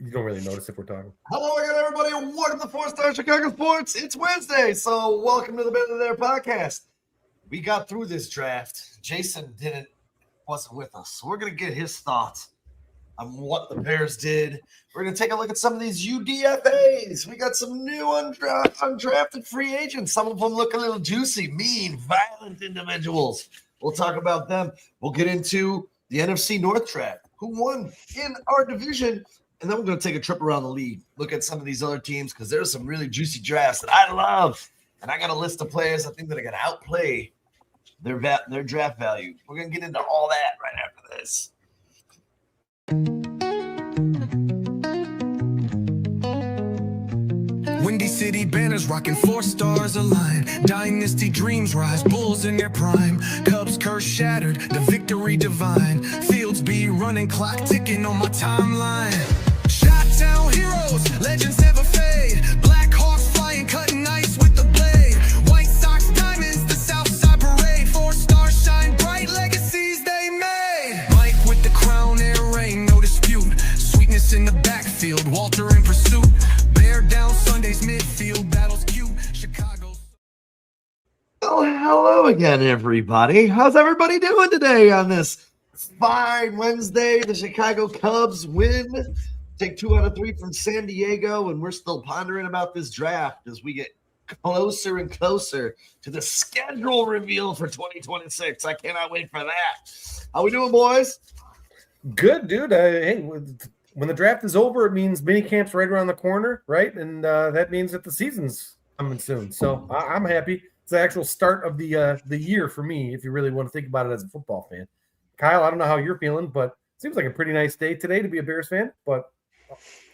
You don't really notice if we're talking. Hello again, everybody, and welcome to 4-Star Chicago Sports. It's Wednesday, so welcome to the Been There podcast. We got through this draft. Jason wasn't with us, so we're going to get his thoughts on what the Bears did. We're going to take a look at some of these UDFAs. We got some new undrafted free agents. Some of them look a little juicy, mean, violent individuals. We'll talk about them. We'll get into the NFC North draft, who won in our division. And then we're going to take a trip around the league, look at some of these other teams, because there's some really juicy drafts that I love. And I got a list of players I think that are going to outplay their draft value. We're going to get into all that right after this. Windy City banners rocking 4 stars aligned. Dynasty dreams rise, Bulls in their prime. Cubs curse shattered, the victory divine. Fields be running, clock ticking on my timeline. Shot-town heroes, legends never fade. Black Hawks flying, cutting ice with the blade. White Sox diamonds, the Southside parade. 4 stars shine bright, legacies they made. Mike with the crown, air rain, no dispute. Sweetness in the backfield, Walter in pursuit. Bear down Sunday's midfield, battles cute. Chicago. Oh, hello again, everybody. How's everybody doing today on this fine Wednesday? The Chicago Cubs win. Take 2 out of 3 from San Diego, and we're still pondering about this draft as we get closer and closer to the schedule reveal for 2026. I cannot wait for that. How we doing, boys? Good, dude. Hey, when the draft is over, it means minicamp's right around the corner, right? And that means that the season's coming soon. So I'm happy. It's the actual start of the year for me, if you really want to think about it as a football fan. Kyle, I don't know how you're feeling, but it seems like a pretty nice day today to be a Bears fan. But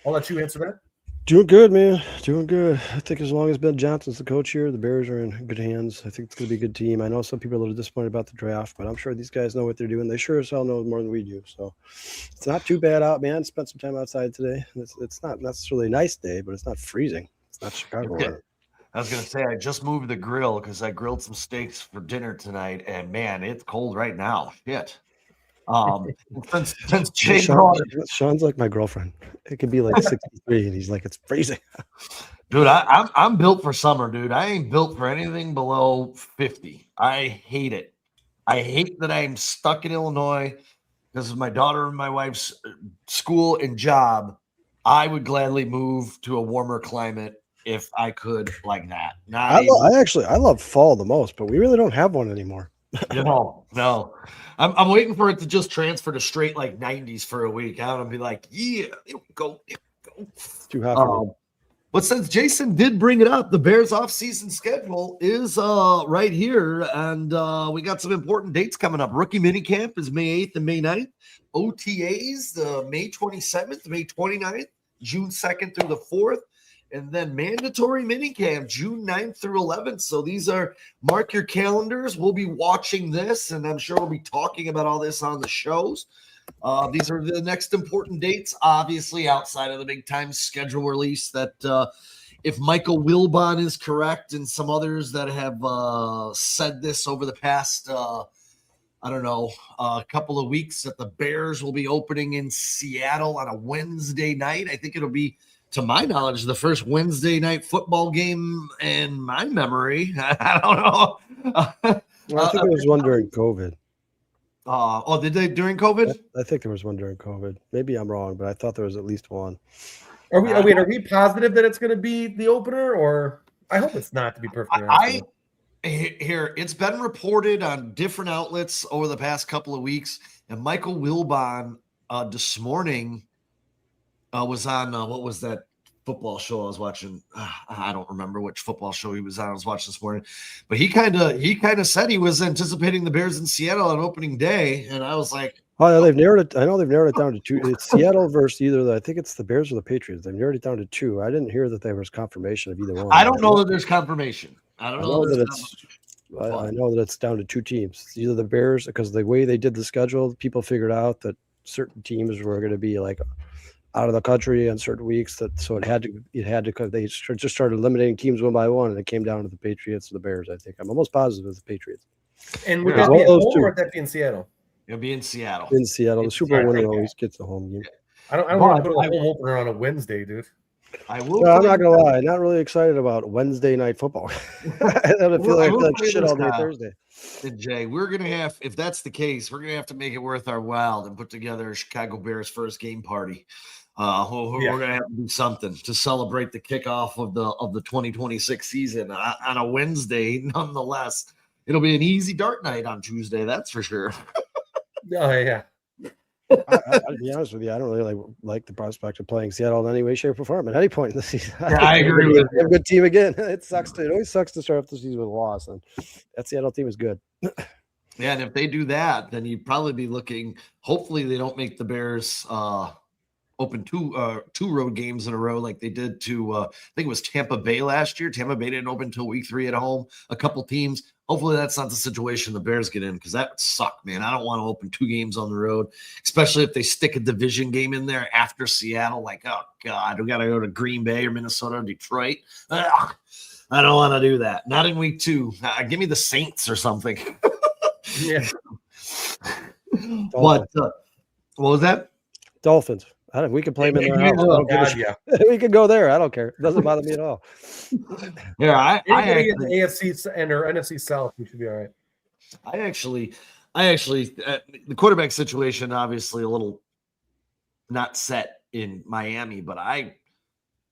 I'll let you answer that. Doing good, man. Doing good. I think as long as Ben Johnson's the coach here, the Bears are in good hands. I think it's going to be a good team. I know some people are a little disappointed about the draft, but I'm sure these guys know what they're doing. They sure as hell know more than we do. So it's not too bad out, man. Spent some time outside today. It's not necessarily a nice day, but it's not freezing. It's not Chicago. Okay. I was going to say, I just moved the grill because I grilled some steaks for dinner tonight, and man, it's cold right now. Shit. Since Jay Sean's like my girlfriend. It could be like 63, and he's like, it's freezing. Dude, I'm built for summer, dude. I ain't built for anything below 50. I hate it. I hate that I'm stuck in Illinois because of my daughter and my wife's school and job. I would gladly move to a warmer climate if I could, like that. I love fall the most, but we really don't have one anymore. No. I'm waiting for it to just transfer to straight like 90s for a week. I'm gonna be like, yeah, go. Too hot. But since Jason did bring it up, the Bears off-season schedule is right here, and we got some important dates coming up. Rookie minicamp is May 8th and May 9th. OTAs, May 27th, May 29th, June 2nd through the 4th. And then mandatory minicamp, June 9th through 11th. So these are, mark your calendars. We'll be watching this, and I'm sure we'll be talking about all this on the shows. These are the next important dates, obviously, outside of the big-time schedule release that if Michael Wilbon is correct and some others that have said this over the past, a couple of weeks, that the Bears will be opening in Seattle on a Wednesday night. I think it'll be, to my knowledge, the first Wednesday night football game in my memory. I don't know. Well, I think there was one during COVID. Did they during COVID? I think there was one during COVID. Maybe I'm wrong, but I thought there was at least one. Are we positive that it's going to be the opener, or I hope it's not, to be perfectly honest? Here, it's been reported on different outlets over the past couple of weeks, and Michael Wilbon this morning was on what was that football show I was watching? I don't remember which football show he was on. I was watching this morning, but he kind of said he was anticipating the Bears in Seattle on opening day, and I was like, "Oh yeah, they've narrowed it. I know they've narrowed it down to 2. It's Seattle versus I think it's the Bears or the Patriots. They've narrowed it down to 2. I didn't hear that there was confirmation of either one. I don't know that there's confirmation. I know that it's down to 2 teams. It's either the Bears, because the way they did the schedule, people figured out that certain teams were going to be like out of the country on certain weeks, so it had to they just started eliminating teams one by one, and it came down to the Patriots and the Bears. I think I'm almost positive it's the Patriots. And would that be at home, or would that be in Seattle? It'll be in Seattle. In Seattle, the Super Bowl winner always gets the home game. I don't want to But put a home opener on a Wednesday, dude. I will. No, I'm tell not you gonna lie. Not really excited about Wednesday night football. I feel like tell you shit this, all day Kyle. Thursday. And Jay, we're gonna have, if that's the case, we're gonna have to make it worth our while and put together a Chicago Bears first game party. We're gonna have to do something to celebrate the kickoff of the 2026 season on a Wednesday. Nonetheless, it'll be an easy dart night on Tuesday. That's for sure. Oh yeah. I'll be honest with you. I don't really like the prospect of playing Seattle in any way, shape, or form at any point in the season. Yeah, I agree with you. A good team again. It sucks. It always sucks to start off the season with a loss, and that Seattle team is good. Yeah, and if they do that, then you'd probably be looking. Hopefully, they don't make the Bears open two road games in a row like they did to I think it was Tampa Bay last year. Tampa Bay didn't open until week 3 at home. A couple teams. Hopefully that's not the situation the Bears get in, because that would suck, man. I don't want to open 2 games on the road, especially if they stick a division game in there after Seattle. Like, oh God, we got to go to Green Bay or Minnesota or Detroit. Ugh, I don't want to do that. Not in week 2. Give me the Saints or something. Yeah. What was that? Dolphins. We could play them in their house. Oh, God, yeah. We could go there. I don't care. It doesn't bother me at all. Yeah, Anybody in the AFC and or NFC South, we should be all right. I actually, the quarterback situation obviously a little not set in Miami, but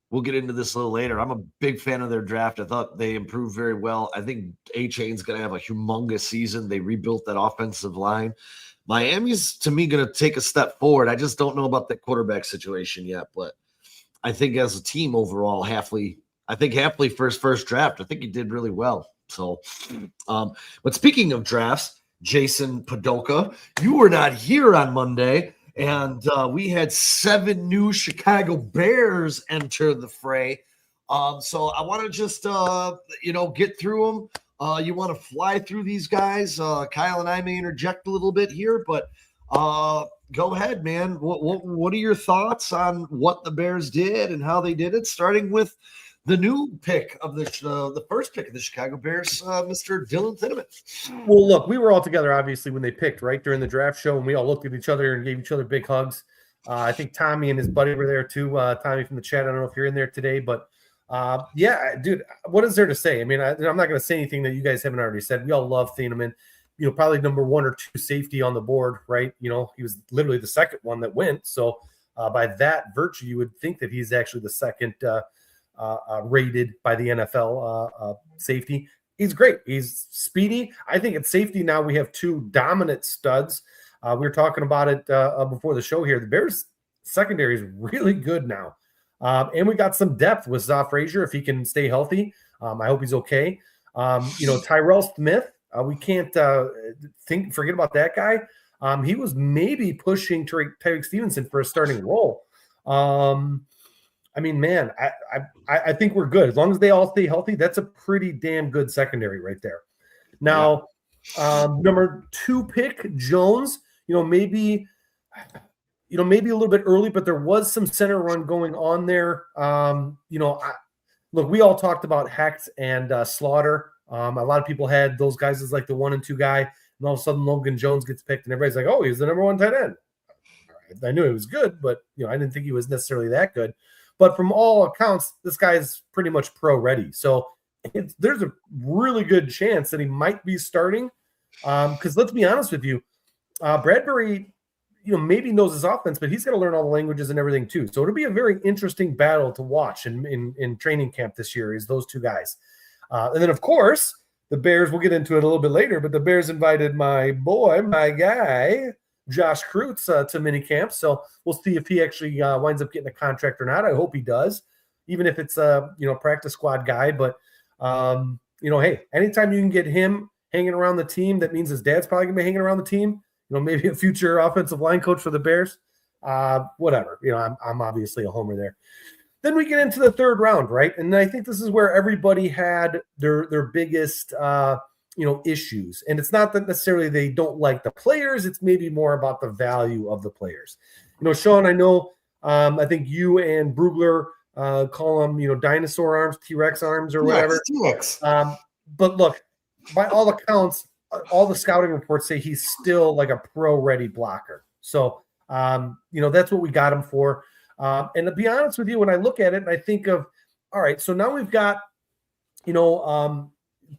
we'll get into this a little later. I'm a big fan of their draft. I thought they improved very well. I think A-Chain's going to have a humongous season. They rebuilt that offensive line. Miami's, to me, going to take a step forward. I just don't know about that quarterback situation yet, but I think as a team overall, Hafley for his first draft, I think he did really well. So, but speaking of drafts, Jason Padoka, you were not here on Monday, and we had 7 new Chicago Bears enter the fray. So I want to just, get through them. You want to fly through these guys? Kyle and I may interject a little bit here, but go ahead, man. What are your thoughts on what the Bears did and how they did it? Starting with the new pick of the first pick of the Chicago Bears, Mr. Dylan Thieneman. Well, look, we were all together, obviously, when they picked, right, during the draft show, and we all looked at each other and gave each other big hugs. I think Tommy and his buddy were there too. Tommy from the chat. I don't know if you're in there today, but yeah, dude, what is there to say? I mean, I'm not going to say anything that you guys haven't already said. We all love Thieneman. Probably number 1 or 2 safety on the board, right? He was literally the second one that went. So by that virtue, you would think that he's actually the second rated by the NFL safety. He's great. He's speedy. I think at safety now we have 2 dominant studs. We were talking about it before the show here. The Bears secondary is really good now. And we got some depth with Frazier if he can stay healthy. I hope he's okay. Tyrell Smith, we can't forget about that guy. He was maybe pushing Tyreek Stevenson for a starting role. I mean, man, I think we're good. As long as they all stay healthy, that's a pretty damn good secondary right there. Now, number 2 pick, Jones, maybe a little bit early, but there was some center run going on there. Look, we all talked about Hecht and Slaughter. A lot of people had those guys as like the 1 and 2 guy, and all of a sudden Logan Jones gets picked, and everybody's like, "Oh, he's the number 1 tight end." I knew he was good, but I didn't think he was necessarily that good. But from all accounts, this guy's pretty much pro ready. So there's a really good chance that he might be starting. Because let's be honest with you, Bradbury, maybe knows his offense, but he's got to learn all the languages and everything too. So it'll be a very interesting battle to watch in training camp this year is those 2 guys. And then, of course, the Bears, we'll get into it a little bit later, but the Bears invited my guy, Josh Kreutz, to minicamp. So we'll see if he actually winds up getting a contract or not. I hope he does, even if it's a practice squad guy. But, hey, anytime you can get him hanging around the team, that means his dad's probably going to be hanging around the team. Maybe a future offensive line coach for the Bears. Whatever. I'm obviously a homer there. Then we get into the 3rd round, right? And I think this is where everybody had their biggest issues. And it's not that necessarily they don't like the players. It's maybe more about the value of the players. Sean, I know I think you and Brugler call them, dinosaur arms, T-Rex arms or whatever. T-Rex. But look, by all accounts, all the scouting reports say he's still like a pro-ready blocker. So That's what we got him for. And to be honest with you, when I look at it and I think of, all right, so now we've got,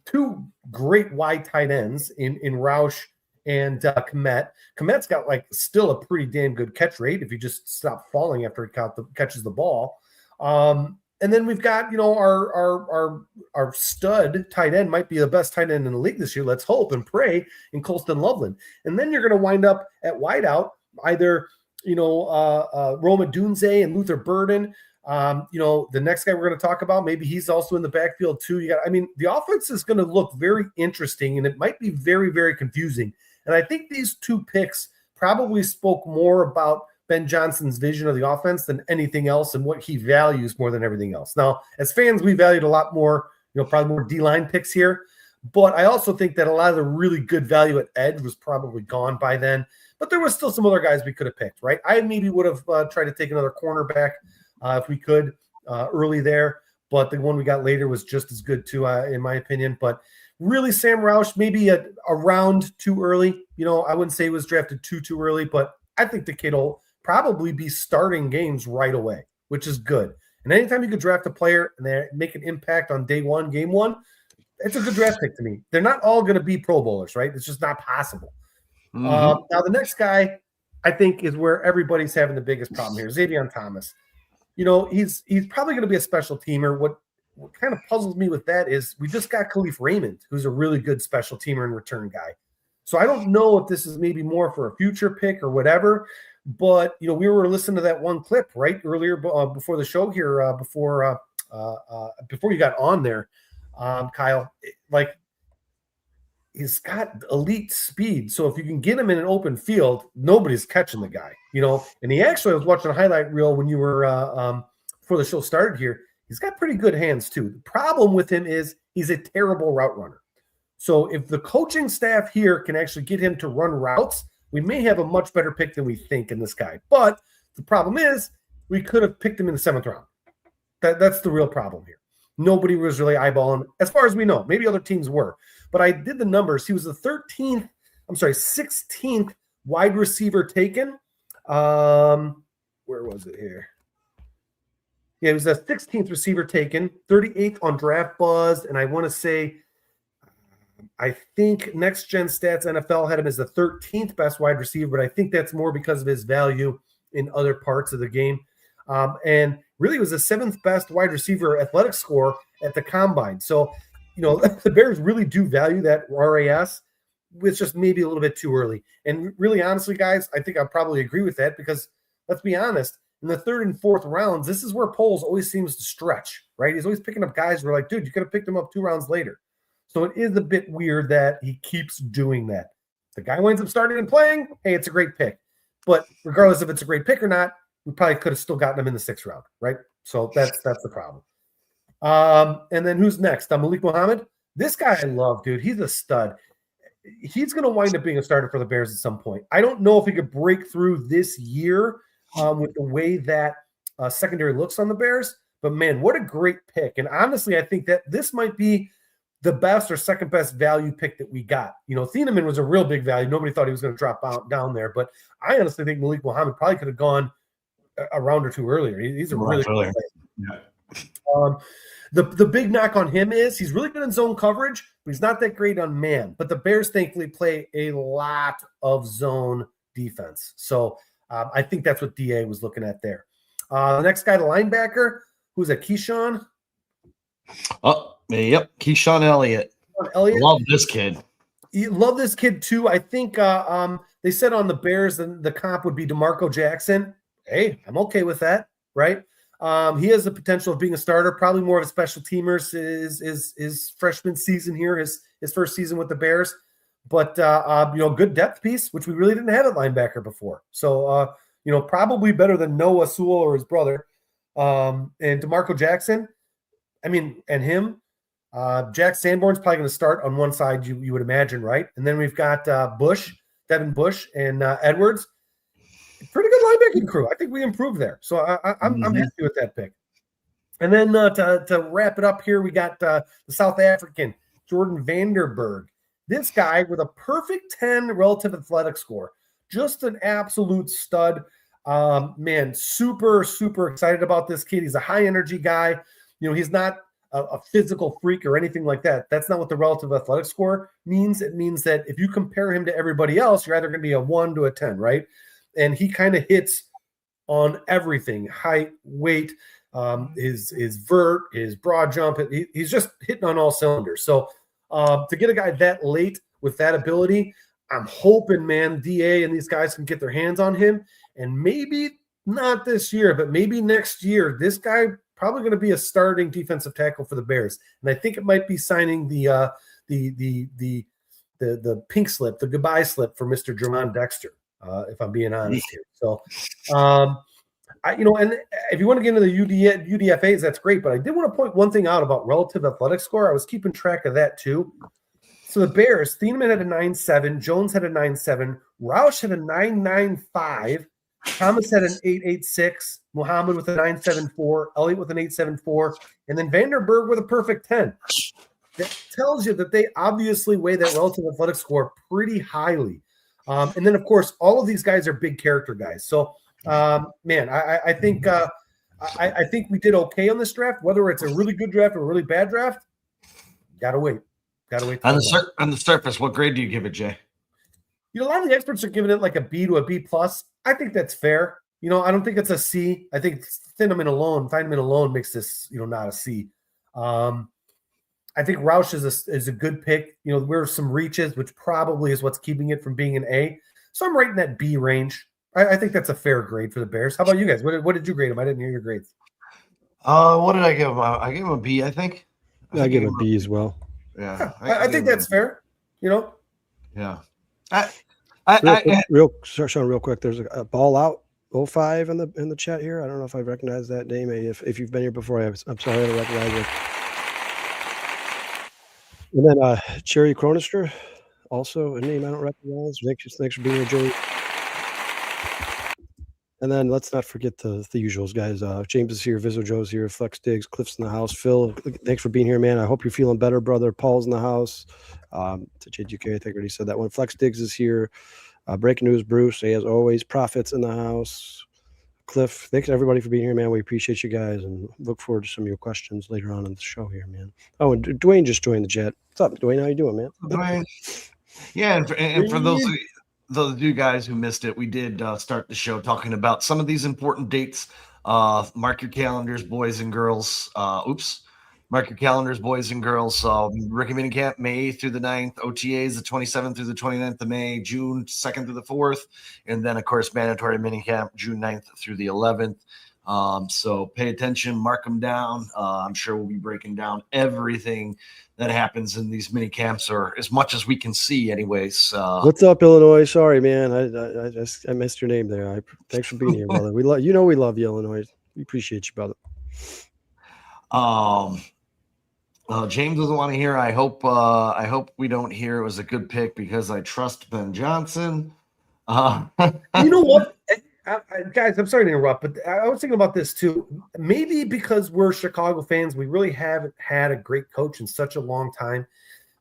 two great wide tight ends in Roush and Kmet. Kmet's got still a pretty damn good catch rate if you just stop falling after he catches the ball. And then we've got, our stud tight end might be the best tight end in the league this year. Let's hope and pray in Colston Loveland. And then you're going to wind up at wideout either, Roma Dunze and Luther Burden. The next guy we're going to talk about, maybe he's also in the backfield too. The offense is going to look very interesting and it might be very, very confusing. And I think these two picks probably spoke more about Ben Johnson's vision of the offense than anything else and what he values more than everything else. Now, as fans, we valued a lot more, probably more D-line picks here. But I also think that a lot of the really good value at edge was probably gone by then. But there was still some other guys we could have picked, right? I maybe would have tried to take another cornerback if we could early there. But the one we got later was just as good too, in my opinion. But really, Sam Roush, maybe a round too early. I wouldn't say he was drafted too early, but I think the kid will probably be starting games right away, which is good. And anytime you could draft a player and they make an impact on day one, game one, it's a good draft pick to me. They're not all going to be Pro Bowlers, right? It's just not possible. Now, the next guy, I think, is where everybody's having the biggest problem here, Xavier Thomas. He's probably going to be a special teamer. What kind of puzzles me with that is we just got Khalif Raymond, who's a really good special teamer and return guy. So I don't know if this is maybe more for a future pick or whatever. But, we were listening to that one clip right earlier before the show here, before you got on there, Kyle. He's got elite speed. So if you can get him in an open field, nobody's catching the guy, And he actually, I was watching a highlight reel when you were before the show started here. He's got pretty good hands too. The problem with him is he's a terrible route runner. So if the coaching staff here can actually get him to run routes, we may have a much better pick than we think in this guy. But the problem is we could have picked him in the 7th round. That's the real problem here. Nobody was really eyeballing, as far as we know. Maybe other teams were. But I did the numbers. He was the 16th wide receiver taken. Where was it here? Yeah, it was the 16th receiver taken, 38th on Draft Buzz. And I want to say, I think Next Gen Stats NFL had him as the 13th best wide receiver, but I think that's more because of his value in other parts of the game. And really was the 7th best wide receiver athletic score at the combine. So, the Bears really do value that RAS. It's just maybe a little bit too early. And really, honestly, guys, I think I probably agree with that because let's be honest, in the 3rd and 4th rounds, this is where Poles always seems to stretch, right? He's always picking up guys who are like, dude, you could have picked him up 2 rounds later. So it is a bit weird that he keeps doing that. The guy winds up starting and playing, hey, it's a great pick. But regardless if it's a great pick or not, we probably could have still gotten him in the 6th round, right? So that's the problem. And then who's next? Malik Muhammad. This guy I love, dude. He's a stud. He's going to wind up being a starter for the Bears at some point. I don't know if he could break through this year with the way that secondary looks on the Bears. But, man, what a great pick. And honestly, I think that this might be the best or second best value pick that we got. Thieneman was a real big value. Nobody thought he was going to drop out down there. But I honestly think Malik Muhammad probably could have gone a round or two earlier. He's a really good player. Yeah. The big knock on him is he's really good in zone coverage, but he's not that great on man. But the Bears thankfully play a lot of zone defense. So I think that's what DA was looking at there. The next guy, the linebacker, who's a Keyshawn. Oh, yep. Keyshawn Elliott. Love this kid. You love this kid too. I think they said on the Bears the comp would be DeMarco Jackson. Hey, I'm okay with that, right? He has the potential of being a starter, probably more of a special teamers his freshman season here, his first season with the Bears. But good depth piece, which we really didn't have at linebacker before. So probably better than Noah Sewell or his brother. And DeMarco Jackson, and him. Jack Sanborn's probably going to start on one side, you would imagine, right? And then we've got Devin Bush, and Edwards. Pretty good linebacking crew. I think we improved there. So I'm happy with that pick. And then to wrap it up here, we got the South African, Jordan Vanderberg. This guy with a perfect 10 relative athletic score. just an absolute stud. Man, super, super excited about this kid. He's a high energy guy. He's not a physical freak or anything like that. That's not what the relative athletic score means. It means that if you compare him to everybody else, you're either going to be a 1 to a 10, right? And he kind of hits on everything: height, weight, his vert, his broad jump. He's just hitting on all cylinders. So to get a guy that late with that ability, I'm hoping, man, DA and these guys can get their hands on him. And maybe not this year, but maybe next year, this guy probably going to be a starting defensive tackle for the Bears. And I think it might be signing the pink slip, the goodbye slip for Mr. Jermon Dexter, if I'm being honest here. So, and if you want to get into the UDFAs, that's great. But I did want to point one thing out about relative athletic score. I was keeping track of that too. So the Bears, Thieneman had a 9.7, Jones had a 9.7, Roush had a 9.95, Thomas had an 8.86, Muhammad with a 9.74, Elliott with an 8.74, and then Vanderberg with a perfect 10. That tells you that they obviously weigh that relative athletic score pretty highly. And then, of course, all of these guys are big character guys. So, man, I think I think we did okay on this draft. Whether it's a really good draft or a really bad draft, gotta wait. On the surface, what grade do you give it, Jay? A lot of the experts are giving it like a B to a B plus. I think that's fair. I don't think it's a C. I think Thieneman alone makes this, not a C. I think Roush is a good pick. We're some reaches, which probably is what's keeping it from being an A. So I'm right in that B range. I think that's a fair grade for the Bears. How about you guys? What did you grade him? I didn't hear your grades. What did I give him? I gave him a B, I think. I give him a B as well. Yeah. I think that's fair. Yeah. Real quick, there's a ball out 05 in the chat here. I don't know if I recognize that name. If you've been here before, I'm sorry I don't recognize it. And then Cherry Chronister, also a name I don't recognize. Thanks for being here, Jerry. And then let's not forget the usuals, guys. James is here, Vizzo Joe's here, Flex Diggs, Cliff's in the house. Phil, thanks for being here, man. I hope you're feeling better, brother. Paul's in the house. To JGK, I think I already said that one. Flex Diggs is here. Breaking news, Bruce, as always. Profits in the house. Cliff, thanks everybody for being here, man. We appreciate you guys and look forward to some of your questions later on in the show here, man. Oh, and Dwayne just joined the chat. What's up, Dwayne? How you doing, man? Dwayne. Yeah, and for those of you guys who missed it, we did start the show talking about some of these important dates. Mark your calendars, boys and girls. Mark your calendars, boys and girls. Rookie minicamp, May through the 9th. OTAs, the 27th through the 29th of May. June 2nd through the 4th. And then, of course, mandatory minicamp, June 9th through the 11th. So pay attention, mark them down. I'm sure we'll be breaking down everything that happens in these mini camps, or as much as we can see anyways. What's up, Illinois? Sorry, man. I missed your name there. Thanks for being here, brother. We love you, Illinois. We appreciate you, brother. James doesn't want to hear. I hope we don't hear it was a good pick because I trust Ben Johnson. You know what? Guys, I'm sorry to interrupt, but I was thinking about this too. Maybe because we're Chicago fans, we really haven't had a great coach in such a long time.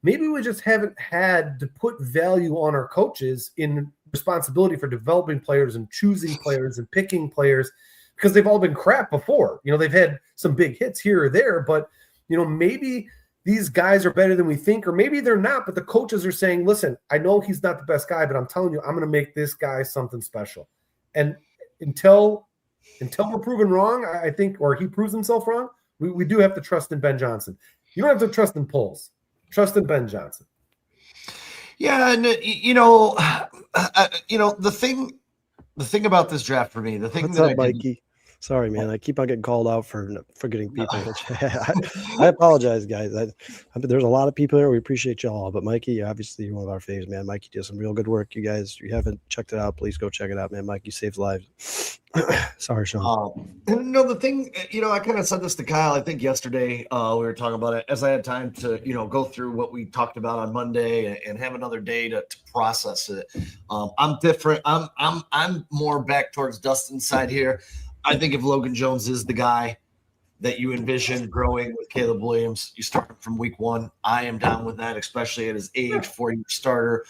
Maybe we just haven't had to put value on our coaches in responsibility for developing players and choosing players and picking players because they've all been crap before. They've had some big hits here or there, but maybe these guys are better than we think, or maybe they're not, but the coaches are saying, listen, I know he's not the best guy, but I'm telling you, I'm going to make this guy something special. And until we're proven wrong, I think, or he proves himself wrong, we do have to trust in Ben Johnson. You don't have to trust in polls. Trust in Ben Johnson. Yeah, and the thing about this draft for me, the thing What's that up, Mikey? Sorry, man. I keep on getting called out for forgetting people. I apologize, guys. There's a lot of people here. We appreciate y'all. But Mikey, obviously, you're one of our faves, man. Mikey does some real good work. You guys, if you haven't checked it out, please go check it out, man. Mikey saves lives. Sorry, Sean. The thing, I kind of said this to Kyle, I think yesterday we were talking about it as I had time to, go through what we talked about on Monday and have another day to process it. I'm different. I'm more back towards Dustin's side here. I think if Logan Jones is the guy that you envision growing with Caleb Williams, you start from week one. I am down with that, especially at his age, 4-year starter.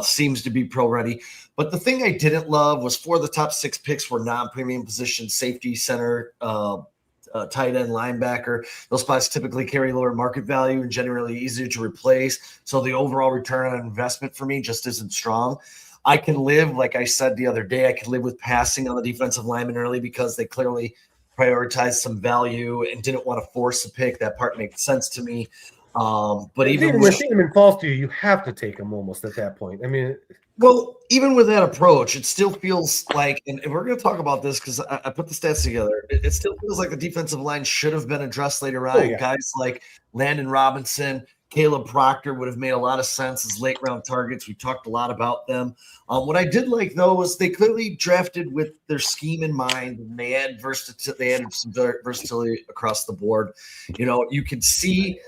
seems to be pro ready. But the thing I didn't love was 4 of the top 6 picks were non-premium positions: safety, center, tight end, linebacker. Those spots typically carry lower market value and generally easier to replace. So the overall return on investment for me just isn't strong. I can live, like I said the other day, I can live with passing on the defensive lineman early because they clearly prioritized some value and didn't want to force a pick. That part makes sense to me. But even when Thiemann falls to you, you have to take him almost at that point. I mean, well, even with that approach, it still feels like, and we're going to talk about this because I put the stats together. It still feels like the defensive line should have been addressed later on. Guys like Landon Robinson, Caleb Proctor would have made a lot of sense as late round targets. We talked a lot about them. What I did like, though, was they clearly drafted with their scheme in mind, and they added some versatility across the board. You can see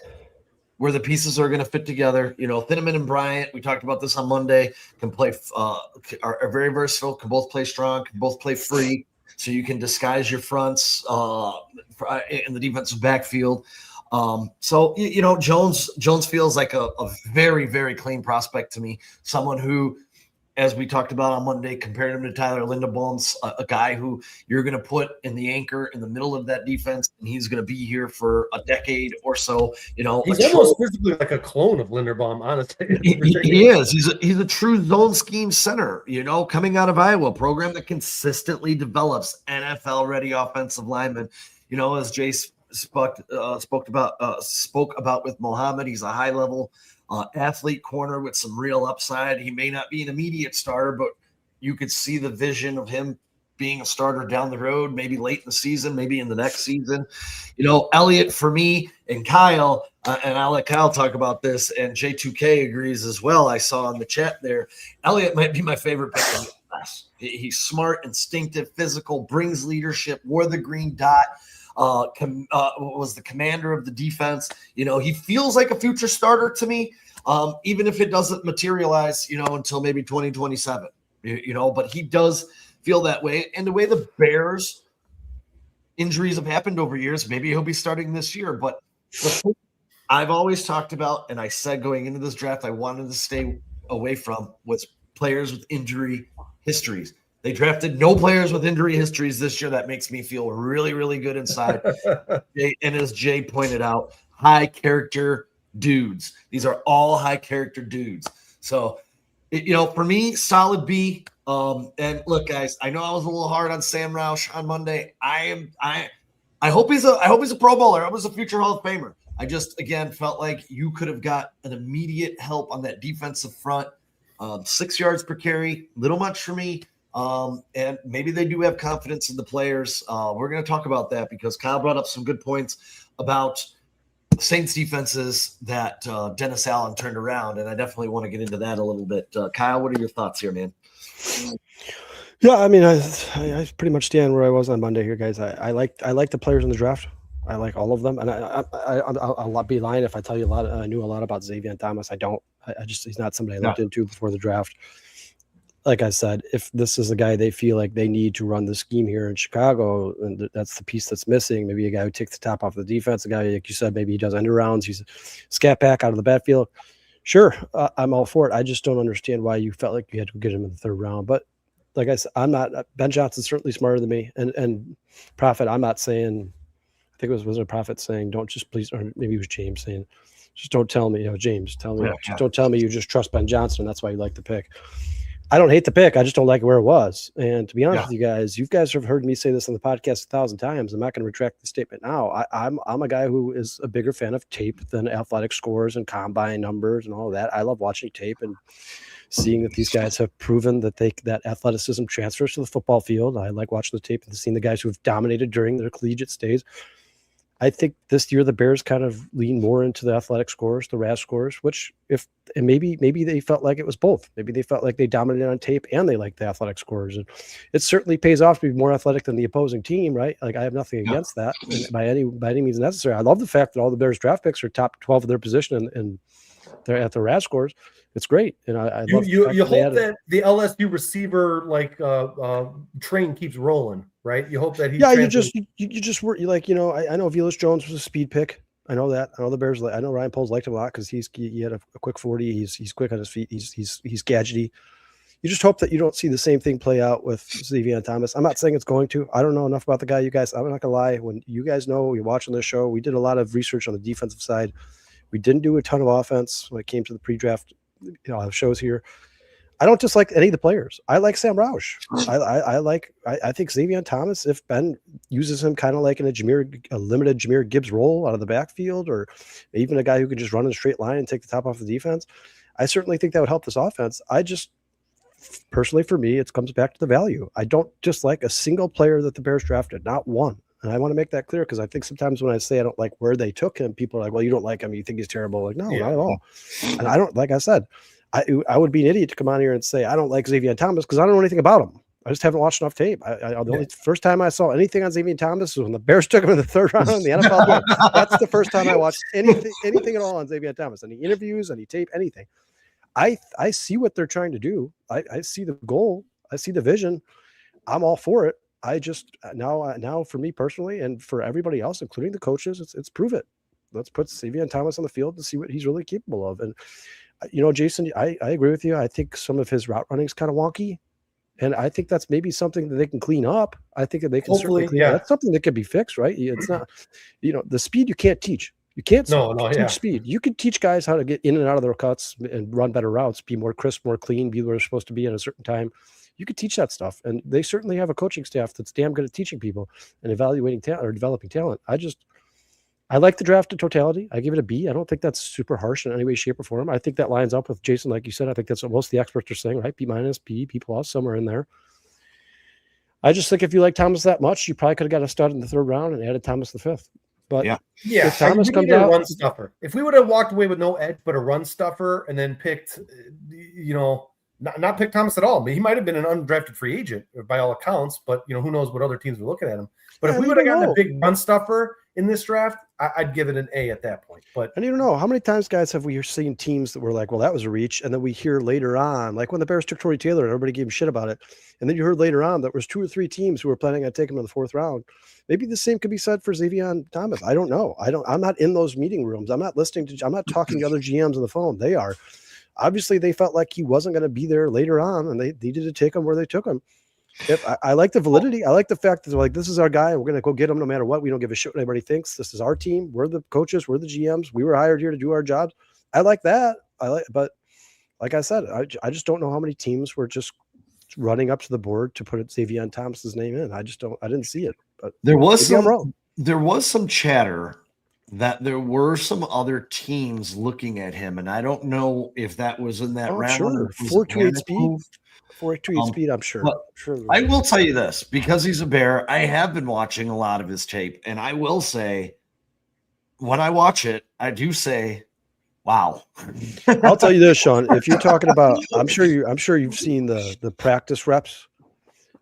where the pieces are going to fit together. Thiemann and Bryant, we talked about this on Monday, can play, are very versatile, can both play strong, can both play free. So you can disguise your fronts in the defensive backfield. Jones feels like a very, very clean prospect to me. Someone who, as we talked about on Monday, compared him to Tyler Linderbaum's, a guy who you're going to put in the anchor in the middle of that defense, and he's going to be here for a decade or so. He's almost physically like a clone of Linderbaum, honestly. He is. He's a true zone scheme center, coming out of Iowa, a program that consistently develops NFL-ready offensive linemen. As Jace spoke about with Mohammed, he's a high-level athlete corner with some real upside. He may not be an immediate starter, but you could see the vision of him being a starter down the road, maybe late in the season, maybe in the next season. Elliott for me and Kyle, and I'll let Kyle talk about this, and J2K agrees as well. I saw in the chat there, Elliott might be my favorite pick in the class. He's smart, instinctive, physical, brings leadership, wore the green dot, was the commander of the defense. He feels like a future starter to me, even if it doesn't materialize, until maybe 2027, but he does feel that way. And the way the Bears injuries have happened over years, maybe he'll be starting this year. But I've always talked about, and I said going into this draft, I wanted to stay away from was players with injury histories. They drafted no players with injury histories this year. That makes me feel really, really good inside. And as Jay pointed out, high character dudes. These are all high character dudes. So, for me, solid B. And look, guys, I know I was a little hard on Sam Roush on Monday. I hope he's a Pro Bowler. I was a future Hall of Famer. I just, again, felt like you could have got an immediate help on that defensive front. 6 yards per carry, little much for me. And maybe they do have confidence in the players. We're going to talk about that because Kyle brought up some good points about Saints defenses that Dennis Allen turned around, and I definitely want to get into that a little bit. Kyle, what are your thoughts here, man? Yeah, I mean, I pretty much stand where I was on Monday here, guys. I like the players in the draft. I like all of them, and I'll be lying if I tell you I knew a lot about Xavier Thomas. I don't. He's not somebody I looked into before the draft. Like I said, if this is a guy they feel like they need to run the scheme here in Chicago, and that's the piece that's missing, maybe a guy who takes the top off the defense, a guy, like you said, maybe he does end arounds, he's a scat back out of the backfield. Sure, I'm all for it. I just don't understand why you felt like you had to get him in the 3rd round. But like I said, I'm not – Ben Johnson's certainly smarter than me. And Prophet, I'm not saying – I think it was a Prophet saying, don't just please – or maybe it was James saying, just don't tell me, James, tell me, don't tell me you just trust Ben Johnson. That's why you like the pick. I don't hate the pick. I just don't like where it was. And to be honest with you guys have heard me say this on the podcast 1,000 times. I'm not going to retract the statement now. I'm a guy who is a bigger fan of tape than athletic scores and combine numbers and all of that. I love watching tape and seeing that these guys have proven that that athleticism transfers to the football field. I like watching the tape and seeing the guys who have dominated during their collegiate stage. I think this year the Bears kind of lean more into the athletic scores, the RAS scores, which maybe they felt like it was both. Maybe they felt like they dominated on tape and they liked the athletic scores. And it certainly pays off to be more athletic than the opposing team, right? Like I have nothing against that by any means necessary. I love the fact that all the Bears draft picks are top 12 of their position and they're at the RAS scores. It's great. And I love you hope that the LSU receiver train keeps rolling, right? You hope that he you just were like, I know Velus Jones was a speed pick. I know that. I know the Bears. I know Ryan Poles liked him a lot because he had a quick 40. He's quick on his feet. He's gadgety. You just hope that you don't see the same thing play out with Xavier Thomas. I'm not saying it's going to. I don't know enough about the guy. You guys, I'm not gonna lie. When you guys know you're watching this show, we did a lot of research on the defensive side. We didn't do a ton of offense when it came to the pre-draft shows here. I don't dislike any of the players. I like Sam Roush. I think Xavier Thomas, if Ben uses him kind of like in a limited Jahmyr Gibbs role out of the backfield, or even a guy who can just run in a straight line and take the top off the defense, I certainly think that would help this offense. I just personally, for me, it comes back to the value. I don't dislike a single player that the Bears drafted, not one. And I want to make that clear because I think sometimes when I say I don't like where they took him, people are like, well, you don't like him. You think he's terrible. Like, no, not at all. And I don't, like I said, I would be an idiot to come on here and say I don't like Xavier Thomas because I don't know anything about him. I just haven't watched enough tape. The only first time I saw anything on Xavier Thomas was when the Bears took him in the third round in the NFL game. That's the first time I watched anything at all on Xavier Thomas. Any interviews, any tape, anything. I see what they're trying to do. I see the goal. I see the vision. I'm all for it. I just now for me personally and for everybody else, including the coaches, it's prove it. Let's put Xavier Thomas on the field and see what he's really capable of. And Jason, I agree with you. I think some of his route running is kind of wonky, and I think that's maybe something that they can clean up. I think that they can certainly clean up. That's something that can be fixed, right? It's not, the speed you can't teach. You can't teach speed. You can teach guys how to get in and out of their cuts and run better routes, be more crisp, more clean, be where they're supposed to be at a certain time. You could teach that stuff. And they certainly have a coaching staff that's damn good at teaching people and evaluating talent or developing talent. I like the draft in totality. I give it a B. I don't think that's super harsh in any way, shape, or form. I think that lines up with Jason, like you said. I think that's what most of the experts are saying, right? B minus, B plus, somewhere in there. I just think if you like Thomas that much, you probably could have got a stud in the third round and added Thomas the fifth. But if Thomas comes out, run stuffer. If we would have walked away with no edge but a run stuffer and then picked, not picked Thomas at all. I mean, he might have been an undrafted free agent by all accounts, but who knows what other teams were looking at him. But if we would have gotten a big run stuffer in this draft, I'd give it an A at that point. But I don't know how many times, guys, have we seen teams that were like, well, that was a reach, and then we hear later on, like when the Bears took Torrey Taylor, and everybody gave him shit about it, and then you heard later on that was 2 or 3 teams who were planning on taking him in the fourth round. Maybe the same could be said for Xavier Thomas. I don't know. I'm not in those meeting rooms. I'm not talking to other GMs on the phone. They are. Obviously, they felt like he wasn't going to be there later on, and they needed to take him where they took him. I like the validity. I like the fact that they're like, this is our guy. We're going to go get him no matter what. We don't give a shit what anybody thinks. This is our team. We're the coaches. We're the GMs. We were hired here to do our jobs. I like that. But like I said, I just don't know how many teams were just running up to the board to put Xavier Thomas's name in. I didn't see it. But there was some chatter that there were some other teams looking at him, and I don't know if that was in that round. Sure. 4.28 speed. 4.28 speed, I'm sure. I will tell you this, because he's a Bear, I have been watching a lot of his tape, and I will say, when I watch it, I do say, wow. I'll tell you this, Sean. If you're talking about, I'm sure you've seen the practice reps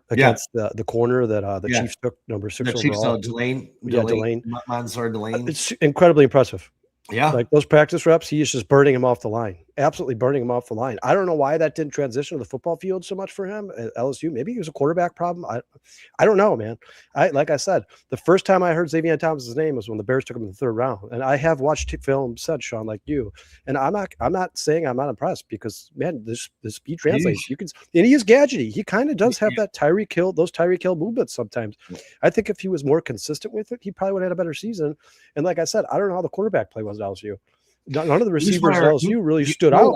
against the corner that the Chiefs took, number 6 overall. Chiefs, Delane. Mansour Delane. It's incredibly impressive. Yeah. Like those practice reps, he is just burning him off the line. Absolutely burning him off the line. I don't know why that didn't transition to the football field so much for him at LSU. Maybe it was a quarterback problem. I don't know, man. Like I said, the first time I heard Xavier Thomas's name was when the Bears took him in the third round. And I have watched film said, Sean, like you. And I'm not saying I'm not impressed because, man, the speed translates. And he is gadgety. He kind of does have that those Tyreek Hill movements sometimes. I think if he was more consistent with it, he probably would have had a better season. And like I said, I don't know how the quarterback play was at LSU. None of the receivers at LSU really stood out.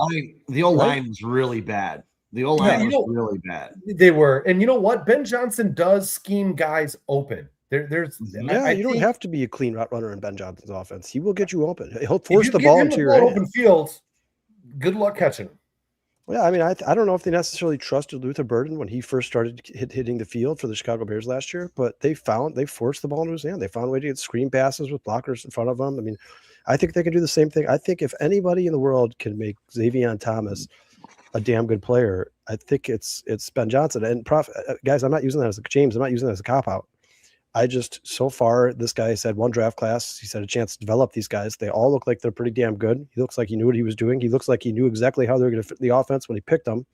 The O-line was really bad. The O-line was really bad. They were. And you know what? Ben Johnson does scheme guys open. You don't have to be a clean route runner in Ben Johnson's offense. He will get you open. He'll force the ball into your open field. Good luck catching him. Yeah, I mean, I don't know if they necessarily trusted Luther Burden when he first started hitting the field for the Chicago Bears last year, but they forced the ball into his hand. They found a way to get screen passes with blockers in front of them. I mean, I think they can do the same thing. I think if anybody in the world can make Xavier Thomas a damn good player, I think it's Ben Johnson. And guys, I'm not using that as a cop-out. So far, this guy said one draft class. He said a chance to develop these guys. They all look like they're pretty damn good. He looks like he knew what he was doing. He looks like he knew exactly how they were going to fit the offense when he picked them.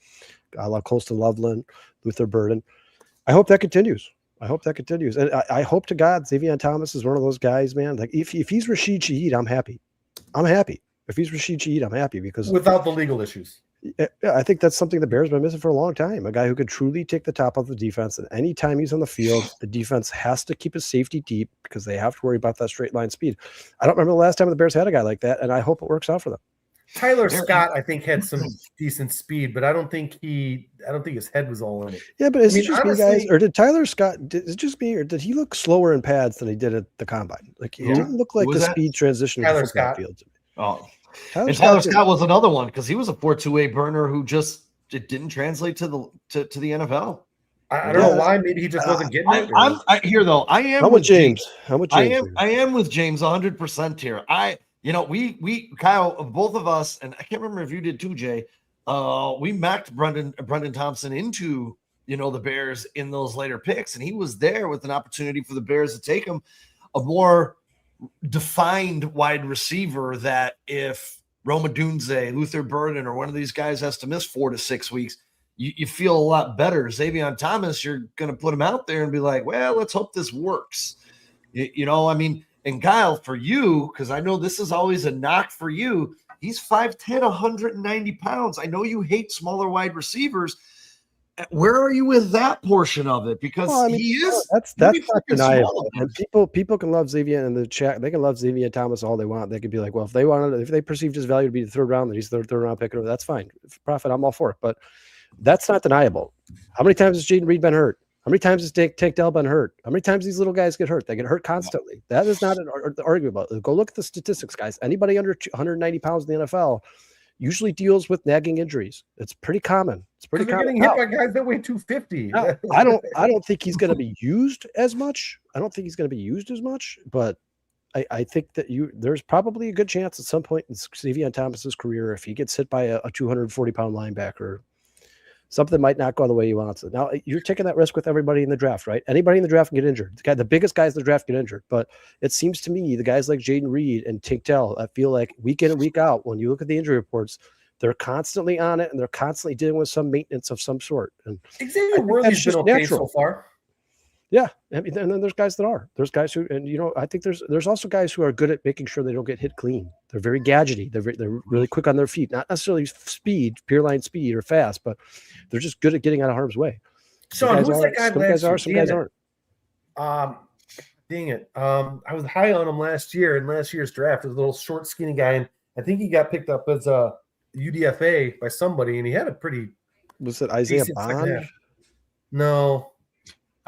I love Colston Loveland, Luther Burden. I hope that continues. I hope that continues. And I hope to God Xavier Thomas is one of those guys, man. Like if he's Rashid Shaheed, I'm happy. I'm happy. If he's Rashid Shaheed, I'm happy because without the legal issues. Yeah, I think that's something the Bears have been missing for a long time. A guy who could truly take the top of the defense. And anytime he's on the field, the defense has to keep his safety deep because they have to worry about that straight line speed. I don't remember the last time the Bears had a guy like that, and I hope it works out for them. Tyler Scott, I think, had some decent speed, but I don't think his head was all in it. Yeah, but is it just honestly, me, guys? Or did Tyler Scott, is it just me, or did he look slower in pads than he did at the combine? Like, he didn't look like the speed transition Tyler to the football field to me. Oh. Tyler Scott was another one because he was a 4.28 burner who it didn't translate to the NFL. I don't know why. Maybe he just wasn't getting it. I am with James. I'm with James. I am with James 100% here. We Kyle, both of us, and I can't remember if you did too, Jay. We macked Brendan Thompson into the Bears in those later picks, and he was there with an opportunity for the Bears to take him a more defined wide receiver that if Roma Dunze, Luther Burden, or one of these guys has to miss 4 to 6 weeks, you feel a lot better. Xavier Thomas, you're going to put him out there and be like, well, let's hope this works. And Kyle, for you, because I know this is always a knock for you, he's 5'10", 190 pounds. I know you hate smaller wide receivers. Where are you with that portion of it? Because he is that's not deniable. And people can love Xavier in the chat. They can love Xavier Thomas all they want. They could be like, well, if they perceived his value to be the third round, then he's the third round pick. That's fine. Profit, I'm all for it. But that's not deniable. How many times has Jaden Reed been hurt? How many times has Tank Dell been hurt? How many times these little guys get hurt? They get hurt constantly. That is not an argument about. Go look at the statistics, guys. Anybody under 190 pounds in the NFL usually deals with nagging injuries. It's pretty common. It's pretty common. Getting hit by guys that weigh 250. I don't think he's going to be used as much. But I think that there's probably a good chance at some point in Xavier Thomas's career, if he gets hit by a 240-pound linebacker, something might not go the way he wants it. Now, you're taking that risk with everybody in the draft, right? Anybody in the draft can get injured. The biggest guys in the draft get injured. But it seems to me the guys like Jaden Reed and Tank Dell, I feel like week in and week out, when you look at the injury reports, they're constantly on it and they're constantly dealing with some maintenance of some sort. And Xavier Worthy's been okay so far. Yeah, and then there's guys that are. There's guys who, and I think there's also guys who are good at making sure they don't get hit clean. They're very gadgety. They're really quick on their feet. Not necessarily speed, pure line speed or fast, but they're just good at getting out of harm's way. Sean, who's that guy? Some guys are, some guys aren't. Dang it. I was high on him last year in last year's draft. He was a little short, skinny guy, and I think he got picked up as a UDFA by somebody, and he had a pretty. Was it Isaiah Bond? No.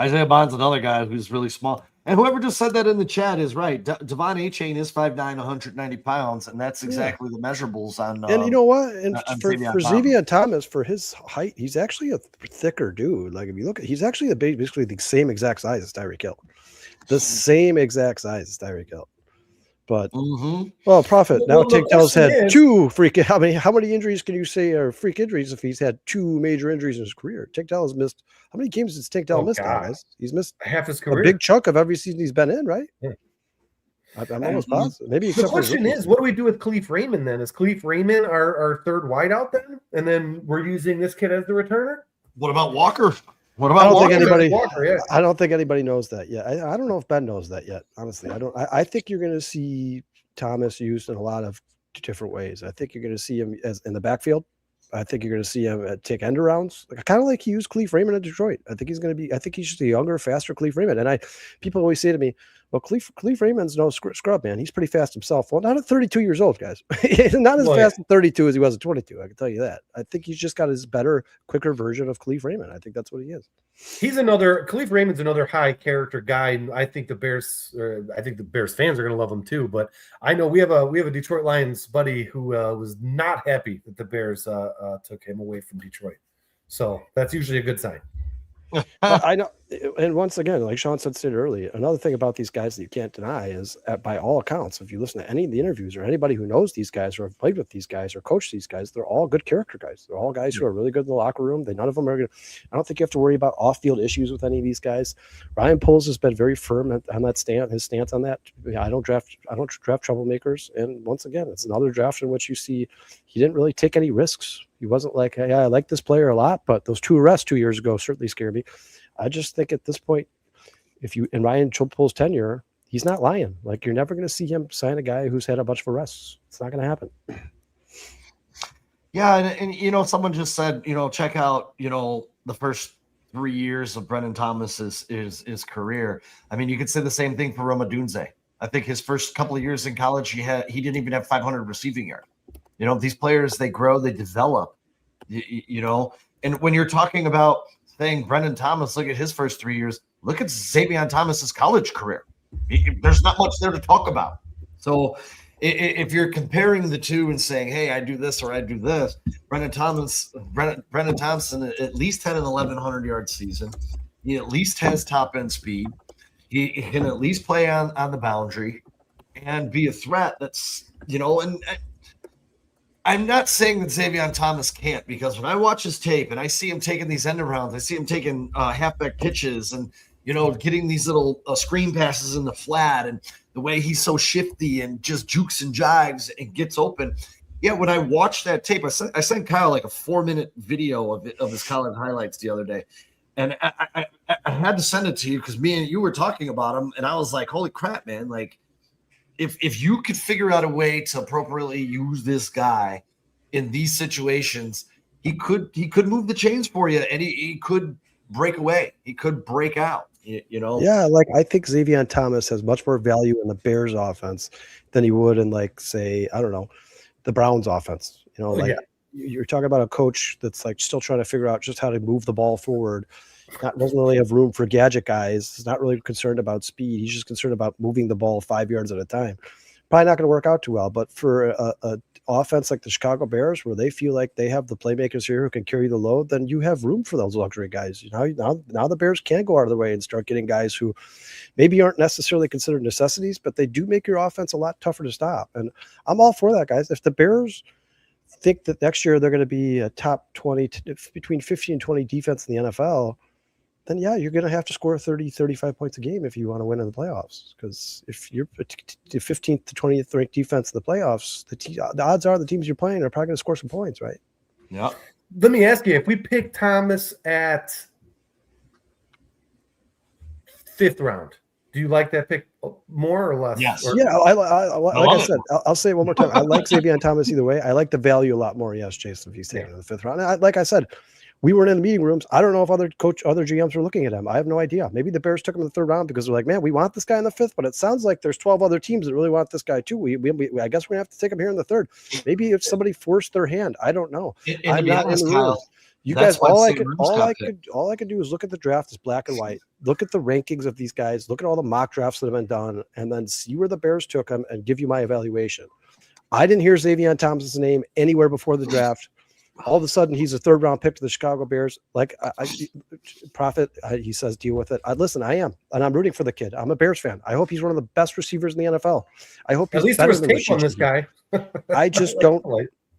Isaiah Bond's another guy who's really small. And whoever just said that in the chat is right. Devon Achane is 5'9", 190 pounds, and that's exactly the measurables on. And you know what? And for Xavier Thomas, for his height, he's actually a thicker dude. Like if you look at, he's actually basically the same exact size as Tyreek Hill. The same exact size as Tyreek Hill. But well, Prophet now Tank Dell's had two freaking. How many injuries can you say are freak injuries if he's had two major injuries in his career? Tank Dell has missed. How many games has Tank Dell missed? Guys, he's missed half his career. A big chunk of every season he's been in, right? Yeah. I'm almost positive. Maybe the question is, what do we do with Khalif Raymond then? Is Khalif Raymond our third wideout then? And then we're using this kid as the returner? What about Walker? What about Walker? I don't think anybody knows that yet. I don't know if Ben knows that yet. Honestly, I think you're going to see Thomas used in a lot of different ways. I think you're going to see him as in the backfield. I think you're going to see him take end arounds, kind of like he used Khalif Raymond in Detroit. I think he's just a younger, faster Khalif Raymond. And people always say to me, well, Khalif Raymond's no scrub, man. He's pretty fast himself. Well, not at 32 years old, guys. He's not as fast at 32 as he was at 22. I can tell you that. I think he's just got his better, quicker version of Khalif Raymond. I think that's what he is. Khalif Raymond's another high character guy, and I think the Bears fans are going to love him too. But I know we have a Detroit Lions buddy who was not happy that the Bears took him away from Detroit. So that's usually a good sign. I know, and once again, like Sean said earlier, another thing about these guys that you can't deny is, by all accounts, if you listen to any of the interviews or anybody who knows these guys or have played with these guys or coached these guys, they're all good character guys. They're all guys who are really good in the locker room. None of them are going to. I don't think you have to worry about off-field issues with any of these guys. Ryan Poles has been very firm on that stance. His stance on that. I don't draft troublemakers. And once again, it's another draft in which you see he didn't really take any risks. He wasn't like, hey, I like this player a lot, but those 2 arrests 2 years ago certainly scared me. I just think at this point, in Ryan Poles' tenure, he's not lying. Like, you're never going to see him sign a guy who's had a bunch of arrests. It's not going to happen. Yeah, and someone just said, check out, the first 3 years of Brendan Thomas's his career. I mean, you could say the same thing for Roma Dunze. I think his first couple of years in college, he didn't even have 500 receiving yards. These players, they grow, they develop. And when you're talking about saying Brendan Thomas, look at his first 3 years. Look at Xavier Thomas's college career. There's not much there to talk about. So if you're comparing the two and saying, hey, I do this or I do this, Brendan Thompson at least had an 1,100-yard season. He at least has top-end speed. He can at least play on the boundary and be a threat that's, and I'm not saying that Xavier Thomas can't, because when I watch his tape and I see him taking these end arounds, I see him taking halfback pitches and, getting these little screen passes in the flat, and the way he's so shifty and just jukes and jives and gets open. Yeah, when I watched that tape, I sent Kyle like a 4-minute video of his college highlights the other day. And I had to send it to you because me and you were talking about him, and I was like, holy crap, man. Like, if you could figure out a way to appropriately use this guy in these situations, he could move the chains for you, and he could break away. He could break out. Yeah, like, I think Xavier Thomas has much more value in the Bears offense than he would in, like, say, I don't know, the Browns offense. You're talking about a coach that's like still trying to figure out just how to move the ball forward. Doesn't really have room for gadget guys. He's not really concerned about speed. He's just concerned about moving the ball 5 yards at a time. Probably not going to work out too well. But for a offense like the Chicago Bears, where they feel like they have the playmakers here who can carry the load, then you have room for those luxury guys. Now the Bears can go out of the way and start getting guys who maybe aren't necessarily considered necessities, but they do make your offense a lot tougher to stop. And I'm all for that, guys. If the Bears think that next year they're going to be a top 20, between 15 and 20 defense in the NFL, then yeah, you're going to have to score 30, 35 points a game if you want to win in the playoffs. Because if you're the 15th to 20th ranked defense in the playoffs, the odds are the teams you're playing are probably going to score some points, right? Yeah. Let me ask you, if we pick Thomas at 5th round, do you like that pick more or less? Yes. Yeah, like I said, I'll say it one more time. I like Xavier Thomas either way. I like the value a lot more. Yes, Jason, if he's taken in the 5th round. Like I said, we weren't in the meeting rooms. I don't know if other GMs were looking at him. I have no idea. Maybe the Bears took him in the 3rd round because they're like, man, we want this guy in the 5th, but it sounds like there's 12 other teams that really want this guy too. I guess we're gonna have to take him here in the 3rd. Maybe if somebody forced their hand, I don't know. I'm not in the room. You guys, all I could do is look at the draft as black and white. Look at the rankings of these guys. Look at all the mock drafts that have been done, and then see where the Bears took him and give you my evaluation. I didn't hear Xavier Thomas's name anywhere before the draft. All of a sudden, he's a 3rd round pick to the Chicago Bears. Like, Prophet, he says, deal with it. Listen, I am, and I'm rooting for the kid. I'm a Bears fan. I hope he's one of the best receivers in the NFL. I hope he's at least there was tape on this guy. I just don't.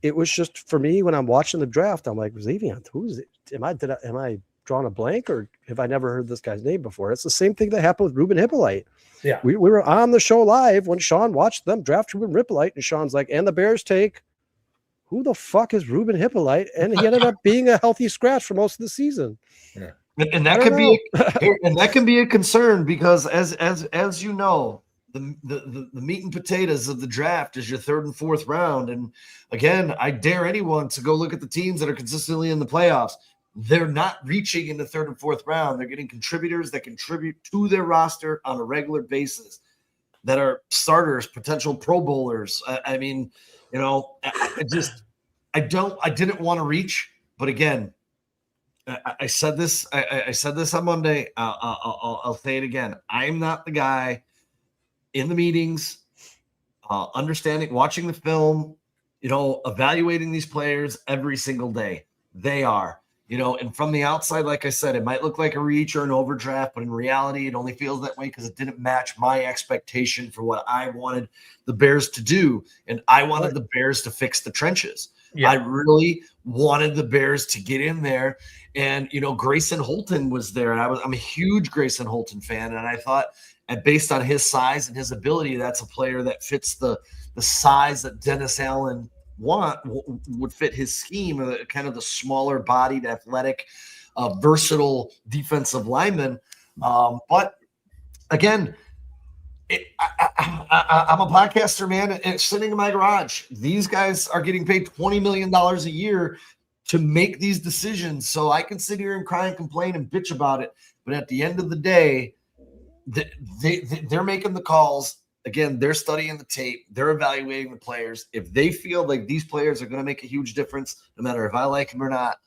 It was just, for me, when I'm watching the draft, I'm like, Xavier, who is it? Am I drawing a blank, or have I never heard this guy's name before? It's the same thing that happened with Ruben Hippolyte. Yeah, we were on the show live when Sean watched them draft Ruben Hippolyte, and Sean's like, and the Bears take. Who the fuck is Ruben Hippolyte? And he ended up being a healthy scratch for most of the season. Yeah. And that can be a concern, because as you know, the meat and potatoes of the draft is your 3rd and 4th round. And again, I dare anyone to go look at the teams that are consistently in the playoffs. They're not reaching in the 3rd and 4th round. They're getting contributors that contribute to their roster on a regular basis, that are starters, potential Pro Bowlers. I mean, I didn't want to reach, but again, I said this. I said this on Monday. I'll say it again. I'm not the guy in the meetings, understanding, watching the film, evaluating these players every single day. They are, and from the outside, like I said, it might look like a reach or an overdraft, but in reality, it only feels that way because it didn't match my expectation for what I wanted the Bears to do. And I wanted the Bears to fix the trenches. Yeah. I really wanted the Bears to get in there. And, Grayson Holton was there. And I'm a huge Grayson Holton fan. And I thought, based on his size and his ability, that's a player that fits the size that Dennis Allen would fit his scheme, kind of the smaller bodied, athletic, versatile defensive lineman. But again, I'm a podcaster, man. It's sitting in my garage. These guys are getting paid $20 million a year to make these decisions. So I can sit here and cry and complain and bitch about it. But at the end of the day, they're making the calls. Again, they're studying the tape. They're evaluating the players. If they feel like these players are going to make a huge difference, no matter if I like them or not,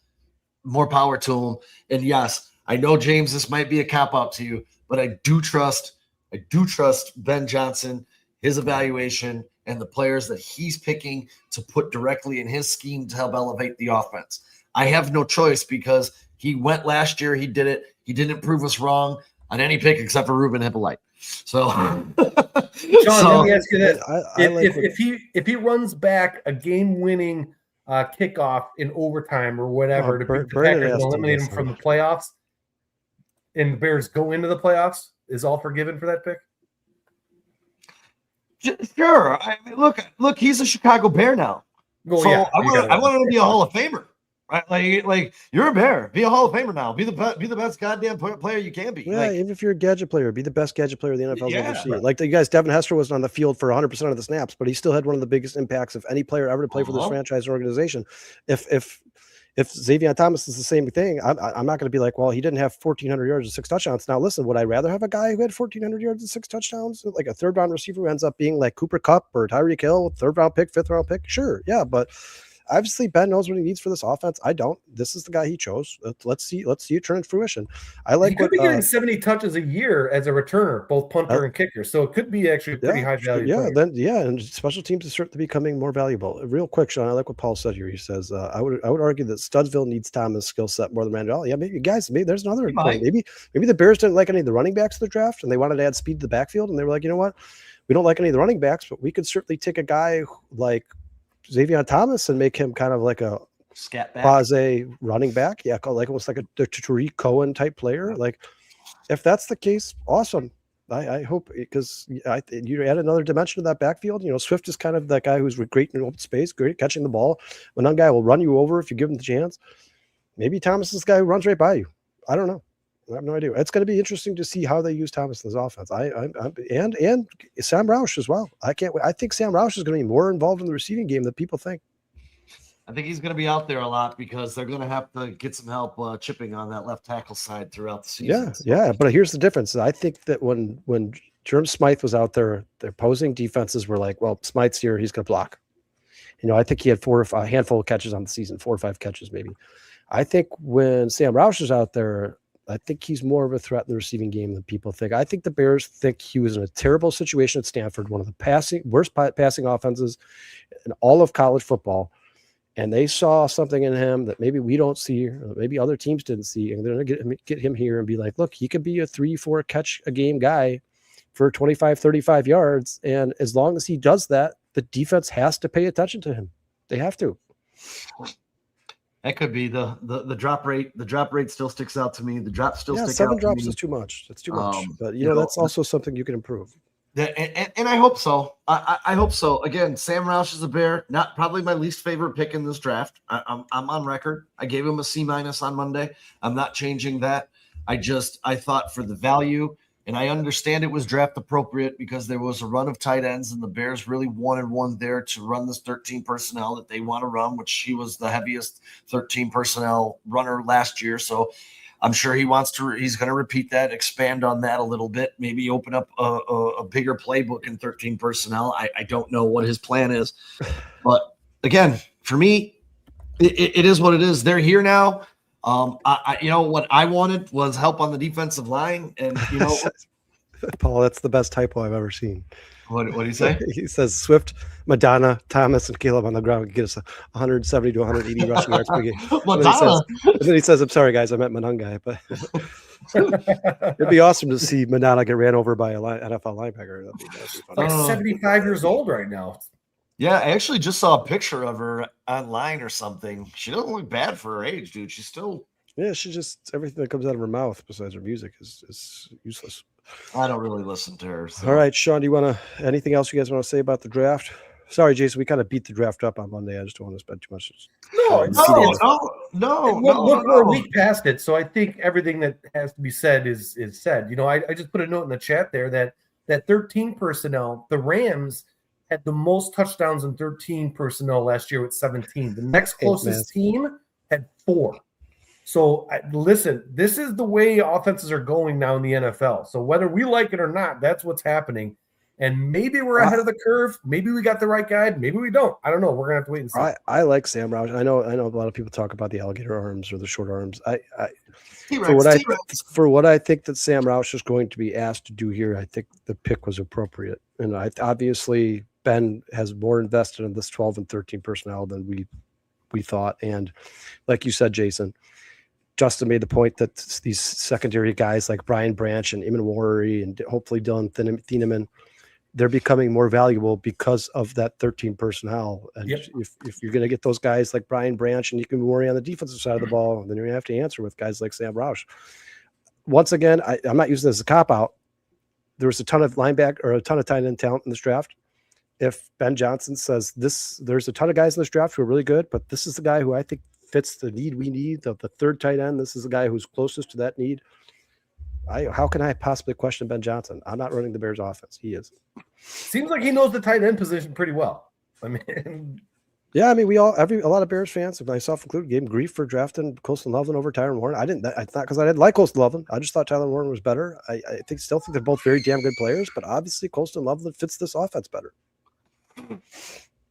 more power to them. And yes, I know, James, this might be a cop-out to you, but I do trust Ben Johnson, his evaluation, and the players that he's picking to put directly in his scheme to help elevate the offense. I have no choice because he went last year. He did it. He didn't prove us wrong on any pick except for Ruben Hippolyte. So, Sean, let me ask you this: if he runs back a game-winning kickoff in overtime or whatever to beat the Packers and eliminate them from the playoffs, and the Bears go into the playoffs, is all forgiven for that pick? Sure. I mean, look, he's a Chicago Bear now. Well, so yeah, I want him to be a Hall of Famer. Right? Like you're a Bear. Be a Hall of Famer now. Be the best goddamn player you can be. Yeah, like, even if you're a gadget player, be the best gadget player the NFL's ever seen. Right. Like the guys, Devin Hester wasn't on the field for 100% of the snaps, but he still had one of the biggest impacts of any player ever to play for this franchise or organization. If Xavier Thomas is the same thing, I'm not going to be like, well, he didn't have 1,400 yards and 6 touchdowns. Now, listen, would I rather have a guy who had 1,400 yards and 6 touchdowns, like a third-round receiver who ends up being like Cooper Kupp or Tyreek Hill, third-round pick, fifth-round pick? Sure, yeah, but obviously Ben knows what he needs for this offense. I don't. This is the guy he chose. Let's see it turn into fruition. I like. He could be getting 70 touches a year as a returner, both punter and kicker. So it could be actually pretty high value. And special teams is certainly becoming more valuable. Real quick, Sean, I like what Paul said here. He says, I would argue that Studsville needs Thomas' skill set more than Randall. Yeah, maybe there's another point. Maybe the Bears didn't like any of the running backs in the draft, and they wanted to add speed to the backfield, and they were like, you know what, we don't like any of the running backs, but we could certainly take a guy like Xavier Thomas and make him kind of like a scat back, quasi running back. Yeah, like almost like a Tariq Cohen type player. Like, if that's the case, awesome. I hope, because you add another dimension to that backfield. You know, Swift is kind of that guy who's great in open space, great catching the ball. One guy will run you over if you give him the chance. Maybe Thomas is this guy who runs right by you. I don't know. I have no idea. It's going to be interesting to see how they use Thomas in this offense. And Sam Roush as well. I can't wait. I think Sam Roush is going to be more involved in the receiving game than people think. I think he's going to be out there a lot because they're going to have to get some help chipping on that left tackle side throughout the season. Yeah. But here's the difference. I think that when Jerome Smythe was out there, the opposing defenses were like, well, Smythe's here, he's going to block. You know, I think he had a handful of catches on the season, 4 or 5 catches maybe. I think when Sam Roush is out there, I think he's more of a threat in the receiving game than people think. I think the Bears think he was in a terrible situation at Stanford, one of the worst passing offenses in all of college football. And they saw something in him that maybe we don't see, or maybe other teams didn't see. And they're going to get him here and be like, look, he could be a 3-4 catch a game guy for 25, 35 yards. And as long as he does that, the defense has to pay attention to him. They have to. That could be the drop rate. The drop rate still sticks out to me. The drops still stick out. 7 drops is too much. That's too much. But you know, that's also something you can improve. And I hope so. I hope so. Again, Sam Roush is a Bear. Not probably my least favorite pick in this draft. I'm on record. I gave him a C- on Monday. I'm not changing that. I thought for the value, and I understand it was draft appropriate because there was a run of tight ends, and the Bears really wanted one there to run this 13 personnel that they want to run, which he was the heaviest 13 personnel runner last year. So I'm sure he's going to repeat that, expand on that a little bit, maybe open up a bigger playbook in 13 personnel. I don't know what his plan is. But again, for me, it is what it is. They're here now. You know, what I wanted was help on the defensive line. And, you know, Paul, that's the best typo I've ever seen. What did he say? He says Swift, Madonna, Thomas, and Caleb on the ground can get us 170 to 180 rushing yards per game. And then he says, I'm sorry, guys, I meant Manungai. But it'd be awesome to see Madonna get ran over by a NFL linebacker. That'd be fun. Like 75 years old right now. Yeah, I actually just saw a picture of her online or something. She doesn't look bad for her age, dude. She's still... Yeah, she just, everything that comes out of her mouth besides her music is useless. I don't really listen to her. So. All right, Sean, do you want to, anything else you guys want to say about the draft? Sorry, Jason, we kind of beat the draft up on Monday. I just don't want to spend too much. We're a week past it, so I think everything that has to be said is said. You know, I just put a note in the chat there that 13 personnel, the Rams had the most touchdowns in 13 personnel last year with 17. The next closest team had 4. So listen, this is the way offenses are going now in the NFL. So whether we like it or not, that's what's happening. And maybe we're ahead of the curve. Maybe we got the right guy. Maybe we don't. I don't know. We're gonna have to wait and see. I like Sam Roush. I know a lot of people talk about the alligator arms or the short arms. For what I think that Sam Roush is going to be asked to do here, I think the pick was appropriate. And obviously Ben has more invested in this 12 and 13 personnel than we thought. And like you said, Jason, Justin made the point that these secondary guys like Brian Branch and Eamon Warry and hopefully Dylan Thieneman, they're becoming more valuable because of that 13 personnel. And if you're going to get those guys like Brian Branch and you can worry on the defensive side of the ball, then you're going to have to answer with guys like Sam Roush. Once again, I'm not using this as a cop-out. There was a ton of linebacker or a ton of tight end talent in this draft. If Ben Johnson says there's a ton of guys in this draft who are really good, but this is the guy who I think fits the need we need, the third tight end. This is the guy who's closest to that need. How can I possibly question Ben Johnson? I'm not running the Bears offense. He is. Seems like he knows the tight end position pretty well. I mean, yeah, I mean, a lot of Bears fans, myself included, gave him grief for drafting Colston Loveland over Tyler Warren. It's not because I didn't like Colston Loveland. I just thought Tyler Warren was better. I still think they're both very damn good players, but obviously Colston Loveland fits this offense better.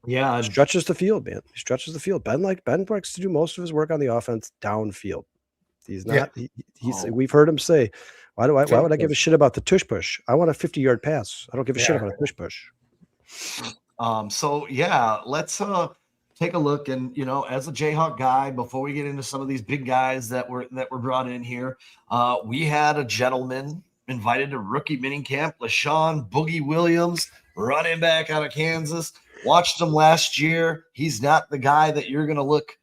Yeah, stretches the field, man. He stretches the field. Ben likes to do most of his work on the offense downfield. He's not. Yeah. We've heard him say, why would I give a shit about the tush push? I want a 50-yard pass. I don't give a shit about a tush push. So yeah, let's take a look. And as a Jayhawk guy, before we get into some of these big guys that were brought in here, we had a gentleman invited to rookie minicamp, LaShawn Boogie Williams, running back out of Kansas. Watched him last year. He's not the guy that you're going to look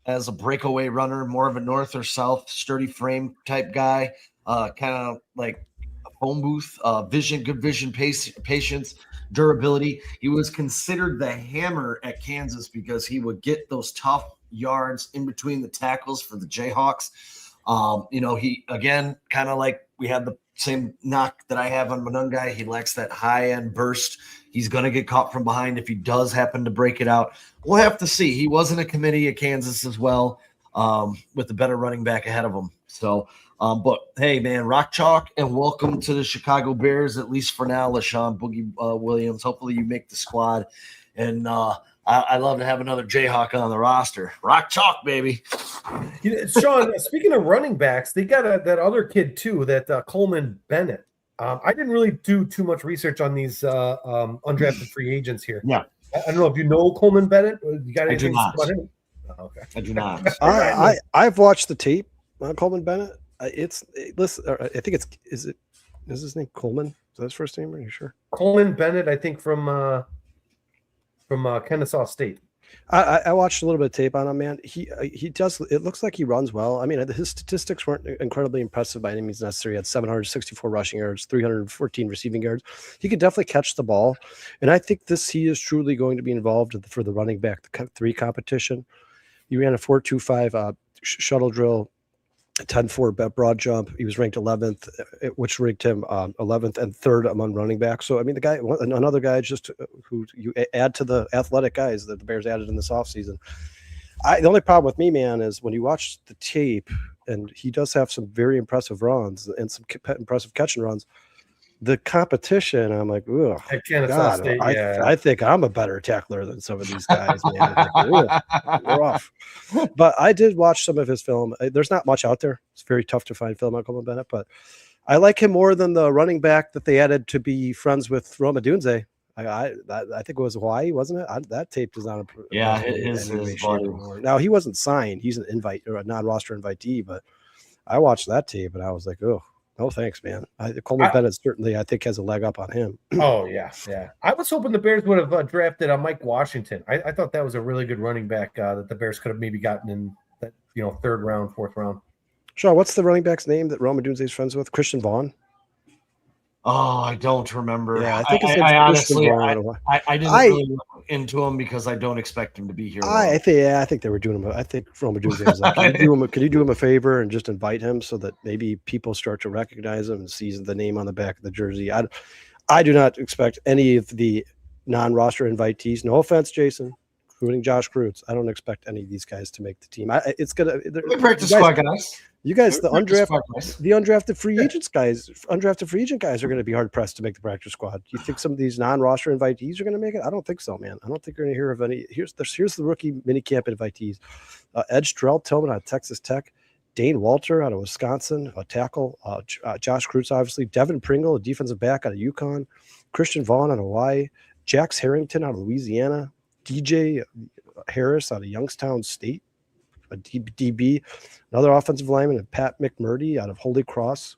as a breakaway runner, more of a north or south sturdy frame type guy, kind of like a phone booth, good vision, patience, durability. He was considered the hammer at Kansas because he would get those tough yards in between the tackles for the Jayhawks. He, again, kind of like we had the same knock that I have on Monungai. He lacks that high-end burst. He's going to get caught from behind if he does happen to break it out. We'll have to see. He was in a committee at Kansas as well, with a better running back ahead of him. So, but hey, man, rock chalk and welcome to the Chicago Bears, at least for now, LaShawn Boogie Williams. Hopefully you make the squad. And I love to have another Jayhawk on the roster. Rock chalk, baby. Sean, speaking of running backs, they got that other kid too, that Coleman Bennett. I didn't really do too much research on these undrafted free agents here. Yeah. I don't know if you know Coleman Bennett. You got anything about him? Oh, okay. I do not. I've watched the tape on Coleman Bennett. Listen, I think is his name Coleman? Is that his first name? Are you sure? Coleman Bennett, I think from Kennesaw State. I watched a little bit of tape on him, man. He does. It looks like he runs well. I mean, his statistics weren't incredibly impressive by any means necessary. He had 764 rushing yards, 314 receiving yards. He could definitely catch the ball, and I think he is truly going to be involved for the running back, the 3 competition. He ran a 4.25 shuttle drill, 10.4 broad jump. He was ranked 11th, which ranked him 11th and 3rd among running backs. So, I mean, another guy just who you add to the athletic guys that the Bears added in this offseason. The only problem with me, man, is when you watch the tape, and he does have some very impressive runs and some impressive catch and runs. The competition, I'm like, ugh, God, State, I think I'm a better tackler than some of these guys, man. Like, rough. But I did watch some of his film. There's not much out there. It's very tough to find film on Coleman Bennett, but I like him more than the running back that they added to be friends with Roma Dunze. I think it was Hawaii, wasn't it? That tape does not. His now he wasn't signed. He's an invite or a non-roster invitee, but I watched that tape and I was like, oh. No, thanks, man. Coleman Bennett certainly, I think, has a leg up on him. Oh, yeah. I was hoping the Bears would have drafted Mike Washington. I thought that was a really good running back that the Bears could have maybe gotten in that 3rd round, 4th round. Sean, what's the running back's name that Roma Dunze is friends with? Christian Vaughn? Oh, I don't remember. Yeah, I think his I, name's I Christian honestly, Vaughn. I didn't really look into him because I don't expect him to be here long. I think they were doing him. I think Roma Dunze was like, could you do him a favor and just invite him so that maybe people start to recognize him and sees the name on the back of the jersey. I do not expect any of the non-roster invitees. No offense, Jason, including Josh Kreutz. I don't expect any of these guys to make the team. It's gonna. We practice squad guys. You guys, the Practice squad guys. undrafted free agent guys are going to be hard pressed to make the practice squad. Do you think some of these non-roster invitees are going to make it? I don't think so, man. I don't think you're going to hear of any. Here's the rookie minicamp invitees: Ed Strel-Tillman out of Texas Tech, Dane Walter out of Wisconsin, a tackle, Josh Kreutz, obviously, Devin Pringle, a defensive back out of UConn, Christian Vaughn out of Hawaii, Jax Harrington out of Louisiana, DJ Harris out of Youngstown State, a DB, another offensive lineman, and Pat McMurdy out of Holy Cross,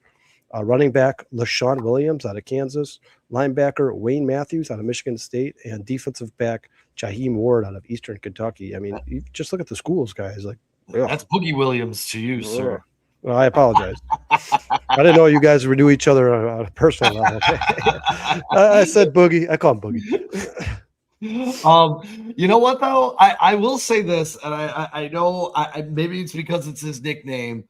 running back LaShawn Williams out of Kansas, linebacker Wayne Matthews out of Michigan State, and defensive back Jaheim Ward out of Eastern Kentucky. I mean, you just look at the schools, guys. Like, that's Boogie Williams to you, sir. Well, I apologize. I didn't know you guys would do each other on a personal level. I said Boogie. I call him Boogie. You know what though? I will say this, and I know maybe it's because it's his nickname,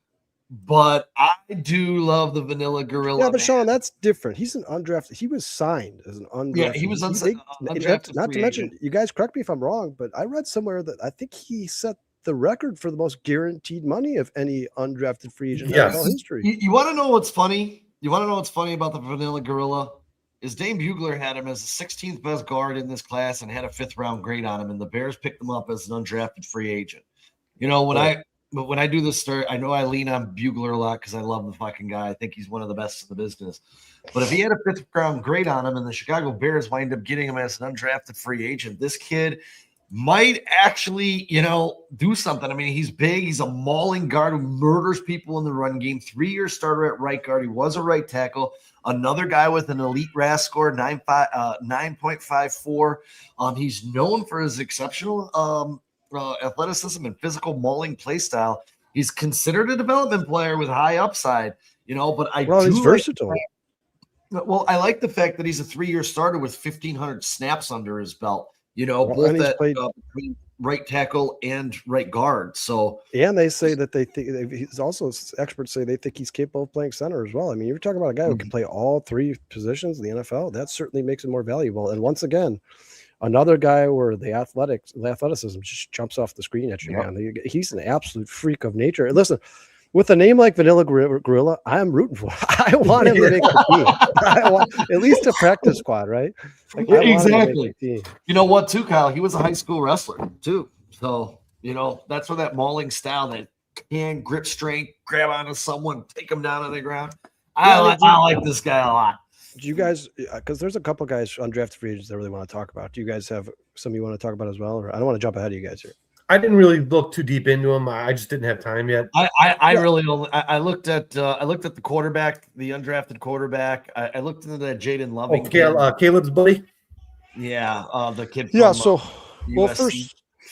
but I do love the Vanilla Gorilla. Yeah, but Sean, that's different. He's an undrafted. He was signed as an undrafted. Yeah, he was undrafted. Not to mention, you guys correct me if I'm wrong, but I read somewhere that I think he set the record for the most guaranteed money of any undrafted free agent in NFL history. You want to know what's funny? You want to know what's funny about the Vanilla Gorilla? Is Dane Bugler had him as the 16th best guard in this class and had a 5th round grade on him, and the Bears picked him up as an undrafted free agent. You know, when I do this story, I know I lean on Bugler a lot because I love the fucking guy. I think he's one of the best in the business. But if he had a 5th round grade on him and the Chicago Bears wind up getting him as an undrafted free agent, this kid might actually, do something. I mean, he's big. He's a mauling guard who murders people in the run game. 3-year starter at right guard. He was a right tackle. Another guy with an elite RAS score, 9.54. He's known for his exceptional athleticism and physical mauling play style. He's considered a development player with high upside, but he's versatile. Well, I like the fact that he's a 3-year starter with 1,500 snaps under his belt. Both at right tackle and right guard. So, and they say that they think he's also experts say they think he's capable of playing center as well. I mean, you're talking about a guy who can play all 3 positions in the NFL. That certainly makes him more valuable. And once again, another guy where the athleticism just jumps off the screen at you, man. He's an absolute freak of nature. And listen, with a name like Vanilla Gorilla, I'm rooting for him. I want him to make the team. I want at least a practice squad, right? Like, exactly. You know what, too, Kyle? He was a high school wrestler, too. So, that's where that mauling style, that hand grip strength, grab onto someone, take them down on the ground. I like this guy a lot. Do you guys, because there's a couple guys, undrafted free agents, I really want to talk about. Do you guys have some you want to talk about as well? Or I don't want to jump ahead of you guys here. I didn't really look too deep into him. I just didn't have time yet. I really don't. I looked at the quarterback, the undrafted quarterback. I looked into that Jaden Loving. Caleb's buddy. Yeah, the kid. From, well,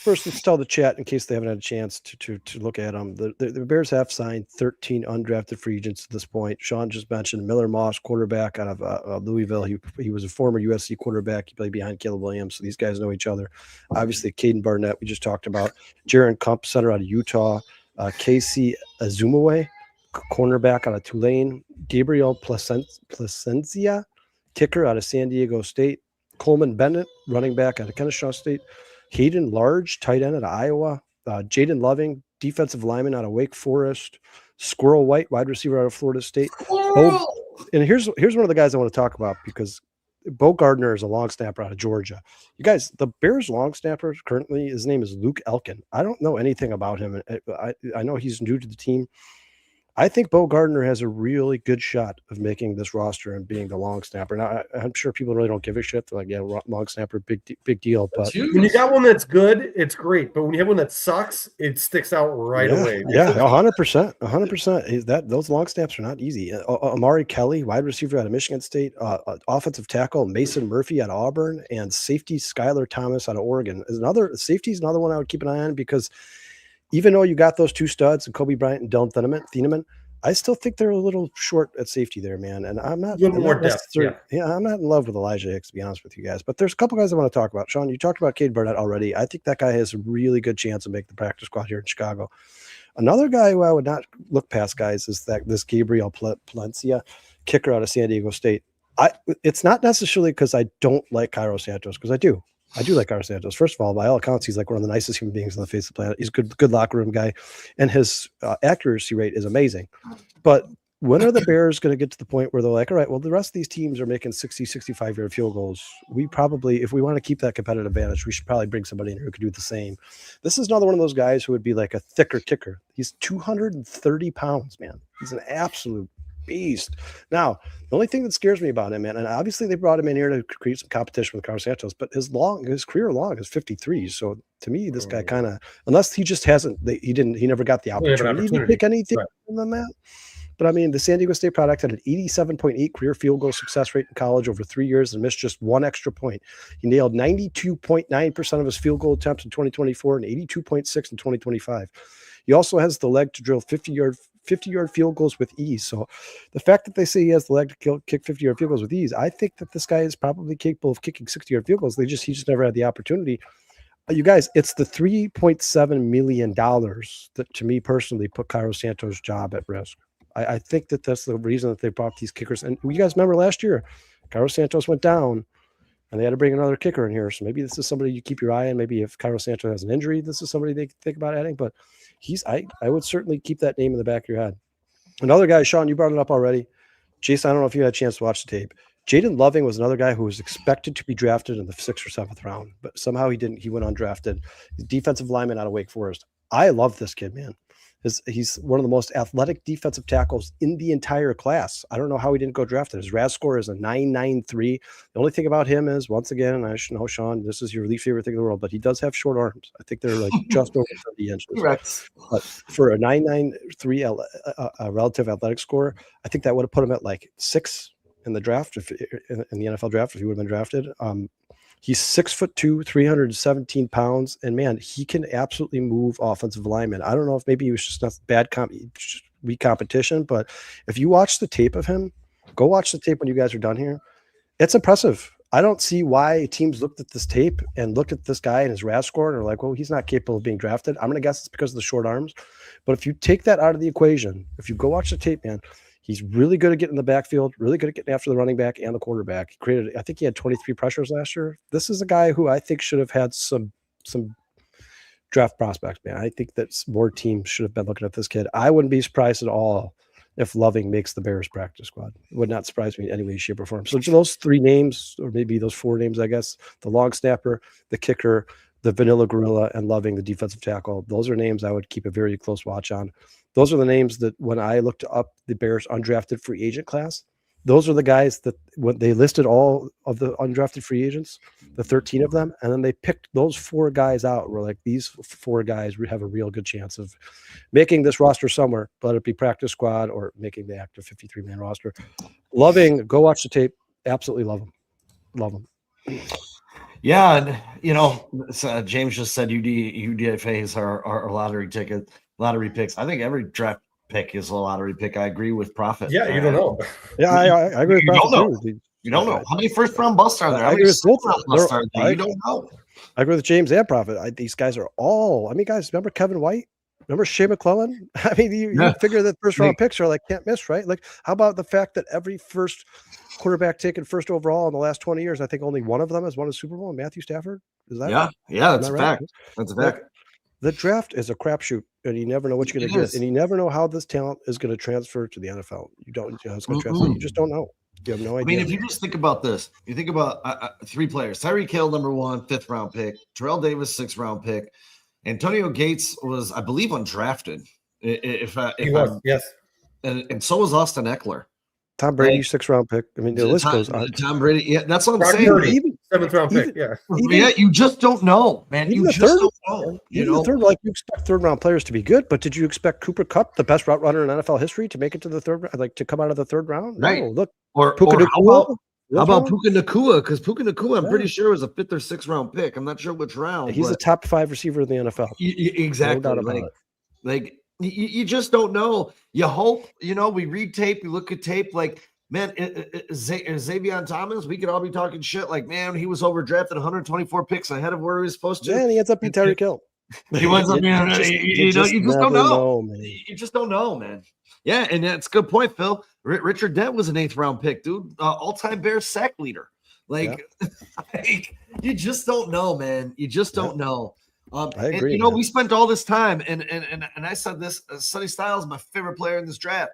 first let's tell the chat in case they haven't had a chance to look at them. The Bears have signed 13 undrafted free agents at this point. Sean just mentioned Miller Moss, quarterback out of Louisville. He was a former USC quarterback. He played behind Caleb Williams, so these guys know each other. Obviously, Caden Barnett, we just talked about. Jaron Kump, center out of Utah. Casey Azumawe, cornerback out of Tulane. Gabriel Placencia, kicker out of San Diego State. Coleman Bennett, running back out of Kennesaw State. Hayden Large, tight end out of Iowa. Jaden Loving, defensive lineman out of Wake Forest. Squirrel White, wide receiver out of Florida State. And here's one of the guys I want to talk about because Bo Gardner is a long snapper out of Georgia. You guys, the Bears long snapper currently, his name is Luke Elkin. I don't know anything about him. I know he's new to the team. I think Bo Gardner has a really good shot of making this roster and being the long snapper. Now, I'm sure people really don't give a shit. They're like, yeah, long snapper, big deal. But when you got one that's good, it's great. But when you have one that sucks, it sticks out right away. Yeah, 100%. 100%. Those long snaps are not easy. Amari Kelly, wide receiver out of Michigan State, offensive tackle Mason Murphy out of Auburn, and safety Skylar Thomas out of Oregon. Safety is another one I would keep an eye on because even though you got those 2 studs, and Kobe Bryant and Dylan Thieneman, I still think they're a little short at safety there, man. And I'm not, A little more depth, I'm not in love with Elijah Hicks, to be honest with you guys. But there's a couple guys I want to talk about. Sean, you talked about Cade Burnett already. I think that guy has a really good chance of making the practice squad here in Chicago. Another guy who I would not look past, guys, is this Gabriel Palencia, kicker out of San Diego State. It's not necessarily because I don't like Cairo Santos, because I do. I do like Cairo Santos. First of all, by all accounts, he's like one of the nicest human beings on the face of the planet. He's a good locker room guy, and his accuracy rate is amazing. But when are the Bears going to get to the point where they're like, all right, well, the rest of these teams are making 60, 65-yard field goals. We probably, if we want to keep that competitive advantage, we should probably bring somebody in here who could do the same. This is another one of those guys who would be like a thicker kicker. He's 230 pounds, man. He's an absolute beast. Now, the only thing that scares me about him, man, and obviously they brought him in here to create some competition with Carlos Santos, but his career long is 53. So to me, this guy kind of, unless he just he never got the opportunity to pick anything than that. But I mean, the San Diego State product had an 87.8 career field goal success rate in college over 3 years and missed just one extra point. He nailed 92.9% of his field goal attempts in 2024 and 82.6 in 2025. He also has the leg to drill 50-yard field goals with ease. So the fact that they say he has the leg to kick 50-yard field goals with ease, I think that this guy is probably capable of kicking 60-yard field goals. He just never had the opportunity. You guys, it's the $3.7 million that, to me personally, put Cairo Santos' job at risk. I think that that's the reason that they brought these kickers. And you guys remember last year, Cairo Santos went down, and they had to bring another kicker in here. So maybe this is somebody you keep your eye on. Maybe if Cairo Santos has an injury, this is somebody they think about adding. But I would certainly keep that name in the back of your head. Another guy, Sean, you brought it up already. Jason, I don't know if you had a chance to watch the tape. Jaden Loving was another guy who was expected to be drafted in the 6th or 7th round, but somehow he didn't. He went undrafted. He's a defensive lineman out of Wake Forest. I love this kid, man. He's one of the most athletic defensive tackles in the entire class. I don't know how he didn't go drafted. His RAS score is a 993. The only thing about him is, once again, and I should know, Sean, this is your least favorite thing in the world, but he does have short arms. I think they're like just over 30 inches. Correct. But for a 993 relative athletic score, I think that would have put him at like 6 in the draft, in the NFL draft, if he would have been drafted. He's 6'2", 317 pounds, and man, he can absolutely move offensive linemen. I don't know if maybe he was just not weak competition, but if you watch the tape of him, go watch the tape when you guys are done here. It's impressive. I don't see why teams looked at this tape and looked at this guy and his RAS score and are like, well, he's not capable of being drafted. I'm going to guess it's because of the short arms. But if you take that out of the equation, if you go watch the tape, man, he's really good at getting in the backfield, really good at getting after the running back and the quarterback. I think he had 23 pressures last year. This is a guy who I think should have had some draft prospects, man. I think that more teams should have been looking at this kid. I wouldn't be surprised at all if Loving makes the Bears practice squad. It would not surprise me in any way, shape, or form. So those 3 names, or maybe those 4 names, I guess, the long snapper, the kicker, the vanilla gorilla, and Loving, the defensive tackle, those are names I would keep a very close watch on. Those are the names that when I looked up the Bears undrafted free agent class, those are the guys that when they listed all of the undrafted free agents, the 13 of them, and then they picked those 4 guys out. We're like, these 4 guys have a real good chance of making this roster somewhere, let it be practice squad or making the active 53-man roster. Loving, go watch the tape. Absolutely love him. Love him. Yeah, and James just said UDFAs are lottery picks. I think every draft pick is a lottery pick. I agree with Prophet. Yeah, you don't know. Yeah, I agree with Prophet. You don't know. How many first-round busts are there? How many second-round busts are there? You don't know. I agree with James and Prophet. These guys are all – I mean, guys, remember Kevin White? Remember Shea McClellan? I mean, you figure that first-round picks are like can't miss, right? Like, how about the fact that every first quarterback taken first overall in the last 20 years, I think only one of them has won a Super Bowl, Matthew Stafford? Is that right? Yeah, that's a fact. That's a fact. The draft is a crapshoot, and you never know what you're going to get, and you never know how this talent is going to transfer to the NFL. You don't. It's going to transfer. You just don't know. You have no idea. I mean, if you just think about this, you think about 3 players: Tyreek Hill, number 1, 5th round pick; Terrell Davis, 6th round pick; Antonio Gates was, I believe, undrafted. He was, yes, and so was Austin Eckler. Tom Brady, 6th round pick. I mean, the list goes on. Tom Brady, yeah, that's what I'm saying. Even 7th round pick, Yeah, you just don't know, man. You just don't know. The third, like you expect 3rd round players to be good, but did you expect Cooper Kupp, the best route runner in NFL history, to make it to the 3rd, like to come out of the 3rd round? Right. No, look, or how about Puka Nacua? Because Puka Nacua, I'm pretty sure was a 5th or 6th round pick. I'm not sure which round. He's a top 5 receiver in the NFL. Exactly. No doubt about it. Like You just don't know. You hope, we read tape, we look at tape like, man, Xavier Thomas, we could all be talking shit like, man, he was overdrafted 124 picks ahead of where he was supposed to. And he ends up being Tyreek Hill. He winds up being, you just don't know. Man. You just don't know, man. Yeah, and that's a good point, Phil. Richard Dent was an 8th round pick, dude. All-time Bears sack leader. Like, you just don't know, man. You just don't know. I agree. And, we spent all this time, and I said this: Sonny Styles, my favorite player in this draft.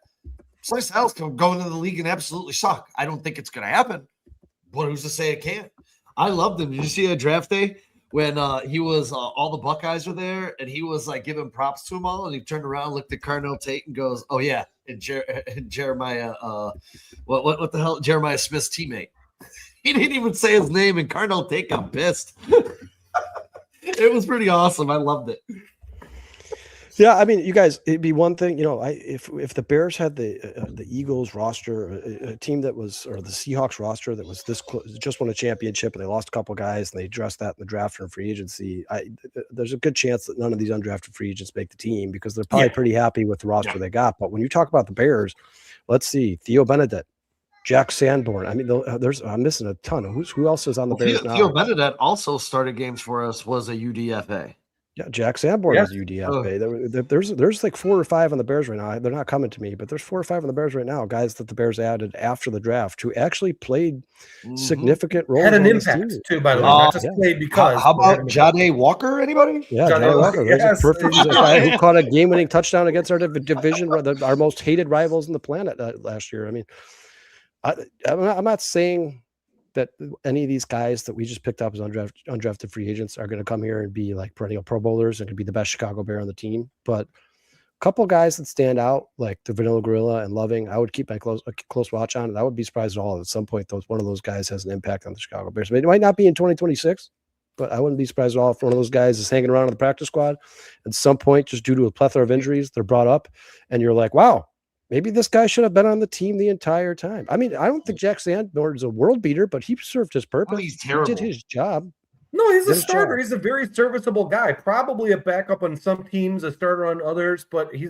Sonny Styles can go into the league and absolutely suck. I don't think it's going to happen, but who's to say it can't? I loved him. Did you see a draft day when he was all the Buckeyes were there, and he was like giving props to them all, and he turned around, looked at Carnell Tate, and goes, "Oh yeah," and Jeremiah, what the hell, Jeremiah Smith's teammate. He didn't even say his name, and Carnell Tate got pissed. It was pretty awesome. I loved it. Yeah, I mean, you guys, it'd be one thing, if the Bears had the Eagles roster, a team that was, or the Seahawks roster that was this close, just won a championship, and they lost a couple guys, and they addressed that in the draft and free agency. There's a good chance that none of these undrafted free agents make the team because they're probably pretty happy with the roster they got. But when you talk about the Bears, let's see, Theo Benedict, Jack Sanborn. I mean, I'm missing a ton. Who else is on the Bears now? Theo Benedict also started games for us, was a UDFA. Yeah, Jack Sanborn is UDFA. There's like 4 or 5 on the Bears right now. They're not coming to me, but there's 4 or 5 on the Bears right now. Guys that the Bears added after the draft who actually played significant roles. Had an impact too, by the way. Not just played because. How about Jade Walker? Anybody? Yeah, Jade Walker. There's a perfect guy who caught a game-winning touchdown against our division, our most hated rivals on the planet last year. I mean, I'm not saying that any of these guys that we just picked up as undrafted free agents are going to come here and be like perennial Pro Bowlers and could be the best Chicago Bear on the team. But a couple guys that stand out, like the Vanilla Gorilla and Loving, I would keep my close watch on, and I would be surprised at all at some point one of those guys has an impact on the Chicago Bears. I mean, it might not be in 2026, but I wouldn't be surprised at all if one of those guys is hanging around on the practice squad at some point, just due to a plethora of injuries, they're brought up, and you're like, wow, maybe this guy should have been on the team the entire time. I mean, I don't think Jack Sanborn is a world beater, but he served his purpose. Oh, he's terrible. He did his job. No, he's a starter. He's a very serviceable guy. Probably a backup on some teams, a starter on others. But he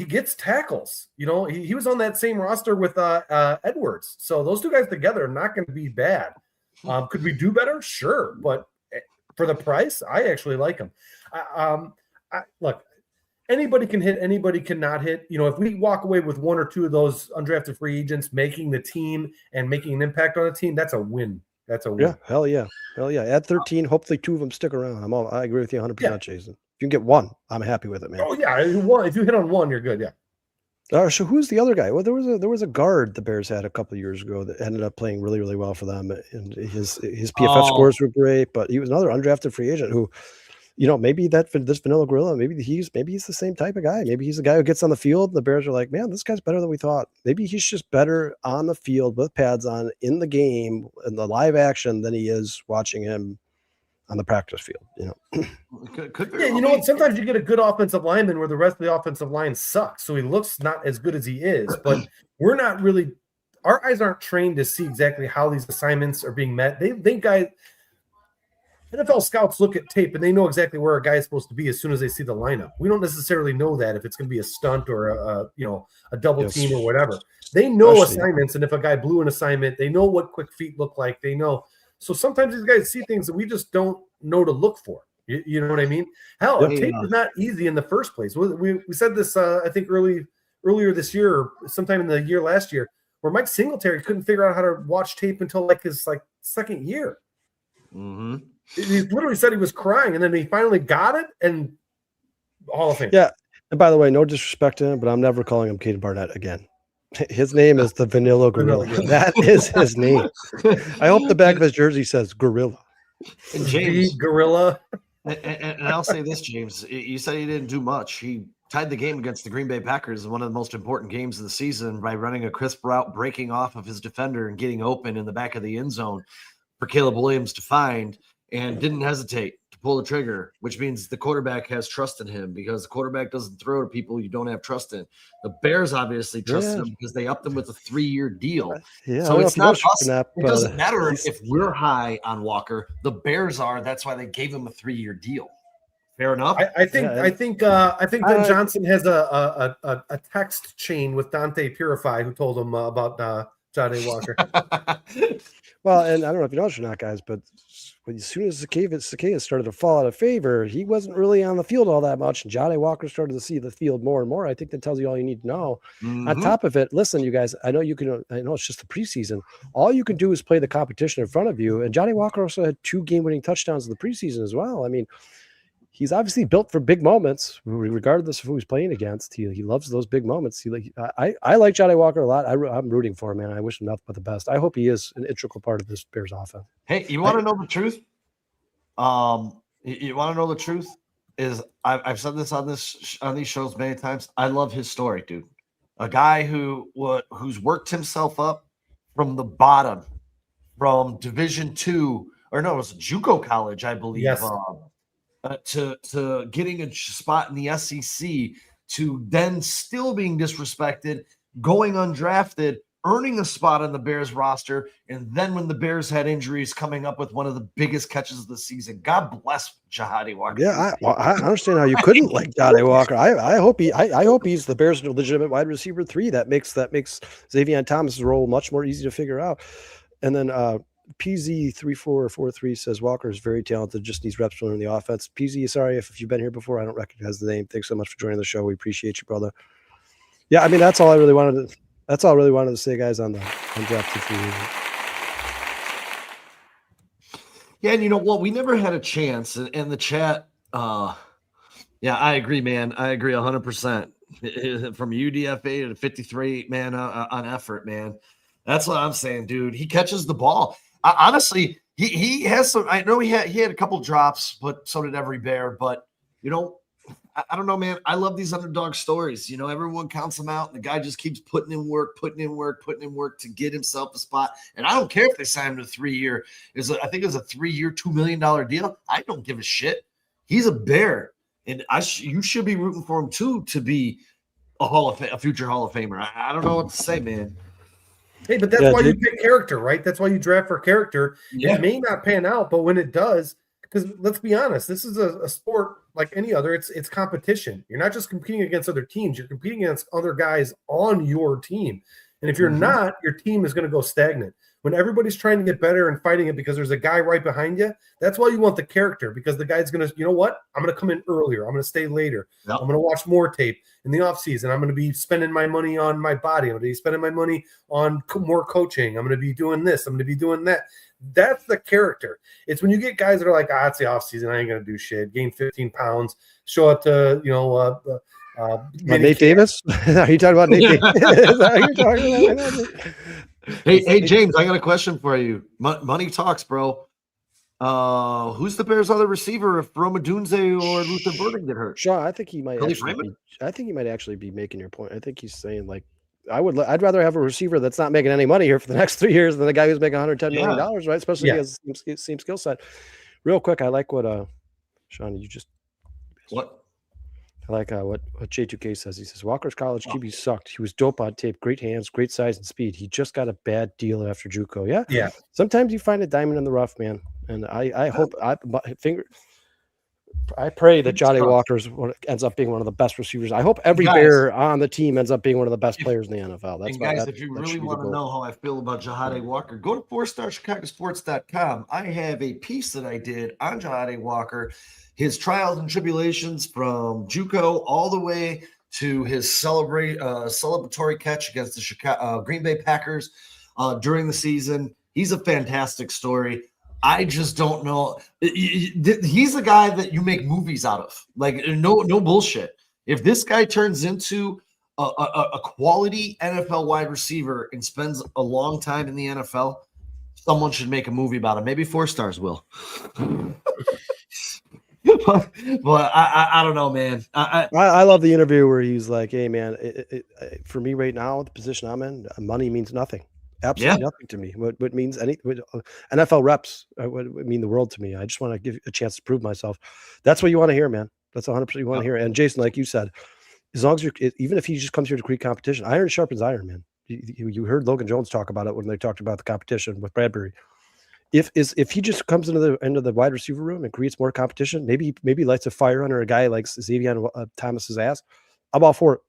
gets tackles. He was on that same roster with Edwards. So those two guys together are not going to be bad. Could we do better? Sure, but for the price, I actually like him. Look. Anybody can hit, anybody cannot hit. If we walk away with 1 or 2 of those undrafted free agents making the team and making an impact on the team, that's a win. That's a win. Yeah, hell yeah. At 13, hopefully 2 of them stick around. I agree with you 100%, Jason. If you can get 1, I'm happy with it, man. Oh yeah, if you hit on 1, you're good. Yeah. So who's the other guy? Well, there was a guard the Bears had a couple of years ago that ended up playing really, really well for them, and his PFF scores were great. But he was another undrafted free agent who. Maybe this Vanilla Gorilla, maybe he's the same type of guy. Maybe he's the guy who gets on the field. The Bears are like, man, this guy's better than we thought. Maybe he's just better on the field with pads on in the game in the live action than he is watching him on the practice field. What? Sometimes you get a good offensive lineman where the rest of the offensive line sucks, so he looks not as good as he is. But we're not really. Our eyes aren't trained to see exactly how these assignments are being met. They think NFL scouts look at tape and they know exactly where a guy is supposed to be as soon as they see the lineup. We don't necessarily know that if it's going to be a stunt or a double team or whatever. They know assignments, and if a guy blew an assignment, they know what quick feet look like. They know. So sometimes these guys see things that we just don't know to look for. You know what I mean? Hell, tape is not easy in the first place. We said this I think earlier this year or sometime in the year last year, where Mike Singletary couldn't figure out how to watch tape until his second year. Mm-hmm. He literally said he was crying, and then he finally got it, and Hall of Fame. Yeah, and by the way, no disrespect to him, but I'm never calling him Caden Barnett again. His name is the Vanilla Gorilla. That is his name. I hope the back of his jersey says Gorilla. And James, the Gorilla. And I'll say this, James. You said he didn't do much. He tied the game against the Green Bay Packers in one of the most important games of the season by running a crisp route, breaking off of his defender and getting open in the back of the end zone for Caleb Williams to find. And didn't hesitate to pull the trigger, which means the quarterback has trust in him because the quarterback doesn't throw to people you don't have trust in. The Bears obviously trusted him because they upped him with a 3-year deal. So it's not us. It doesn't matter if we're high on Walker. The Bears are. That's why they gave him a 3-year deal. Fair enough. I think Ben Johnson has a text chain with Dante Purify, who told him about Jade Walker. Well, and I don't know if you know this or not, guys, but as soon as Cicada started to fall out of favor, he wasn't really on the field all that much. And Jade Walker started to see the field more and more. I think that tells you all you need to know. On top of it, listen, you guys, I know it's just the preseason. All you can do is play the competition in front of you. And Jade Walker also had 2 game-winning touchdowns in the preseason as well. I mean, he's obviously built for big moments, regardless of who he's playing against. He loves those big moments. I like Johnny Walker a lot. I'm rooting for him, man. I wish him nothing but the best. I hope he is an integral part of this Bears offense. Hey, you want to know the truth? You want to know the truth? Is I've said this on these shows many times. I love his story, dude. A guy who's worked himself up from the bottom, from Division II, or no, it was JUCO college, I believe. Yes. To getting a spot in the SEC, to then still being disrespected, going undrafted, earning a spot on the Bears roster, and then when the Bears had injuries, coming up with one of the biggest catches of the season. God bless Jahadi Walker. Yeah, I understand how you couldn't like Jahadi Walker. I hope he's the Bears' legitimate wide receiver 3. That makes Xavier Thomas's role much more easy to figure out. And then PZ3443 says Walker is very talented, just needs reps to learn the offense. PZ, sorry if you've been here before, I don't recognize the name. Thanks so much for joining the show. We appreciate you, brother. Yeah, I mean that's all I really wanted to say, guys, on the undrafted free agent. Yeah, and you know what? We never had a chance in the chat. Yeah, I agree, man. I agree 100%. From UDFA to 53, man, on effort, man. That's what I'm saying, dude. He catches the ball. Honestly, he has some. I know he had a couple drops, but so did every Bear. But you know, I don't know, man. I love these underdog stories. You know, everyone counts them out, and the guy just keeps putting in work to get himself a spot. And I don't care if they sign him to 3-year. I think it was a 3-year, $2 million deal. I don't give a shit. He's a Bear, and you should be rooting for him too to be a future Hall of Famer. I don't know what to say, man. Hey, but that's why you pick character, right? That's why you draft for character. Yeah. It may not pan out, but when it does, because let's be honest, this is a sport like any other. It's competition. You're not just competing against other teams. You're competing against other guys on your team. And if you're not, your team is going to go stagnant. When everybody's trying to get better and fighting it because there's a guy right behind you, that's why you want the character, because the guy's going to, you know what? I'm going to come in earlier. I'm going to stay later. Yep. I'm going to watch more tape in the offseason. I'm going to be spending my money on my body. I'm going to be spending my money on more coaching. I'm going to be doing this. I'm going to be doing that. That's the character. It's when you get guys that are like, it's the offseason. I ain't going to do shit. Gain 15 pounds. Show up to, Nate Davis? Are you talking about Nate Davis? Is that what you're talking about? Hey, James, I got a question for you. Money talks, bro. Who's the Bears' other receiver if Roma Dunze or Luther Burden get hurt? Sean, I think he might actually be making your point. I think he's saying, like, I'd rather have a receiver that's not making any money here for the next 3 years than the guy who's making $110 million, right? Especially if he has the same skill set. Real quick, I like what Sean, you just what? I like what J2K says. He says, Walker's college QB sucked. He was dope on tape, great hands, great size and speed. He just got a bad deal after JUCO. Yeah. Sometimes you find a diamond in the rough, man. And I hope I pray that Johnny Walker ends up being one of the best receivers. I hope every Bear on the team ends up being one of the best players in the NFL. That's guys, if you really want to know how I feel about Jahadi Walker, go to 4starchicagosports.com. I have a piece that I did on Jahadi Walker, his trials and tribulations from JUCO all the way to his celebratory catch against the Green Bay Packers during the season. He's a fantastic story. I just don't know. He's the guy that you make movies out of. Like, no bullshit. If this guy turns into a quality NFL wide receiver and spends a long time in the NFL, someone should make a movie about him. Maybe 4 Stars will. But I don't know, man. I love the interview where he's like, hey, man, for me right now, the position I'm in, money means nothing. Absolutely nothing to me. What means NFL reps would mean the world to me. I just want to give a chance to prove myself. That's what you want to hear, man. That's 100% you want to hear. And Jason, like you said, as long as even if he just comes here to create competition, iron sharpens iron, man. You heard Logan Jones talk about it when they talked about the competition with Bradbury. if he just comes into the wide receiver room and creates more competition, maybe lights a fire under a guy like Xavier Thomas's ass. I'm all for it.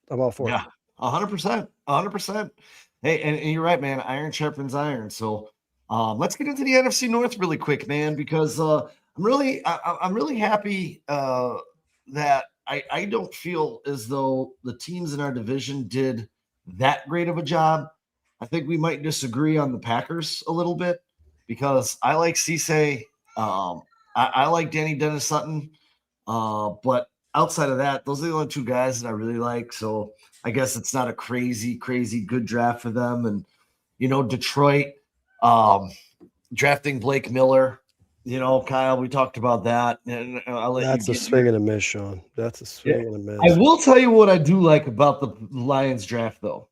I'm all for it. Yeah, 100%, 100%. Hey, and you're right, man. Iron sharpens iron. So let's get into the NFC North really quick, man, because I'm really happy that I don't feel as though the teams in our division did that great of a job. I think we might disagree on the Packers a little bit because I like Cisse. I like Danny Dennis Sutton. But outside of that, those are the only two guys that I really like. So I guess it's not a crazy good draft for them. And, Detroit drafting Blake Miller, Kyle, we talked about that. And that's a swing and a miss, Sean. That's a swing and a miss. I will tell you what I do like about the Lions draft, though.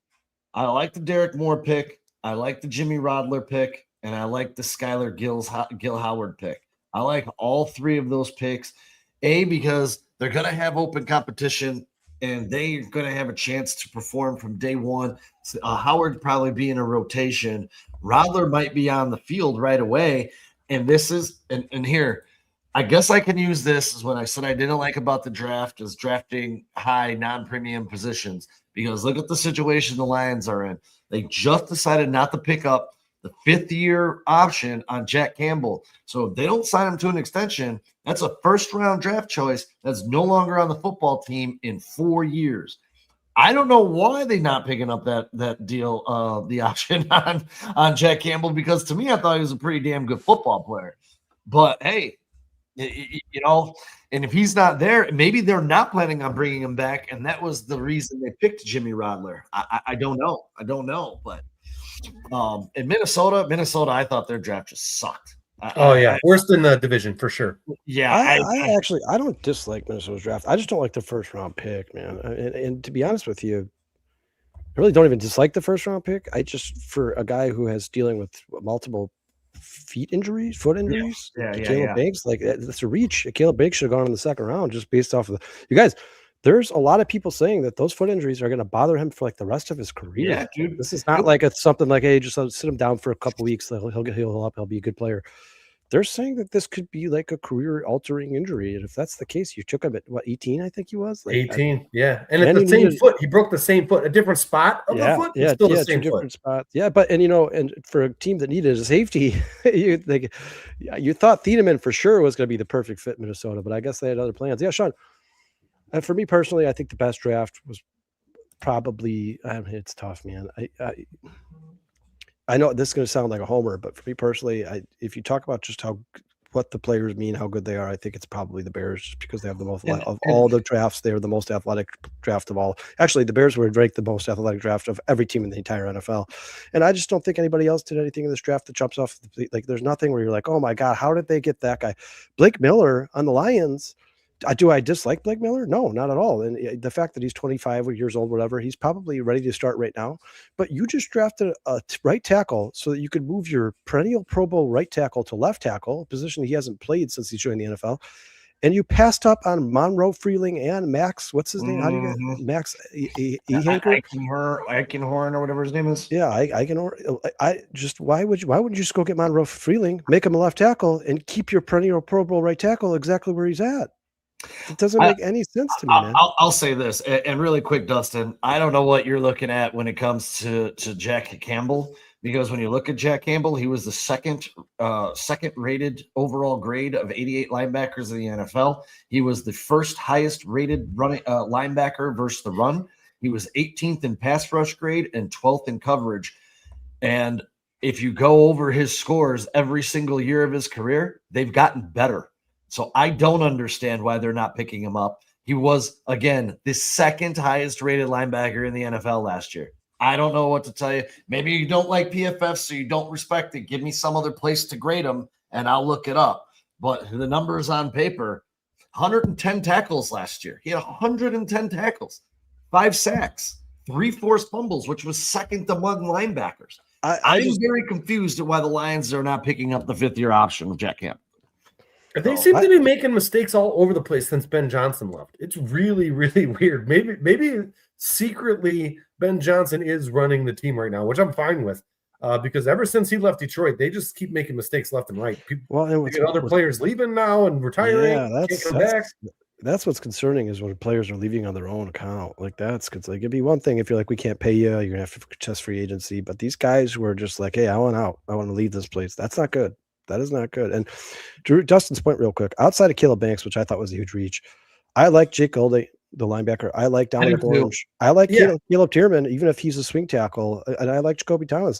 I like the Derek Moore pick. I like the Jimmy Rodler pick. And I like the Skylar Gil Howard pick. I like all three of those picks. Because they're going to have open competition and they're going to have a chance to perform from day one. Howard probably be in a rotation. Rodler might be on the field right away. And this is – and here, I guess I can use this as what I said I didn't like about the draft is drafting high non-premium positions because look at the situation the Lions are in. They just decided not to pick up the fifth-year option on Jack Campbell. So if they don't sign him to an extension, that's a first-round draft choice that's no longer on the football team in 4 years. I don't know why they're not picking up that deal, the option on Jack Campbell, because to me, I thought he was a pretty damn good football player. But, hey, and if he's not there, maybe they're not planning on bringing him back, and that was the reason they picked Jimmy Rodler. I don't know. But in Minnesota, I thought their draft just sucked. Worst in the division for sure. Yeah, I don't dislike Minnesota's draft. I just don't like the first round pick, man. And to be honest with you, I really don't even dislike the first round pick. I just, for a guy who has dealing with multiple foot injuries, Caleb Banks, like that's a reach. Caleb Banks should have gone in the second round just based off of you guys. There's a lot of people saying that those foot injuries are going to bother him for like the rest of his career. Yeah, dude. This is not like it's something like, hey, just sit him down for a couple weeks. He'll heal up. He'll be a good player. They're saying that this could be like a career-altering injury, and if that's the case, you took him at what 18? I think he was 18. And at the same foot, he broke the same foot, a different spot of the foot. Yeah, still the same foot. Spots. Yeah, but and for a team that needed a safety, you thought Thiedemann for sure was going to be the perfect fit in Minnesota, but I guess they had other plans. Yeah, Sean. For me personally, I think the best draft was probably. It's tough, man. I know this is going to sound like a homer, but for me personally, if you talk about just what the players mean, how good they are, I think it's probably the Bears, just because they have the most of all the drafts. They're the most athletic draft of all. Actually, the Bears were ranked the most athletic draft of every team in the entire NFL, and I just don't think anybody else did anything in this draft that jumps off. Like, there's nothing where you're like, oh my god, how did they get that guy? Blake Miller on the Lions. Do I dislike Blake Miller? No, not at all. And the fact that he's 25 years old, whatever, he's probably ready to start right now. But you just drafted a right tackle so that you could move your perennial Pro Bowl right tackle to left tackle, a position he hasn't played since he's joined the NFL. And you passed up on Monroe Freeling and Max. What's his name? How do you get Max? Eichenhorn or whatever his name is. Yeah, why wouldn't you just go get Monroe Freeling, make him a left tackle, and keep your perennial Pro Bowl right tackle exactly where he's at? It doesn't make any sense to me, man. I'll say this, and really quick, Dustin. I don't know what you're looking at when it comes to Jack Campbell, because when you look at Jack Campbell, he was the second rated overall grade of 88 linebackers in the NFL. He was the first highest rated running linebacker versus the run. He was 18th in pass rush grade and 12th in coverage. And if you go over his scores every single year of his career, they've gotten better. So I don't understand why they're not picking him up. He was, again, the second highest rated linebacker in the NFL last year. I don't know what to tell you. Maybe you don't like PFF, so you don't respect it. Give me some other place to grade him, and I'll look it up. But the numbers on paper, 110 tackles last year. He had 110 tackles, 5 sacks, 3 forced fumbles, which was second among linebackers. I'm very confused at why the Lions are not picking up the fifth-year option with Jack Campbell. They seem to be making mistakes all over the place since Ben Johnson left. It's really, really weird. Maybe secretly Ben Johnson is running the team right now, which I'm fine with. because ever since he left Detroit, they just keep making mistakes left and right. People, Well, and they get other players leaving now and retiring. yeah, Can't come back. that's what's concerning is when players are leaving on their own account. Like that's because like it'd be one thing if you're like, we can't pay you, you're gonna have to test free agency. But these guys who are just like, hey, I want out, I want to leave this place. That's not good. That is not good. And Dustin's point, real quick, outside of Caleb Banks, which I thought was a huge reach, I like Jake Goldie, the linebacker. I like Dominic Orange. I like Caleb Tierman, even if he's a swing tackle, and I like Jacoby Thomas.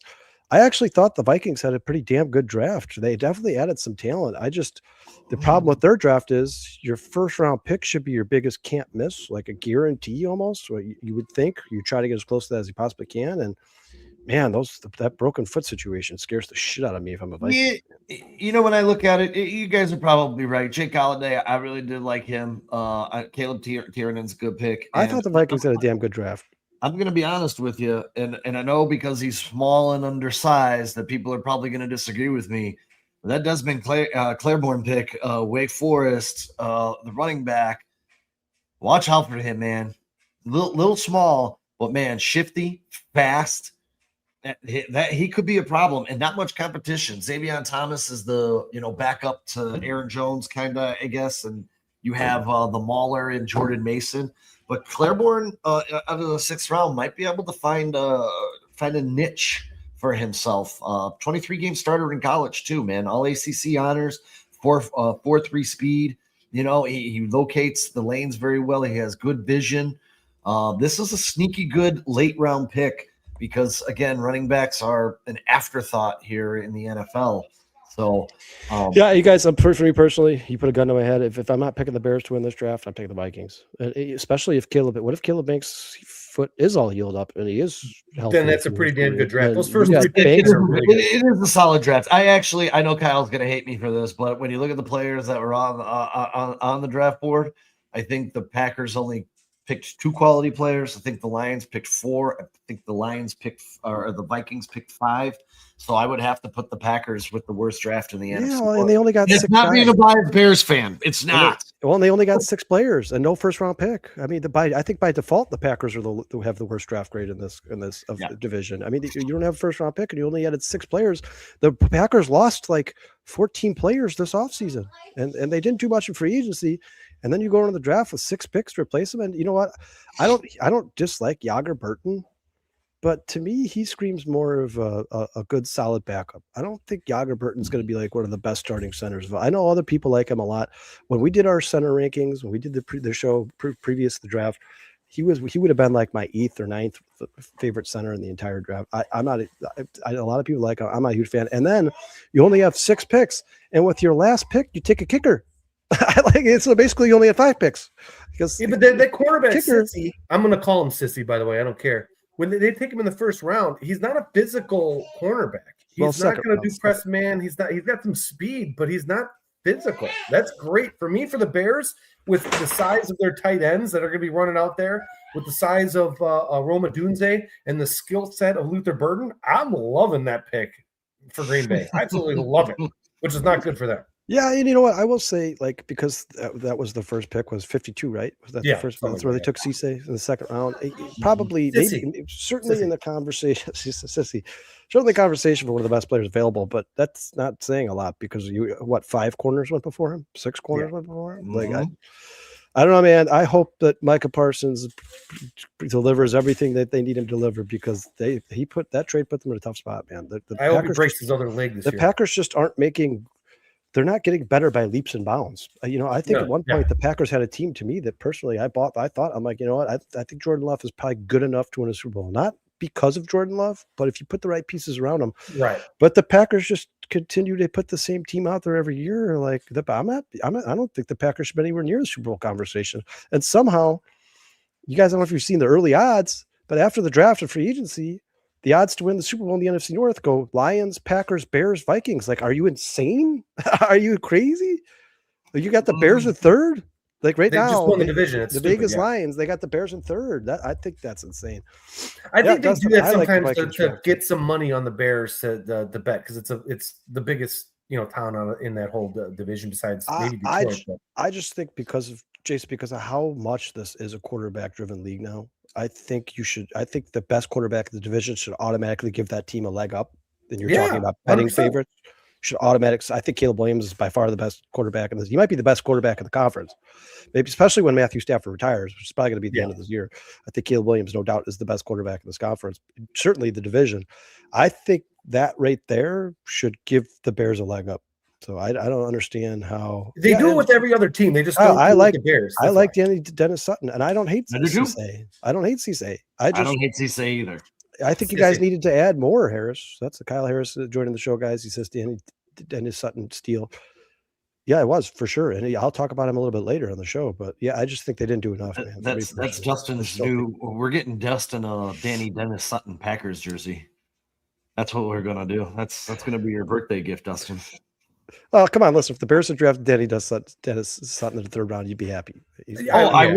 I actually thought the Vikings had a pretty damn good draft. They definitely added some talent. The problem with their draft is your first round pick should be your biggest can't miss, like a guarantee almost. You would think you try to get as close to that as you possibly can. And man, that broken foot situation scares the shit out of me if I'm a Viking. Yeah, when I look at it, you guys are probably right. Jake Galladay, I really did like him. Caleb Tiernan's a good pick. I thought the Vikings had a damn good draft. I'm going to be honest with you, and I know because he's small and undersized that people are probably going to disagree with me. But that Desmond Claiborne pick, Wake Forest, the running back. Watch out for him, man. Little small, but man, shifty, fast. That he could be a problem, and not much competition. Xavier Thomas is the backup to Aaron Jones, kind of, I guess, and you have the Mauler and Jordan Mason. But Claiborne, out of the 6th round, might be able to find a niche for himself. 23-game starter in college too, man. All ACC honors, 4.3 speed. He locates the lanes very well. He has good vision. This is a sneaky good late round pick because, again, running backs are an afterthought here in the NFL. So, yeah, you guys, for me personally, you put a gun to my head. If I'm not picking the Bears to win this draft, I'm picking the Vikings. Especially if what if Caleb Banks' foot is all healed up and he is healthy? Then that's a pretty damn good draft. Those first three picks are really good. It is a solid draft. I know Kyle's going to hate me for this, but when you look at the players that were on the draft board, I think the Packers only picked 2 quality players. I think the Lions picked 4. I think the Vikings picked 5. So I would have to put the Packers with the worst draft in the NFC. Yeah, and they only got 6 not guys. being a biased Bears fan. It's not. And they only got 6 players and no first round pick. I mean, I think by default the Packers are who have the worst draft grade in this division. I mean, you don't have a first round pick and you only added 6 players. The Packers lost like 14 players this offseason, and they didn't do much in free agency. And then you go into the draft with 6 picks to replace them. And you know what? I don't dislike Yager Burton, but to me, he screams more of a good, solid backup. I don't think Yager Burton's going to be like one of the best starting centers. I know other people like him a lot. When we did our center rankings, when we did the show previous to the draft, he would have been like my 8th or 9th favorite center in the entire draft. I'm not. A lot of people like him. I'm not a huge fan. And then you only have 6 picks, and with your last pick, you take a kicker. I like it. So basically, you only had 5 picks. Because but that quarterback, Sissy, I'm going to call him Sissy, by the way. I don't care. When they take him in the first round, he's not a physical cornerback. He's not going to do press man. He's got some speed, but he's not physical. That's great for me. For the Bears, with the size of their tight ends that are going to be running out there, with the size of Roma Dunze and the skill set of Luther Burden, I'm loving that pick for Green Bay. I absolutely love it, which is not good for them. Yeah, and you know what? I will say, like, because that was the first pick, was 52, right? Was that the first? That's where they took Cisse in the 2nd round. Probably, certainly in the conversation, Sissy, certainly conversation for one of the best players available. But that's not saying a lot because 5 corners went before him, 6 corners went before him. Mm-hmm. Like, I don't know, man. I hope that Micah Parsons delivers everything that they need him to deliver because that trade put them in a tough spot, man. I hope he breaks his other leg this year. The Packers just aren't making. They're not getting better by leaps and bounds. I think at one point the Packers had a team to me that personally I thought, I'm like, you know what? I think Jordan Love is probably good enough to win a Super Bowl. Not because of Jordan Love, but if you put the right pieces around him. Right. But the Packers just continue to put the same team out there every year. Like I don't think the Packers should be anywhere near the Super Bowl conversation. And somehow, you guys, I don't know if you've seen the early odds, but after the draft and free agency, the odds to win the Super Bowl in the NFC North go Lions, Packers, Bears, Vikings. Like, are you insane? Are you crazy? You got the Bears in 3rd? Like they now, just won the division. It's the Vegas Lions, they got the Bears in 3rd. I think that's insane. I think they do that sometimes to get some money on the Bears to bet because it's the biggest town in that whole division besides maybe Detroit. I just think because of how much this is a quarterback-driven league now. I think the best quarterback in the division should automatically give that team a leg up. and you're Yeah, talking about betting 100%. favorites, should automatic. I think Caleb Williams is by far the best quarterback in this. He might be the best quarterback in the conference, maybe especially when Matthew Stafford retires, which is probably going to be the end of this year. I think Caleb Williams, no doubt, is the best quarterback in this conference. Certainly the division. I think that right there should give the Bears a leg up. So I don't understand how They do it with every other team. They just don't do it with the Bears. I like Dennis Sutton, and I don't hate Cisse. I don't hate Cisse. I don't hate Cisse either. I think you guys needed to add more, Harris. That's Kyle Harris joining the show, guys. He says Dennis Sutton steal. Yeah, it was for sure, and I'll talk about him a little bit later on the show. But yeah, I just think they didn't do enough. Man. That's Justin's new. We're getting Dustin a Dennis Sutton Packers jersey. That's what we're gonna do. That's gonna be your birthday gift, Dustin. Well, come on, listen. If the Bears had drafted Dennis Sutton in the third round, you'd be happy. I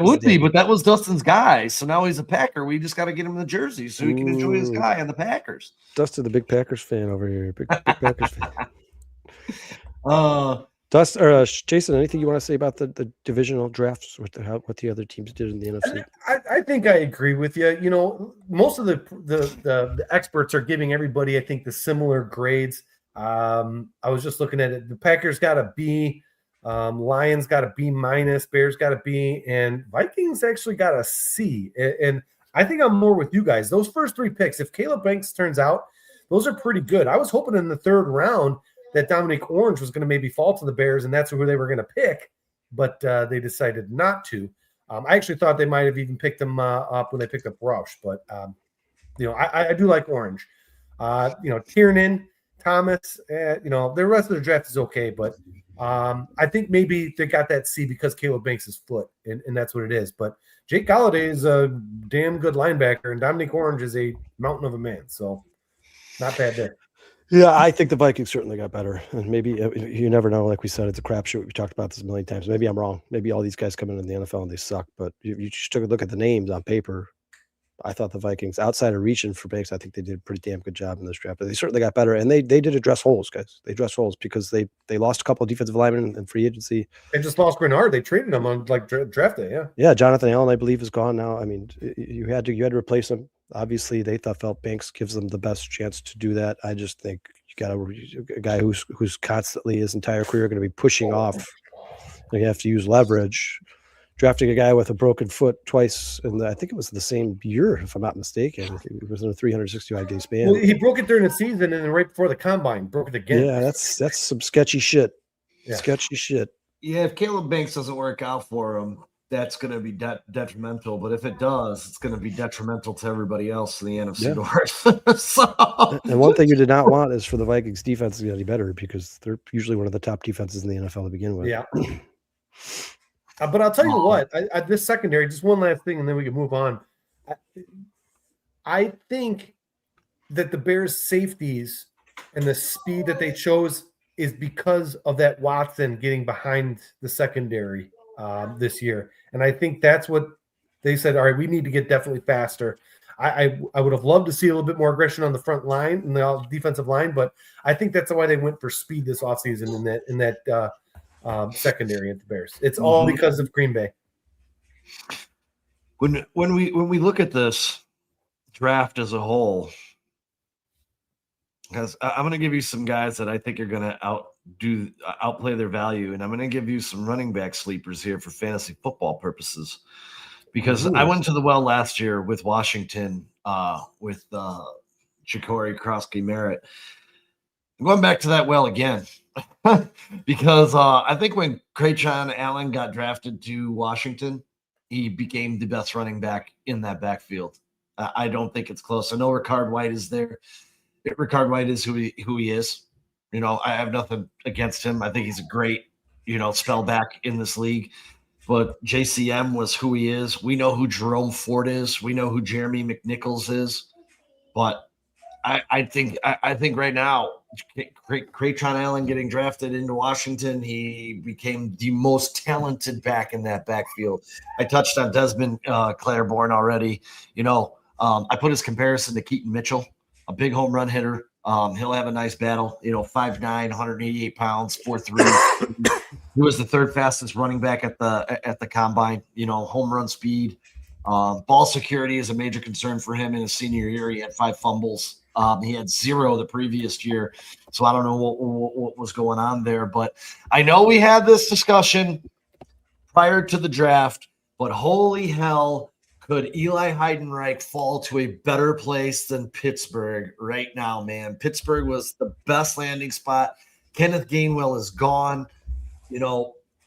would be, but that was Dustin's guy. So now he's a Packer. We just got to get him the jersey so he can enjoy his guy on the Packers. Dustin, the big Packers fan over here. Big Packers fan. Jason, anything you want to say about the divisional drafts? What the other teams did in the NFC? I think I agree with you. You know, most of the experts are giving everybody, I think, the similar grades. I was just looking at it. The Packers got a B, Lions got a B minus, Bears got a B, and Vikings actually got a C. And I think I'm more with you guys. Those first three picks, if Caleb Banks turns out, those are pretty good. I was hoping in the third round that Dominic Orange was going to maybe fall to the Bears, and that's who they were going to pick, but they decided not to. I actually thought they might have even picked him up when they picked up Roush, but I do like Orange. Tiernan, Thomas, the rest of the draft is okay, but I think maybe they got that C because Caleb Banks' foot, and that's what it is. But Jake Galladay is a damn good linebacker, and Dominic Orange is a mountain of a man, so not bad there. Yeah, I think the Vikings certainly got better, and maybe you never know. Like we said, it's a crapshoot. We talked about this a million times. Maybe I'm wrong. Maybe all these guys come in the NFL and they suck. But you just took a look at the names on paper. I thought the Vikings, outside of reaching for Banks, I think they did a pretty damn good job in this draft. But they certainly got better, and they did address holes, guys. They addressed holes because they lost a couple of defensive linemen in free agency. They just lost Grenard. They traded him on draft day. Yeah. Yeah, Jonathan Allen, I believe, is gone now. I mean, you had to replace him. Obviously, they felt Banks gives them the best chance to do that. I just think you got a guy who's constantly his entire career going to be pushing off. You have to use leverage. Drafting a guy with a broken foot twice, and I think it was the same year, if I'm not mistaken. It was in a 365-day span. Well, he broke it during the season, and then right before the combine, broke it again. Yeah, that's some sketchy shit. Yeah. Sketchy shit. Yeah, if Caleb Banks doesn't work out for him, that's going to be detrimental. But if it does, it's going to be detrimental to everybody else in the NFC North. And one thing you did not want is for the Vikings defense to get any better, because they're usually one of the top defenses in the NFL to begin with. Yeah. But I'll tell you what, this secondary, just one last thing, and then we can move on. I think that the Bears' safeties and the speed that they chose is because of that Watson getting behind the secondary this year. And I think that's what they said, all right, we need to get definitely faster. I would have loved to see a little bit more aggression on the front line and the defensive line, but I think that's why they went for speed this offseason in that secondary at the Bears. It's all because of Green Bay. When we look at this draft as a whole, because I'm going to give you some guys that I think are going to outplay their value, and I'm going to give you some running back sleepers here for fantasy football purposes. Because I went to the well last year with Washington, with Ja'Cory Krosky-Merritt. I'm going back to that well again. Because I think when Krayshawn Allen got drafted to Washington, he became the best running back in that backfield. I don't think it's close. I know Ricard White is there. Ricard White is who he is. I have nothing against him. I think he's a great, spell back in this league. But JCM was who he is. We know who Jerome Ford is. We know who Jeremy McNichols is. But I think right now, Krayshawn Allen getting drafted into Washington, he became the most talented back in that backfield. I touched on Desmond Claiborne already. I put his comparison to Keaton Mitchell, a big home run hitter. He'll have a nice battle. 5'9", 188 pounds, 4'3". He was the third fastest running back at the combine. Home run speed. Ball security is a major concern for him in his senior year. He had 5 fumbles. He had 0 the previous year. So I don't know what was going on there. But I know we had this discussion prior to the draft, but holy hell, could Eli Heidenreich fall to a better place than Pittsburgh right now, man? Pittsburgh was the best landing spot. Kenneth Gainwell is gone.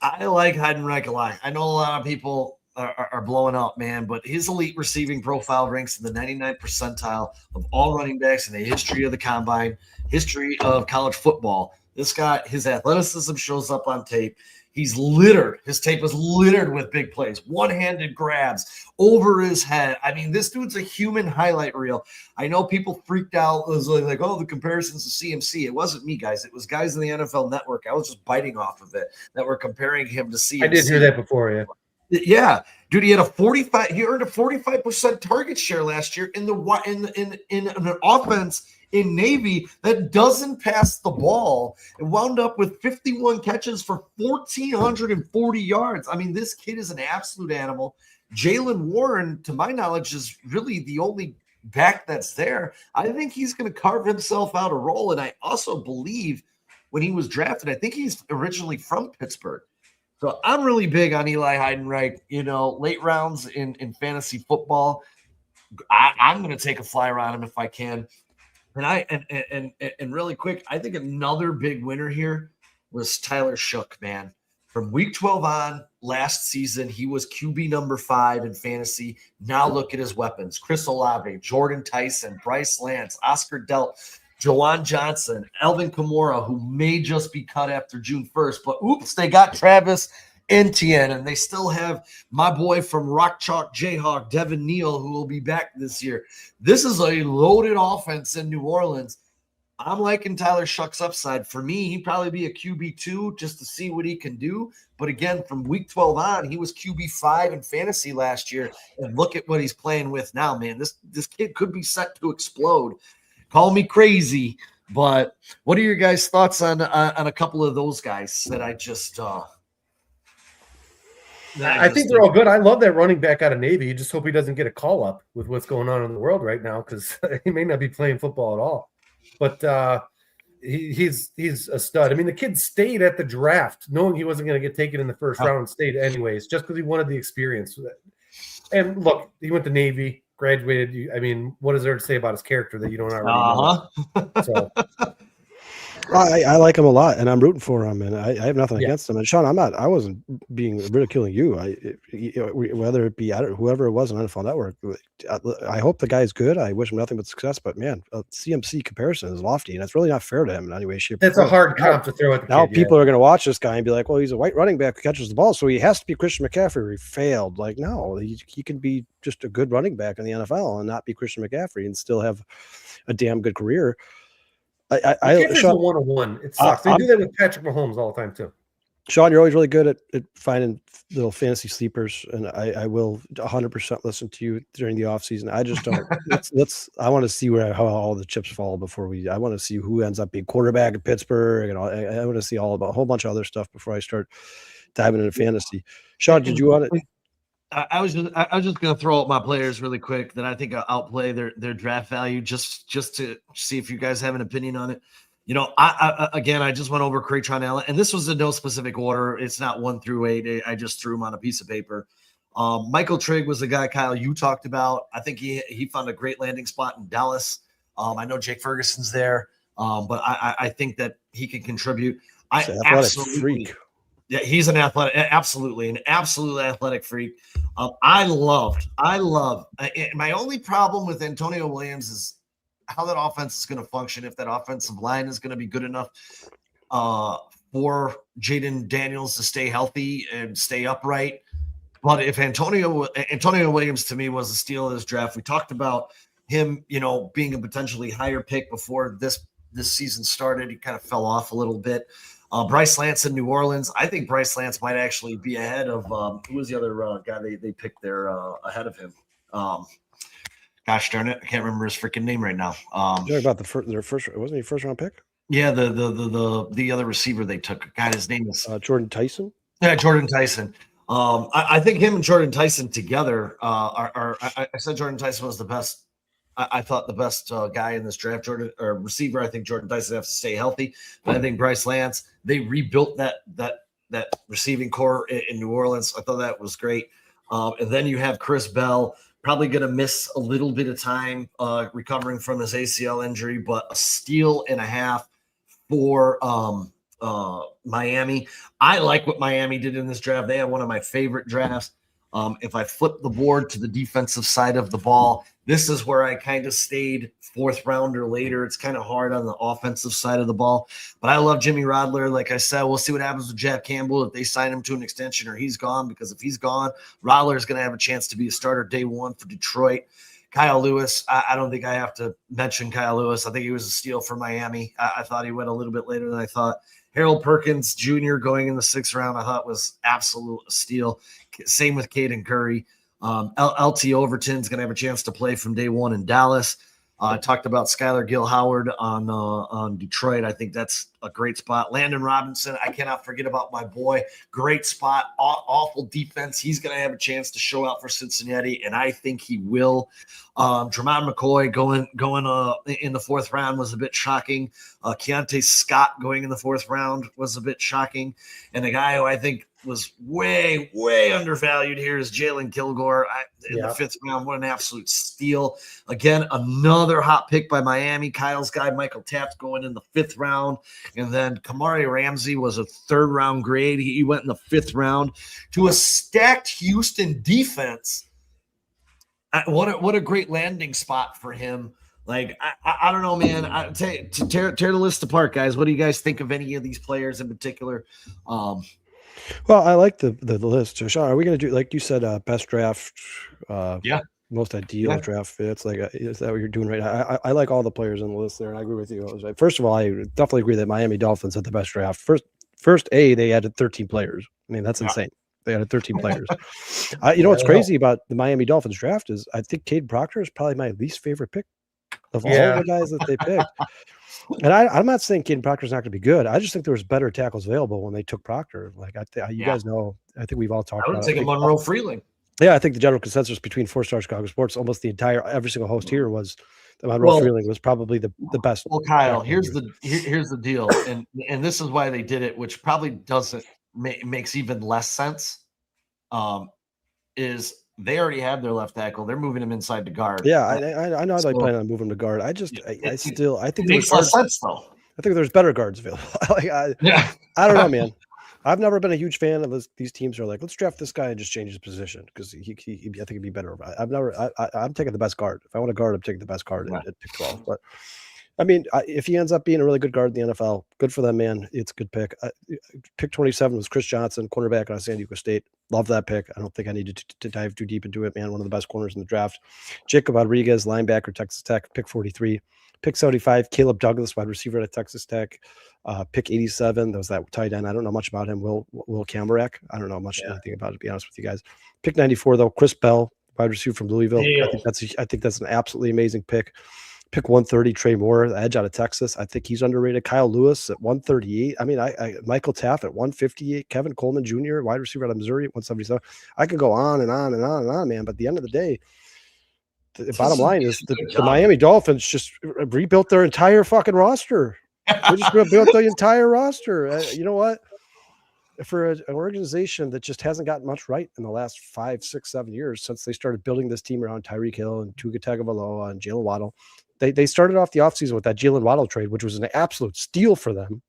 I like Heidenreich a lot. I know a lot of people are blowing up, man, but his elite receiving profile ranks in the 99th percentile of all running backs in the history of the combine, history of college football. This guy, his athleticism shows up on tape. He's littered. His tape is littered with big plays, one-handed grabs over his head. I mean, this dude's a human highlight reel. I know people freaked out. It was like, oh, the comparisons to CMC. It wasn't me, guys. It was guys in the NFL Network. I was just biting off of it that were comparing him to CMC. I did hear that before, yeah. Yeah, dude, he earned a 45% target share last year in an offense in Navy that doesn't pass the ball. It wound up with 51 catches for 1,440 yards. I mean, this kid is an absolute animal. Jalen Warren, to my knowledge, is really the only back that's there. I think he's going to carve himself out a role. And I also believe when he was drafted, I think he's originally from Pittsburgh. So I'm really big on Eli Heidenreich. Late rounds in fantasy football, I'm going to take a flyer on him if I can. And really quick, I think another big winner here was Tyler Shook, man. From week 12 on last season, he was QB number 5 in fantasy. Now look at his weapons: Chris Olave, Jordan Tyson, Bryce Lance, Oscar Delt, Jawan Johnson, Alvin Kamara, who may just be cut after June 1st. But oops, they got Travis Etienne, and they still have my boy from Rock Chalk Jayhawk, Devin Neal, who will be back this year. This is a loaded offense in New Orleans. I'm liking Tyler Shook's upside. For me, he'd probably be a QB2 just to see what he can do. But again, from week 12 on, he was QB5 in fantasy last year. And look at what he's playing with now, man. This kid could be set to explode. Call me crazy, but what are your guys' thoughts on a couple of those guys that I just I think they're all good. I love that running back out of Navy. You just hope he doesn't get a call up with what's going on in the world right now, because he may not be playing football at all. But he's a stud. I mean, the kid stayed at the draft knowing he wasn't going to get taken in the first round, stayed anyways, just because he wanted the experience. And look, he went to Navy, graduated. I mean, what is there to say about his character that you don't already know? So. I like him a lot, and I'm rooting for him, and I have nothing against him. And Sean, I wasn't being ridiculing you. Whether it be whoever it was on NFL Network, I hope the guy's good. I wish him nothing but success. But man, a CMC comparison is lofty, and it's really not fair to him in any way, shape. That's a hard comp to throw at the now. Kid, people are going to watch this guy and be like, "Well, he's a white running back who catches the ball, so he has to be Christian McCaffrey." He failed. Like, no, he can be just a good running back in the NFL and not be Christian McCaffrey and still have a damn good career. Sean, 101. It sucks. They do that with Patrick Mahomes all the time too. Sean, you're always really good at finding little fantasy sleepers, and I will 100% listen to you during the offseason. I just don't. I want to see how all the chips fall before I want to see who ends up being quarterback at Pittsburgh, and I want to see a whole bunch of other stuff before I start diving into fantasy. Sean, did you want to? I was just going to throw out my players really quick that I think outplay their draft value just to see if you guys have an opinion on it. I just went over Craytron Allen, and this was in no specific order. It's not 1 through 8. I just threw them on a piece of paper. Michael Trigg was the guy, Kyle, you talked about. I think he found a great landing spot in Dallas. I know Jake Ferguson's there, but I think that he can contrip. Absolutely freak. Yeah, he's an absolute athletic freak. I love. My only problem with Antonio Williams is how that offense is going to function. If that offensive line is going to be good enough for Jaden Daniels to stay healthy and stay upright. But if Antonio Williams to me was a steal of this draft, we talked about him, being a potentially higher pick before this season started. He kind of fell off a little bit. Bryce Lance in New Orleans. I think Bryce Lance might actually be ahead of who was the other guy they picked there ahead of him. Gosh darn it, I can't remember his freaking name right now. You're about their first, wasn't he first round pick? Yeah, the other receiver they took. God, his name is Jordan Tyson. Yeah, Jordan Tyson. I think him and Jordan Tyson together are. I said Jordan Tyson was the best I thought the best guy in this draft, receiver. I think Jordan Dyson has to stay healthy, but I think Bryce Lance. They rebuilt that receiving core in New Orleans. I thought that was great. And then you have Chris Bell, probably going to miss a little bit of time recovering from his ACL injury, but a steal and a half for Miami. I like what Miami did in this draft. They had one of my favorite drafts. If I flip the board to the defensive side of the ball, this is where I kind of stayed fourth round or later. It's kind of hard on the offensive side of the ball, but I love Jimmy Rodler. Like I said, we'll see what happens with Jack Campbell if they sign him to an extension or he's gone, because if he's gone, Rodler is going to have a chance to be a starter day one for Detroit. Kyle Lewis, I don't think I have to mention Kyle Lewis. I think he was a steal for Miami. I thought he went a little bit later than I thought. Harold Perkins Jr. going in the 6th round, I thought was absolute steal. Same with Caden Curry. LT Overton's going to have a chance to play from day one in Dallas. I talked about Skylar Gill-Howard on Detroit. I think that's a great spot. Landon Robinson, I cannot forget about my boy. Great spot. Awful defense. He's going to have a chance to show out for Cincinnati, and I think he will. Drummond McCoy going in the 4th round was a bit shocking. Keontae Scott going in the 4th round was a bit shocking. And the guy who I think was way, way undervalued here is Jalen Kilgore in the 5th round. What an absolute steal. Again, another hot pick by Miami. Kyle's guy, Michael Taft, going in the 5th round. And then Kamari Ramsey was a 3rd round grade. He went in the 5th round to a stacked Houston defense. What a great landing spot for him. Like, I don't know, man. Tear the list apart, guys. What do you guys think of any of these players in particular? Well, I like the list. So, Sean, are we going to do, like you said, best draft, most ideal draft fits? Like, is that what you're doing right now? I like all the players on the list there, and I agree with you. First of all, I definitely agree that Miami Dolphins had the best draft. First, they added 13 players. I mean, that's insane. They added 13 players. What's crazy about the Miami Dolphins draft is I think Cade Proctor is probably my least favorite pick of all the guys that they picked. And I'm not saying Caden Proctor's not going to be good. I just think there was better tackles available when they took Proctor. Like you guys know, I think we've all talked about it. I would take Monroe Freeling. Yeah, I think the general consensus between 4-Star Chicago Sports, almost every single host here was that Monroe Freeling was probably the best. Well, Kyle, here's the deal, and this is why they did it, which probably doesn't makes even less sense. Is they already have their left tackle. They're moving him inside to guard. Yeah, I know they plan on moving to guard. I think it makes less sense though. I think there's better guards available. I don't know, man. I've never been a huge fan of these teams who are like, let's draft this guy and just change his position because I think he'd be better. I'm taking the best guard. If I want a guard, I'm taking the best guard at pick 12. But I mean, if he ends up being a really good guard in the NFL, good for them, man. It's a good pick. Pick 27 was Chris Johnson, cornerback out of San Diego State. Love that pick. I don't think I needed to dive too deep into it, man. One of the best corners in the draft. Jacob Rodriguez, linebacker, Texas Tech, pick 43. Pick 75, Caleb Douglas, wide receiver at Texas Tech. Pick 87, that was that tight end. I don't know much about him. Will Kamarack. I don't know anything about it, to be honest with you guys. Pick 94, though, Chris Bell, wide receiver from Louisville. I think that's an absolutely amazing pick. Pick 130, Trey Moore, the edge out of Texas. I think he's underrated. Kyle Lewis at 138. I mean, Michael Taft at 158. Kevin Coleman Jr., wide receiver out of Missouri at 177. I could go on and on and on and on, man. But at the end of the day, the bottom line is the Miami Dolphins just rebuilt their entire fucking roster. They just rebuilt the entire roster. You know what? For an organization that just hasn't gotten much right in the last 5, 6, 7 years since they started building this team around Tyreek Hill and Tua Tagovailoa and Jalen Waddle, they started off the offseason with that Jalen Waddle trade, which was an absolute steal for them.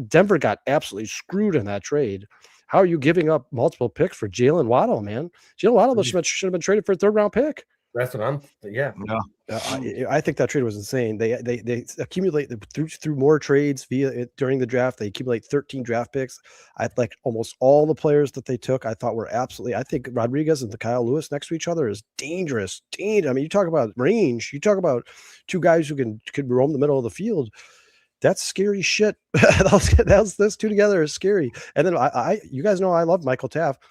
Denver got absolutely screwed in that trade. How are you giving up multiple picks for Jalen Waddle, man? Jalen Waddle should have been traded for a 3rd round pick. That's what I'm. I think that trade was insane. They accumulate through more trades during the draft. They accumulate 13 draft picks. I like almost all the players that they took. I thought were absolutely. I think Rodriguez and the Kyle Lewis next to each other is dangerous. I mean, you talk about range. You talk about two guys who can roam the middle of the field. That's scary shit. Those two together is scary. And then you guys know I love Michael Taft.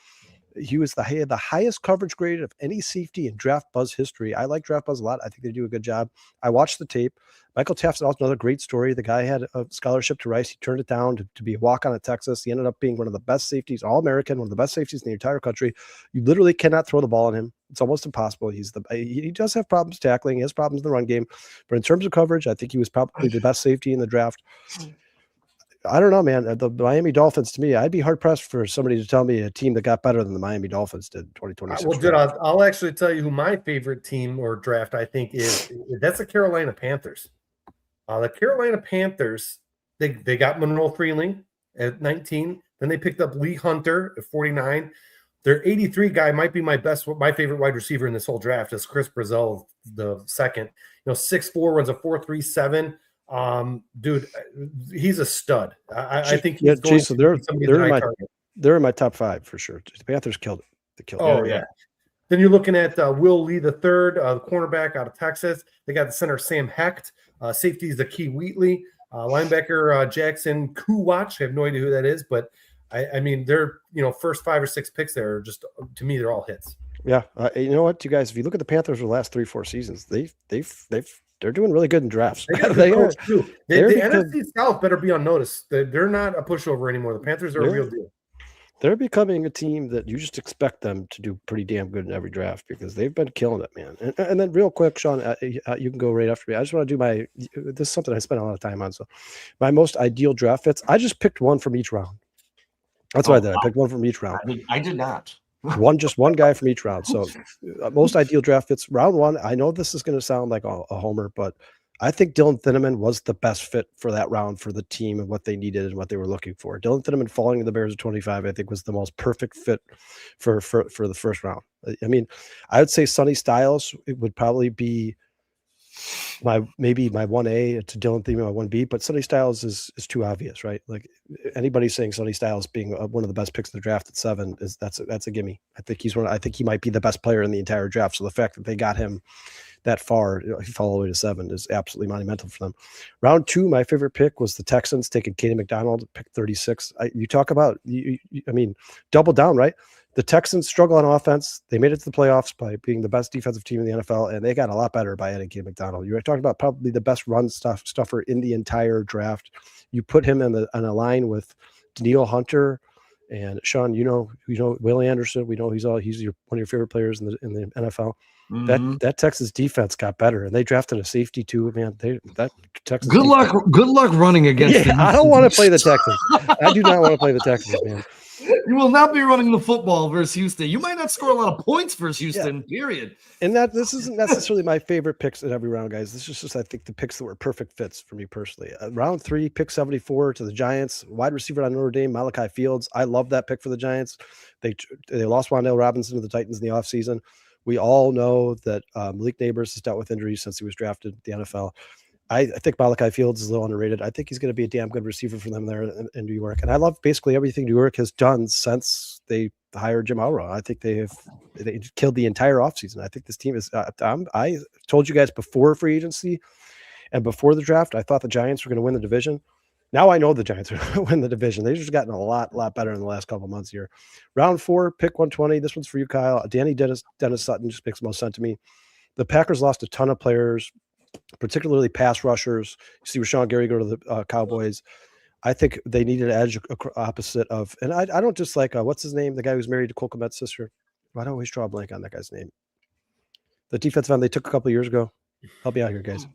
He had the highest coverage grade of any safety in Draft Buzz history. I like Draft Buzz a lot. I think they do a good job. I watched the tape. Michael Taft's also another great story. The guy had a scholarship to Rice. He turned it down to be a walk-on at Texas. He ended up being one of the best safeties, All-American, one of the best safeties in the entire country. You literally cannot throw the ball on him. It's almost impossible. He does have problems tackling. He has problems in the run game. But in terms of coverage, I think he was probably the best safety in the draft. I don't know, man. The Miami Dolphins, to me, I'd be hard-pressed for somebody to tell me a team that got better than the Miami Dolphins did in 2026. Well, dude, I'll actually tell you who my favorite team or draft I think is. That's the Carolina Panthers. The Carolina Panthers, they got Monroe Freeling at 19. Then they picked up Lee Hunter at 49. Their 83 guy might be my favorite wide receiver in this whole draft is Chris Brazil, the second. 6'4", runs a 4.37. Dude, he's a stud. I think he's going Jason, they're in my top 5 for sure. The Panthers killed it. They killed it. Oh, yeah. Then you're looking at Will Lee the third, the cornerback out of Texas. They got the center Sam Hecht. Safety is the Key Wheatley. Linebacker Jackson Kuwatch. I have no idea who that is, but I mean, they're first 5 or 6 picks there are just, to me, they're all hits. Yeah, you know what, you guys? If you look at the Panthers for the last 3-4 seasons, they're doing really good in drafts. The NFC South better be on notice. They're not a pushover anymore. The Panthers are a real deal. They're becoming a team that you just expect them to do pretty damn good in every draft because they've been killing it, man. And then real quick, Sean, you can go right after me. I just want to do this is something I spent a lot of time on. So my most ideal draft fits, I just picked one from each round. That's what I did. I picked one from each round. I did not. one guy from each round. So most ideal draft fits, round 1. I know this is going to sound like a homer, but I think Dylan Thieneman was the best fit for that round for the team and what they needed and what they were looking for. Dylan Thieneman falling to the Bears at 25, I think, was the most perfect fit for the first round. I mean, I would say Sonny Styles, it would probably be maybe my 1A to Dylan Thieneman, my 1B, but Sonny Styles is too obvious, right? Like anybody saying Sonny Styles being one of the best picks in the draft at 7 that's a gimme. I think he might be the best player in the entire draft. So the fact that they got him that far, he fell all the way to 7 is absolutely monumental for them. Round 2, my favorite pick was the Texans taking Katie McDonald, pick 36. You talk about, I mean, double down, right? The Texans struggle on offense. They made it to the playoffs by being the best defensive team in the NFL, and they got a lot better by adding Katie McDonald. You're talking about probably the best run stuffer in the entire draft. You put him on a line with Danielle Hunter and Sean. Willie Anderson. We know he's one of your favorite players in the NFL. Mm-hmm. That Texas defense got better, and they drafted a safety too. Man, that Texas. Good luck running against. Yeah, I don't want to play the Texans. I do not want to play the Texans, man. You will not be running the football versus Houston. You might not score a lot of points versus Houston, period. And this isn't necessarily my favorite picks in every round, guys. This is just, I think, the picks that were perfect fits for me personally. Round 3, pick 74 to the Giants. Wide receiver on Notre Dame, Malachi Fields. I love that pick for the Giants. They lost Wan'Dale Robinson to the Titans in the offseason. We all know that Malik Neighbors has dealt with injuries since he was drafted at the NFL. I think Malachi Fields is a little underrated. I think he's going to be a damn good receiver for them there in New York. And I love basically everything New York has done since they hired Jim Alroy. I think they killed the entire offseason. I think this team is I told you guys before free agency and before the draft, I thought the Giants were going to win the division. Now I know the Giants are going to win the division. They've just gotten a lot better in the last couple of months here. Round 4, pick 120. This one's for you, Kyle. Dennis Sutton just makes the most sense to me. The Packers lost a ton of players, particularly pass rushers. You see Rashawn Gary go to the Cowboys. I think they needed an edge opposite of, and I don't just like, what's his name? The guy who's married to Cole Kmet's sister. Why do I always draw a blank on that guy's name? The defensive end they took a couple of years ago. Help me out here, guys.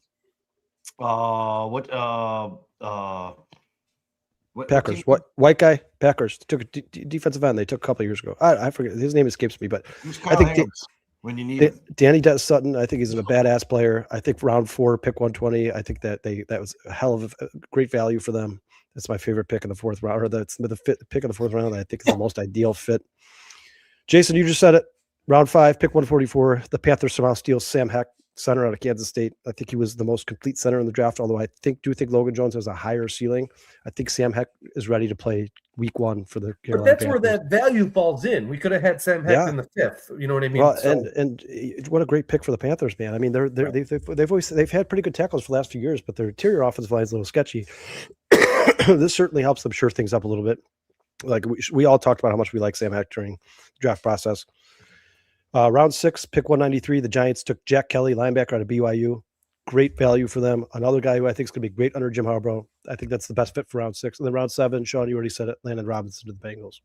Packers. What white guy? Packers took a defensive end. They took a couple of years ago. I forget his name escapes me, but I think when you need Danny Sutton, I think he's a badass player. I think round 4, pick 120. I think that was a hell of a great value for them. That's my favorite pick in the 4th round, or that's the pick in the 4th round. I think is the most ideal fit. Jason, you just said it. Round 5, pick 144. The Panthers somehow steal Sam Heck, center out of Kansas State. I think he was the most complete center in the draft, although I do think Logan Jones has a higher ceiling. I think Sam Heck is ready to play week 1 for the Carolina But that's Panthers. where that value falls in. We could have had Sam Heck in the 5th. You know what I mean? Well, and what a great pick for the Panthers, man. I mean, they've had pretty good tackles for the last few years, but their interior offensive line is a little sketchy. This certainly helps them shore things up a little bit. Like we all talked about how much we like Sam Heck during the draft process. Round 6, pick 193. The Giants took Jack Kelly, linebacker out of BYU. Great value for them. Another guy who I think is going to be great under Jim Harbaugh. I think that's the best fit for round 6. And then round 7, Sean, you already said it, Landon Robinson to the Bengals.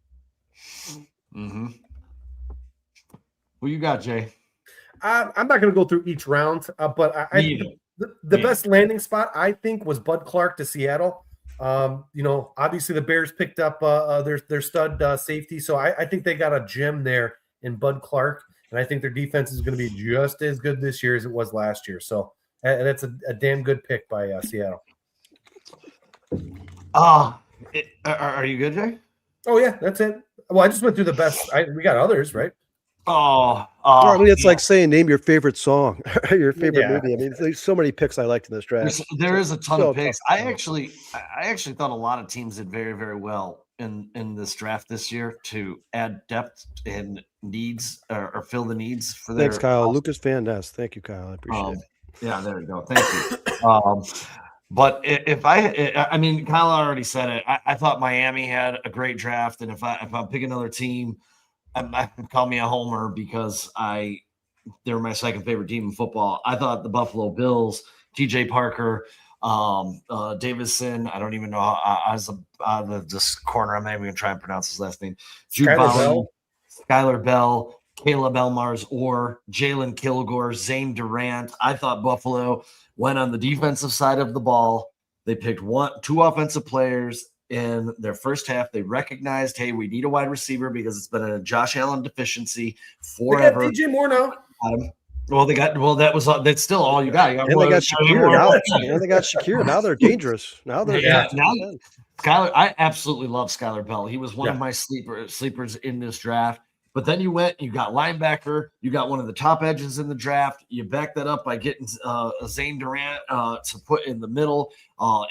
Mm-hmm. Who you got, Jay? I'm not going to go through each round, but the best landing spot, I think, was Bud Clark to Seattle. Obviously the Bears picked up their stud safety, so I think they got a gem there in Bud Clark, and I think their defense is going to be just as good this year as it was last year. So that's a damn good pick by Seattle. Are you good, Jay? Oh yeah, that's it. Well, I just went through the best. We got others, right? I mean, it's like saying name your favorite song, your favorite movie. I mean, there's so many picks I liked in this draft. There is a ton of picks. I actually thought a lot of teams did very, very well in this draft this year to add depth and needs or fill the needs for their. Thanks, Kyle. Lucas Van Ness. Thank you, Kyle. I appreciate it. Yeah, there we go. Thank you. But if I mean, Kyle already said it. I thought Miami had a great draft, and if I'm picking another team, I call me a homer because they're my second favorite team in football. I thought the Buffalo Bills, TJ Parker, Davison. I don't even know this corner. I'm not even gonna try and pronounce his last name. Skylar Bell, Caleb Elmars, or Jalen Kilgore, Zane Durant. I thought Buffalo went on the defensive side of the ball. They picked two offensive players in their first half. They recognized, hey, we need a wide receiver because it's been a Josh Allen deficiency forever. They got DJ Moore now. That's still all you got. And they got Shakir now. They got Shakir. Now they're dangerous. Now they're Skylar. I absolutely love Skylar Bell. He was one of my sleepers in this draft. But then you got linebacker, you got one of the top edges in the draft. You back that up by getting Zane Durant to put in the middle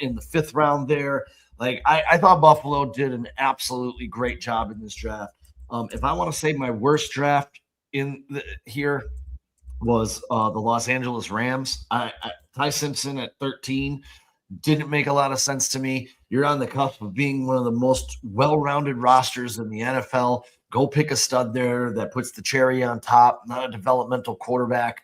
in the 5th round there. Like I thought Buffalo did an absolutely great job in this draft. If I want to say my worst draft here was the Los Angeles Rams. Ty Simpson at 13 didn't make a lot of sense to me. You're on the cusp of being one of the most well-rounded rosters in the NFL. Go pick a stud there that puts the cherry on top, not a developmental quarterback.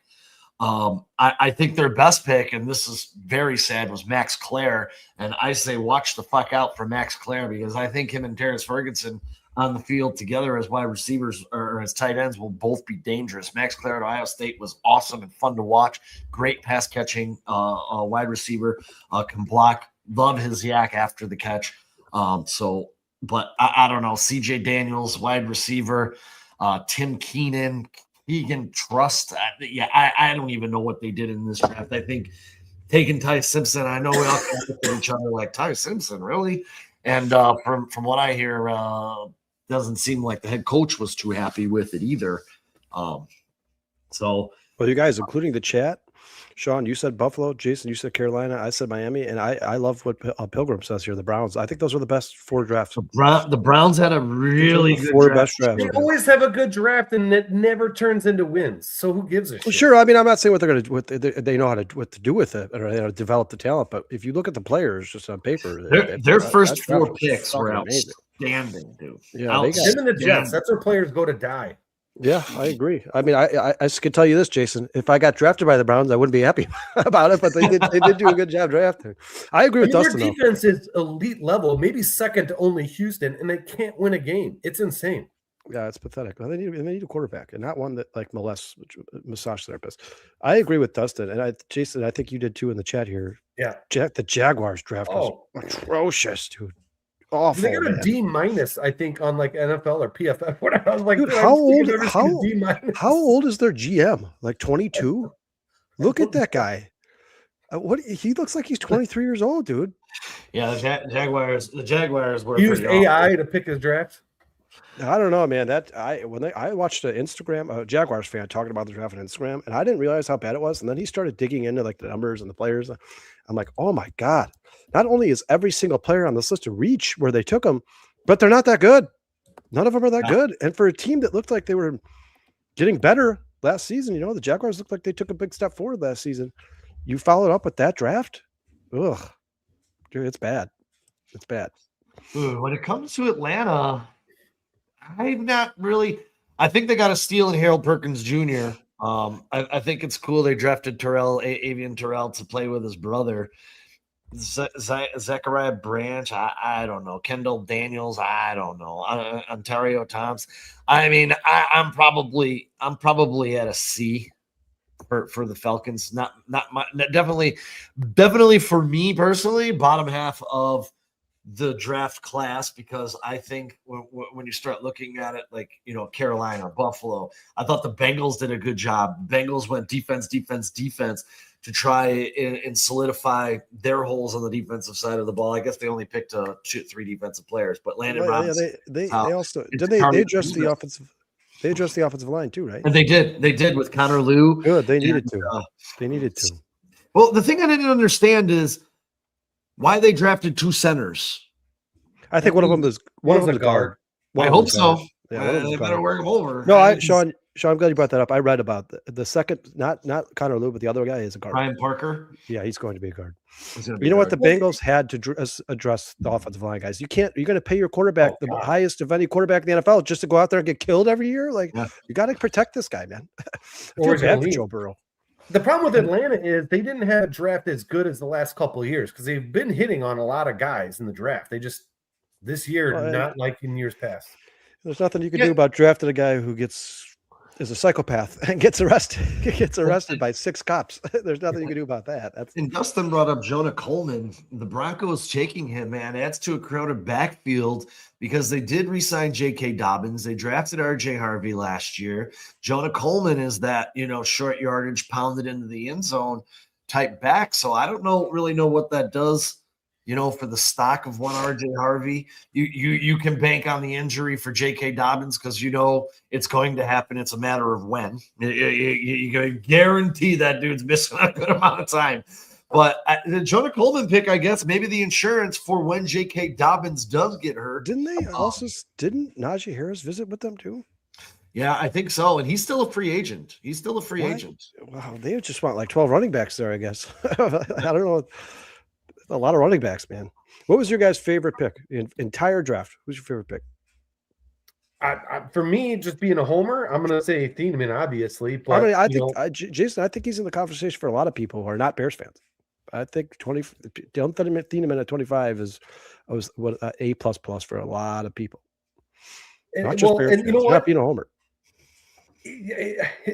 I think their best pick, and this is very sad, was Max Clare. And I say watch the fuck out for Max Clare because I think him and Terrence Ferguson on the field together as wide receivers or as tight ends will both be dangerous. Max Clare at Ohio State was awesome and fun to watch. Great pass catching wide receiver, can block. Love his yak after the catch. But I don't know. CJ Daniels, wide receiver, Tim Keenan, Keegan Trust. I don't even know what they did in this draft. I think taking Ty Simpson, I know we all look at each other like, Ty Simpson, really? And from what I hear, doesn't seem like the head coach was too happy with it either. Well, you guys, including the chat, Sean, you said Buffalo. Jason, you said Carolina. I said Miami. And I love what Pilgrim says here, the Browns. I think those are the best 4 drafts. The Browns had a really good 4 draft. best drafts. They always have a good draft, and it never turns into wins. So who gives a shit? Well, sure. I mean, I'm not saying what they're going to do. They know what to do with it or develop the talent. But if you look at the players just on paper, their first 4 picks were outstanding, dude. Yeah, him and the Jets. That's where players go to die. Yeah, I agree. I mean, I can tell you this, Jason. If I got drafted by the Browns, I wouldn't be happy about it, but they did do a good job drafting. I agree with Dustin. Their defense is elite level, maybe second to only Houston, and they can't win a game. It's insane. Yeah, it's pathetic. Well, they need a quarterback, and not one that like molests massage therapists. I agree with Dustin, and Jason, I think you did too in the chat here. Yeah, the Jaguars draft was atrocious, dude. Awful. They got a D-, I think, on like NFL or PFF. Whatever. I was like, dude, how old is their GM? Like 22? Look at that guy. What he looks like he's 23 years old, dude. Yeah, the Jaguars were used AI to pick his draft. I don't know, man. I watched an Instagram Jaguars fan talking about the draft on Instagram, and I didn't realize how bad it was. And then he started digging into like the numbers and the players. I'm like, oh my god! Not only is every single player on this list a reach where they took them, but they're not that good. None of them are that good. And for a team that looked like they were getting better last season, the Jaguars looked like they took a big step forward last season. You followed up with that draft? Ugh, dude, it's bad. It's bad. When it comes to Atlanta, I'm not really. I think they got a steal in Harold Perkins Jr. I think it's cool they drafted Avian Terrell to play with his brother. Zachariah Branch, I don't know. Kendall Daniels, I don't know. Ontario Toms. I mean, I'm probably at a C for the Falcons. Not definitely for me personally, bottom half of the draft class, because I think when you start looking at it, like, Carolina, Buffalo, I thought the Bengals did a good job. Bengals went defense to try and solidify their holes on the defensive side of the ball. I guess they only picked 3 defensive players, but Landon Robinson. They also did they address the offensive. They addressed the offensive line too, right? And they did with Connor Liu. Good. They needed to. They needed to. Well, the thing I didn't understand is why they drafted 2 centers. I think one of them is a guard. I hope so. Yeah, they better work him over. No, Sean, I'm glad you brought that up. I read about the second, not Connor Liu, but the other guy is a guard. Ryan Parker. Yeah, he's going to be a guard. You know what? The Bengals had to address the offensive line guys. You're going to pay your quarterback the highest of any quarterback in the NFL just to go out there and get killed every year. Like, you got to protect this guy, man. I feel bad for Joe Burrow. The problem with Atlanta is they didn't have a draft as good as the last couple of years because they've been hitting on a lot of guys in the draft. They just this year, not like in years past. There's nothing you can do about drafting a guy who is a psychopath and gets arrested by 6 cops. There's nothing you can do about that. And Dustin brought up Jonah Coleman. The Broncos taking him, man, adds to a crowded backfield because they did re-sign J.K. Dobbins. They drafted R.J. Harvey last year. Jonah Coleman is that, short yardage, pounded into the end zone type back. So I don't really know what that does, for the stock of one R.J. Harvey. You can bank on the injury for J.K. Dobbins because it's going to happen. It's a matter of when. You guarantee that dude's missing a good amount of time. But the Jonah Coleman pick, I guess, maybe the insurance for when J.K. Dobbins does get hurt. Didn't Najee Harris visit with them too? Yeah, I think so. And he's still a free agent. Wow, they just want like 12 running backs there, I guess. I don't know. A lot of running backs, man. What was your guys' favorite pick in entire draft? Who's your favorite pick? For me, just being a homer, I'm going to say Thieneman, obviously. But Jason, I think he's in the conversation for a lot of people who are not Bears fans. I think Thieneman at 25 was A++ for a lot of people. Not just Bears fans. Not being a homer.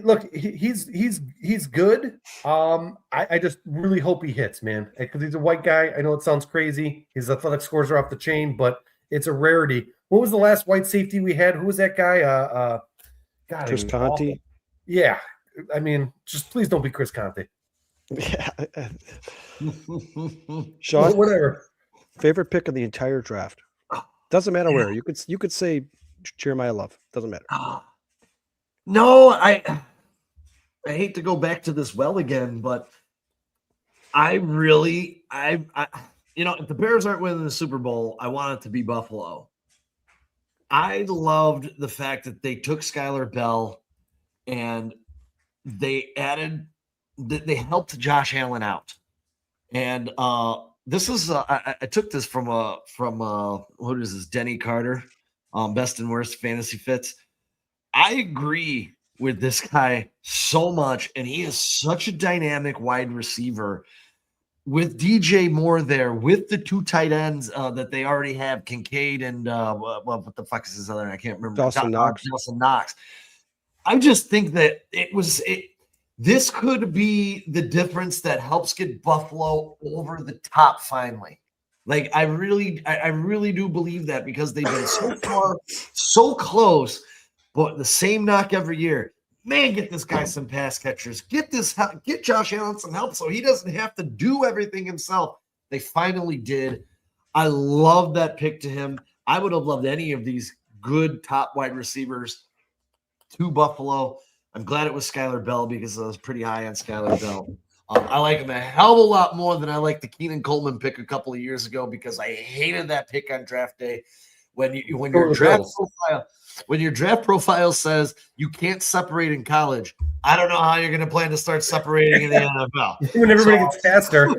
Look, he's good. I just really hope he hits, man, because he's a white guy. I know it sounds crazy. His athletic scores are off the chain, but it's a rarity. What was the last white safety we had? Who was that guy? Chris Conte. Yeah, I mean, just please don't be Chris Conte. Yeah. Sean, whatever. Favorite pick of the entire draft. Doesn't matter where. You could say Jeremiah Love. Doesn't matter. No, I hate to go back to this well again, but if the Bears aren't winning the Super Bowl, I want it to be Buffalo. I loved the fact that they took Skylar Bell and they helped Josh Allen out. And this is I took this from what is this, Denny Carter, best and worst fantasy fits. I agree with this guy so much, and he is such a dynamic wide receiver. With DJ Moore there, with the 2 tight ends that they already have, Kincaid and what the fuck is his other? I can't remember. Dawson Knox. I just think that this could be the difference that helps get Buffalo over the top finally. Like I really do believe that, because they've been so far, so close. But the same knock every year. Man, get this guy some pass catchers. Get Josh Allen some help so he doesn't have to do everything himself. They finally did. I love that pick to him. I would have loved any of these good top wide receivers to Buffalo. I'm glad it was Skylar Bell because I was pretty high on Skylar Bell. I like him a hell of a lot more than I liked the Keenan Coleman pick a couple of years ago because I hated that pick on draft day. when Go your the draft Bills. profile says you can't separate in college, I don't know how you're going to plan to start separating in the NFL. When everybody gets faster.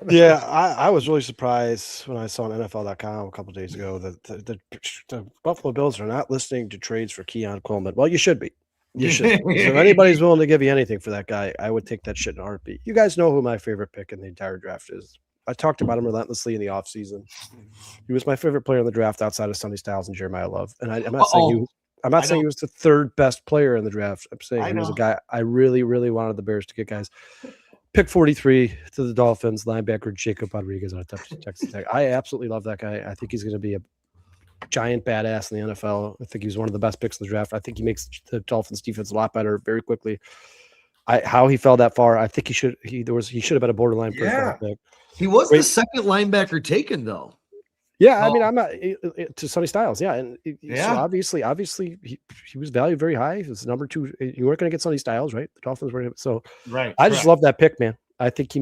Yeah, I was really surprised when I saw on NFL.com a couple of days ago that the Buffalo Bills are not listening to trades for Keon Coleman. Well, you should be. You should. 'Cause if anybody's willing to give you anything for that guy, I would take that shit in a heartbeat. You guys know who my favorite pick in the entire draft is. I talked about him relentlessly in the offseason. He was my favorite player in the draft outside of Sonny Styles and Jeremiah Love. And I'm not saying he was the third best player in the draft. I'm saying he was a guy I really, really wanted the Bears to get, guys. Pick 43 to the Dolphins, linebacker Jacob Rodriguez out of Texas Tech. I absolutely love that guy. I think he's going to be a giant badass in the NFL. I think he was one of the best picks in the draft. I think he makes the Dolphins defense a lot better very quickly. How he fell that far, I think he should have been a borderline first round pick. He was the second linebacker taken, though. Yeah, I mean, I'm not to Sonny Styles. Yeah, and Yeah. so obviously, he was valued very high. He was number 2. You weren't going to get Sonny Styles, right? The Dolphins were so. Right. I just love that pick, man. I think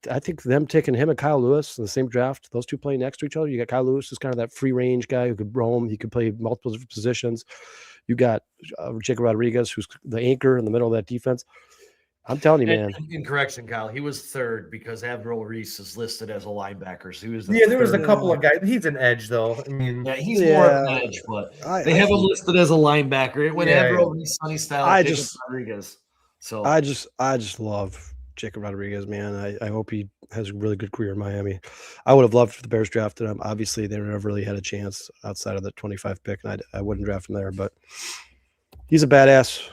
I think them taking him and Kyle Lewis in the same draft, those two playing next to each other. You got Kyle Lewis, who's kind of that free range guy who could roam. He could play multiple different positions. You got Jacob Rodriguez, who's the anchor in the middle of that defense. I'm telling you, man. In correction, Kyle, he was third because Avril Reese is listed as a linebacker. So he was there was a couple of guys. He's an edge, though. I mean, he's more of an edge, but they have him listed as a linebacker. It went Avril Reese, Sonny Styles, Rodriguez. So I just love Jacob Rodriguez, man. I hope he has a really good career in Miami. I would have loved if the Bears drafted him. Obviously, they never really had a chance outside of the 25 pick, and I wouldn't draft him there. But he's a badass.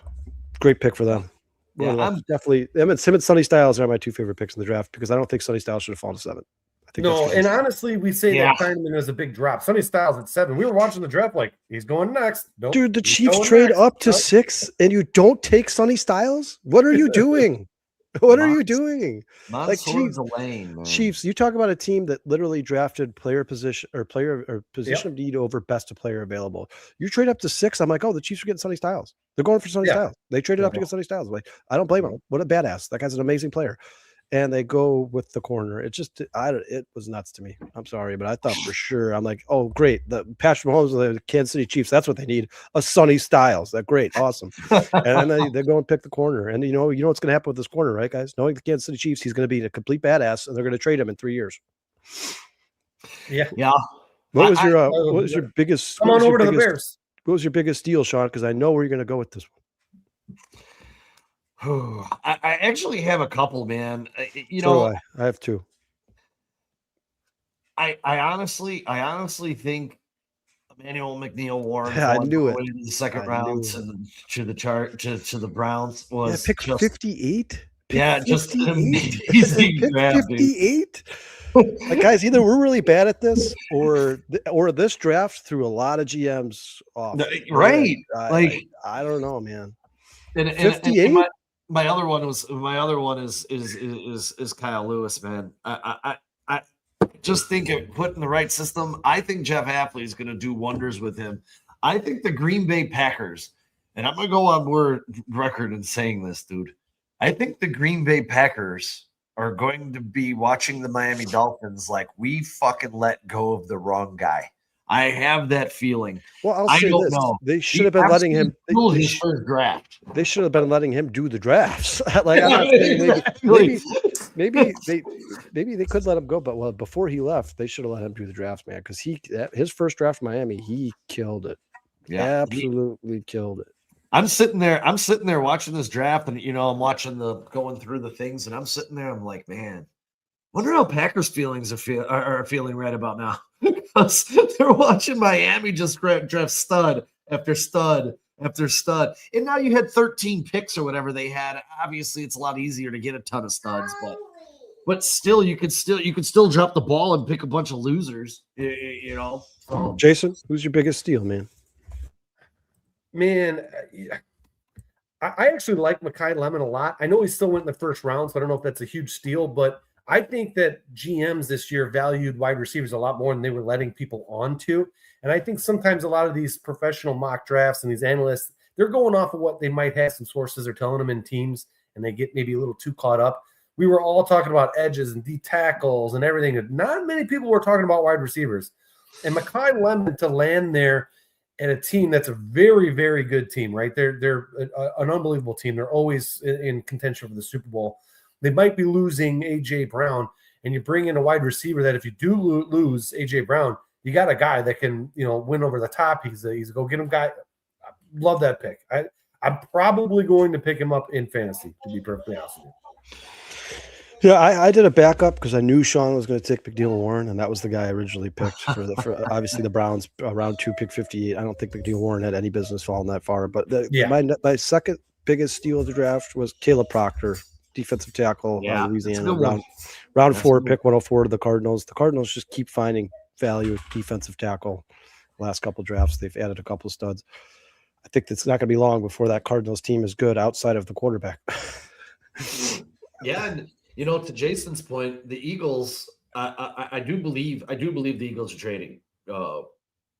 Great pick for them. Yeah, I'm definitely him and Sonny Styles are my 2 favorite picks in the draft because I don't think Sonny Styles should have fallen to 7. I think and honestly, we say that Heineman was a big drop. Sonny Styles at 7. We were watching the draft like he's going next. Nope, dude, the Chiefs trade up to 6 and you don't take Sonny Styles? What are you doing? What are you doing? Like Chiefs, you talk about a team that literally drafted position of need over best of player available. You trade up to 6. I'm like, oh, the Chiefs are getting Sonny Styles. They're going for Sonny Styles. They traded up to get Sonny Styles. Like, I don't blame them. What a badass. That guy's an amazing player. And they go with the corner. It was nuts to me. I'm sorry, but I thought for sure. I'm like, oh, great. The Patrick Mahomes of the Kansas City Chiefs. That's what they need. A Sonny Styles. That's great. Awesome. And then they go and pick the corner. And you know what's going to happen with this corner, right, guys? Knowing the Kansas City Chiefs, he's going to be a complete badass, and they're going to trade him in 3 years. Yeah. What was your biggest? Come on over to the Bears. What was your biggest deal, Sean? Because I know where you're going to go with this one. I actually have a couple, man. I have 2. I honestly think Emmanuel McNeil Warren. I knew it. In the second round to the Browns was pick 58. Just an amazing grab, 58. Like, guys, either we're really bad at this, or this draft threw a lot of GMs off. Right? I don't know, man. And 58. My other one is Kyle Lewis, man. I just think of put in the right system. I think Jeff Hafley is going to do wonders with him. I think the Green Bay Packers, and I'm going to go on record in saying this, dude. I think the Green Bay Packers are going to be watching the Miami Dolphins like we fucking let go of the wrong guy. I have that feeling. Well, I don't know. They should have been letting him. His first draft. They should have been letting him do the drafts. Like, I'm not saying maybe they could let him go, but before he left, they should have let him do the drafts, man. Because his first draft in Miami, he killed it. Yeah, absolutely killed it. I'm sitting there watching this draft, and I'm watching going through the things, and I'm sitting there. I'm like, man, wonder how Packers feelings are feeling right about now. Because they're watching Miami just draft stud after stud after stud, and now you had 13 picks or whatever they had. Obviously, it's a lot easier to get a ton of studs, but still, you could still drop the ball and pick a bunch of losers. Jason, who's your biggest steal, man? Man, I actually like Mekhi Lemon a lot. I know he still went in the first round, so I don't know if that's a huge steal, but I think that GMs this year valued wide receivers a lot more than they were letting people onto. And I think sometimes a lot of these professional mock drafts and these analysts, they're going off of what they might have some sources are telling them in teams, and they get maybe a little too caught up. We were all talking about edges and D tackles and everything. Not many people were talking about wide receivers. And Mekhi Lemon to land there at a team that's a very, very good team, right? They're an unbelievable team. They're always in contention for the Super Bowl. They might be losing A.J. Brown, and you bring in a wide receiver that if you do lose A.J. Brown, you got a guy that can, win over the top. He's a go-get-him guy. I love that pick. I'm probably going to pick him up in fantasy, to be perfectly honest with you. Yeah, I did a backup because I knew Sean was going to take McNeil Warren, and that was the guy I originally picked for obviously the Browns round 2 pick 58. I don't think McNeil Warren had any business falling that far, but my second biggest steal of the draft was Caleb Proctor, defensive tackle, Louisiana, round 4 pick 104 to the Cardinals. The Cardinals just keep finding value at defensive tackle. Last couple of drafts, they've added a couple of studs. I think it's not going to be long before that Cardinals team is good outside of the quarterback. Yeah, and to Jason's point, the Eagles, I do believe the Eagles are trading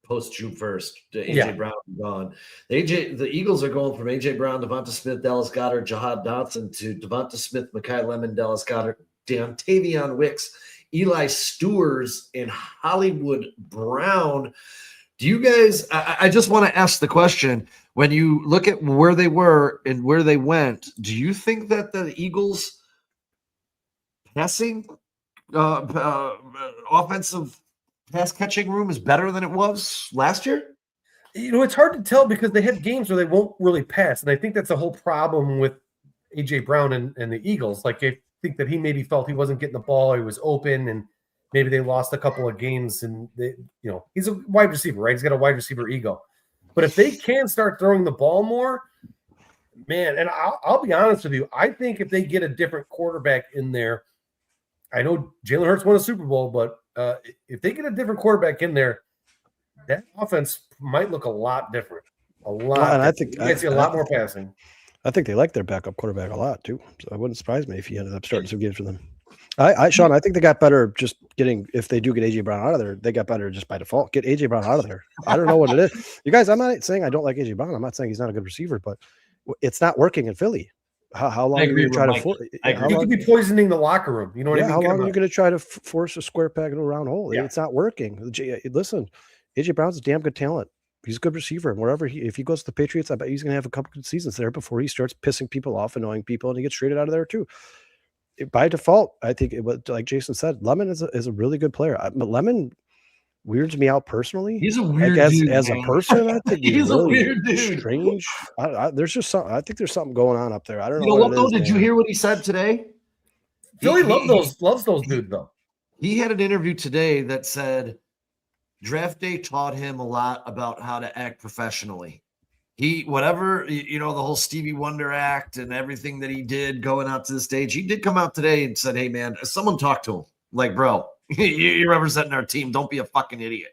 post June 1st to AJ Brown gone. The Eagles are going from AJ Brown, Devonta Smith, Dallas Goedert, Jahad Dotson to Devonta Smith, Mekhi Lemon, Dallas Goedert, Tavion Wicks, Eli Stewars, and Hollywood Brown. Do you guys? I just want to ask the question: when you look at where they were and where they went, do you think that the Eagles' passing offensive pass catching room is better than it was last year? It's hard to tell because they have games where they won't really pass, and I think that's a whole problem with AJ Brown and the Eagles. Like, I think that he maybe felt he wasn't getting the ball, he was open, and maybe they lost a couple of games. And he's a wide receiver, right? He's got a wide receiver ego. But if they can start throwing the ball more, man, and I'll be honest with you, I think if they get a different quarterback in there, I know Jalen Hurts won a Super Bowl, but if they get a different quarterback in there, that offense might look a lot different. A lot. And I think you can see a lot more passing. I think they like their backup quarterback a lot too. So it wouldn't surprise me if he ended up starting some games for them. Sean, I think they got better just if they do get AJ Brown out of there, they got better just by default. Get AJ Brown out of there. I don't know what it is. You guys, I'm not saying I don't like AJ Brown. I'm not saying he's not a good receiver, but it's not working in Philly. How long are you going to try to force? You could be poisoning the locker room. You know what I mean? How long are you going to try to force a square peg in a round hole? Yeah. It's not working. Listen, AJ Brown's a damn good talent. He's a good receiver. And if he goes to the Patriots, I bet he's going to have a couple good seasons there before he starts pissing people off, annoying people, and he gets traded out of there too. By default, I think it was like Jason said, Lemon is a really good player. But Lemon weirds me out personally. He's a weird dude, as a person. I think he's really a weird dude. Strange. There's just something. I think there's something going on up there. I don't know. You know what though? Did you hear what he said today? Philly loves those dudes though. He had an interview today that said draft day taught him a lot about how to act professionally. The whole Stevie Wonder act and everything that he did going out to the stage, he did come out today and said, hey man, someone talk to him. Like, bro, you're representing our team. Don't be a fucking idiot.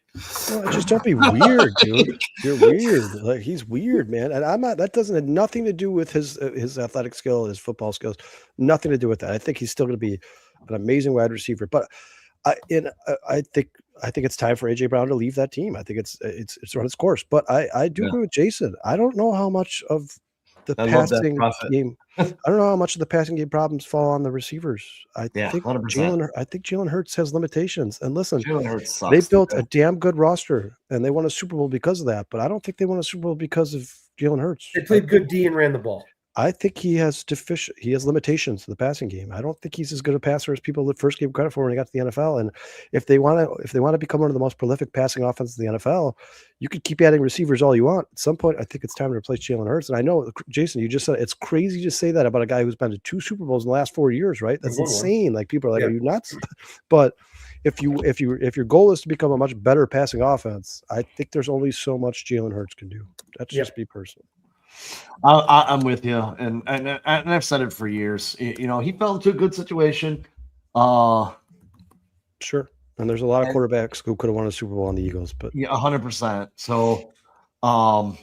Well, just don't be weird, dude. You're weird. Like, he's weird, man. And I'm not, that doesn't have nothing to do with his athletic skill, his football skills, nothing to do with that. I think he's still going to be an amazing wide receiver, but I think it's time for AJ Brown to leave that team. I think it's run its course. But I do agree with Jason. I don't know how much of the passing game. I don't know how much of the passing game problems fall on the receivers. I think Jalen Hurts has limitations. And listen, they built a damn good roster and they won a Super Bowl because of that. But I don't think they won a Super Bowl because of Jalen Hurts. They played good D and ran the ball. I think he has limitations to the passing game. I don't think he's as good a passer as people that first gave credit for when he got to the NFL. And if they want to become one of the most prolific passing offenses in the NFL, you could keep adding receivers all you want. At some point, I think it's time to replace Jalen Hurts. And I know, Jason, you just said it's crazy to say that about a guy who's been to 2 Super Bowls in the last 4 years, right? That's insane. Like, people are like, are you nuts? But if your goal is to become a much better passing offense, I think there's only so much Jalen Hurts can do. That's just me personally. I'm with you, and I've said it for years. He fell into a good situation. Sure, and there's a lot of quarterbacks who could have won a Super Bowl on the Eagles, but 100%. So, I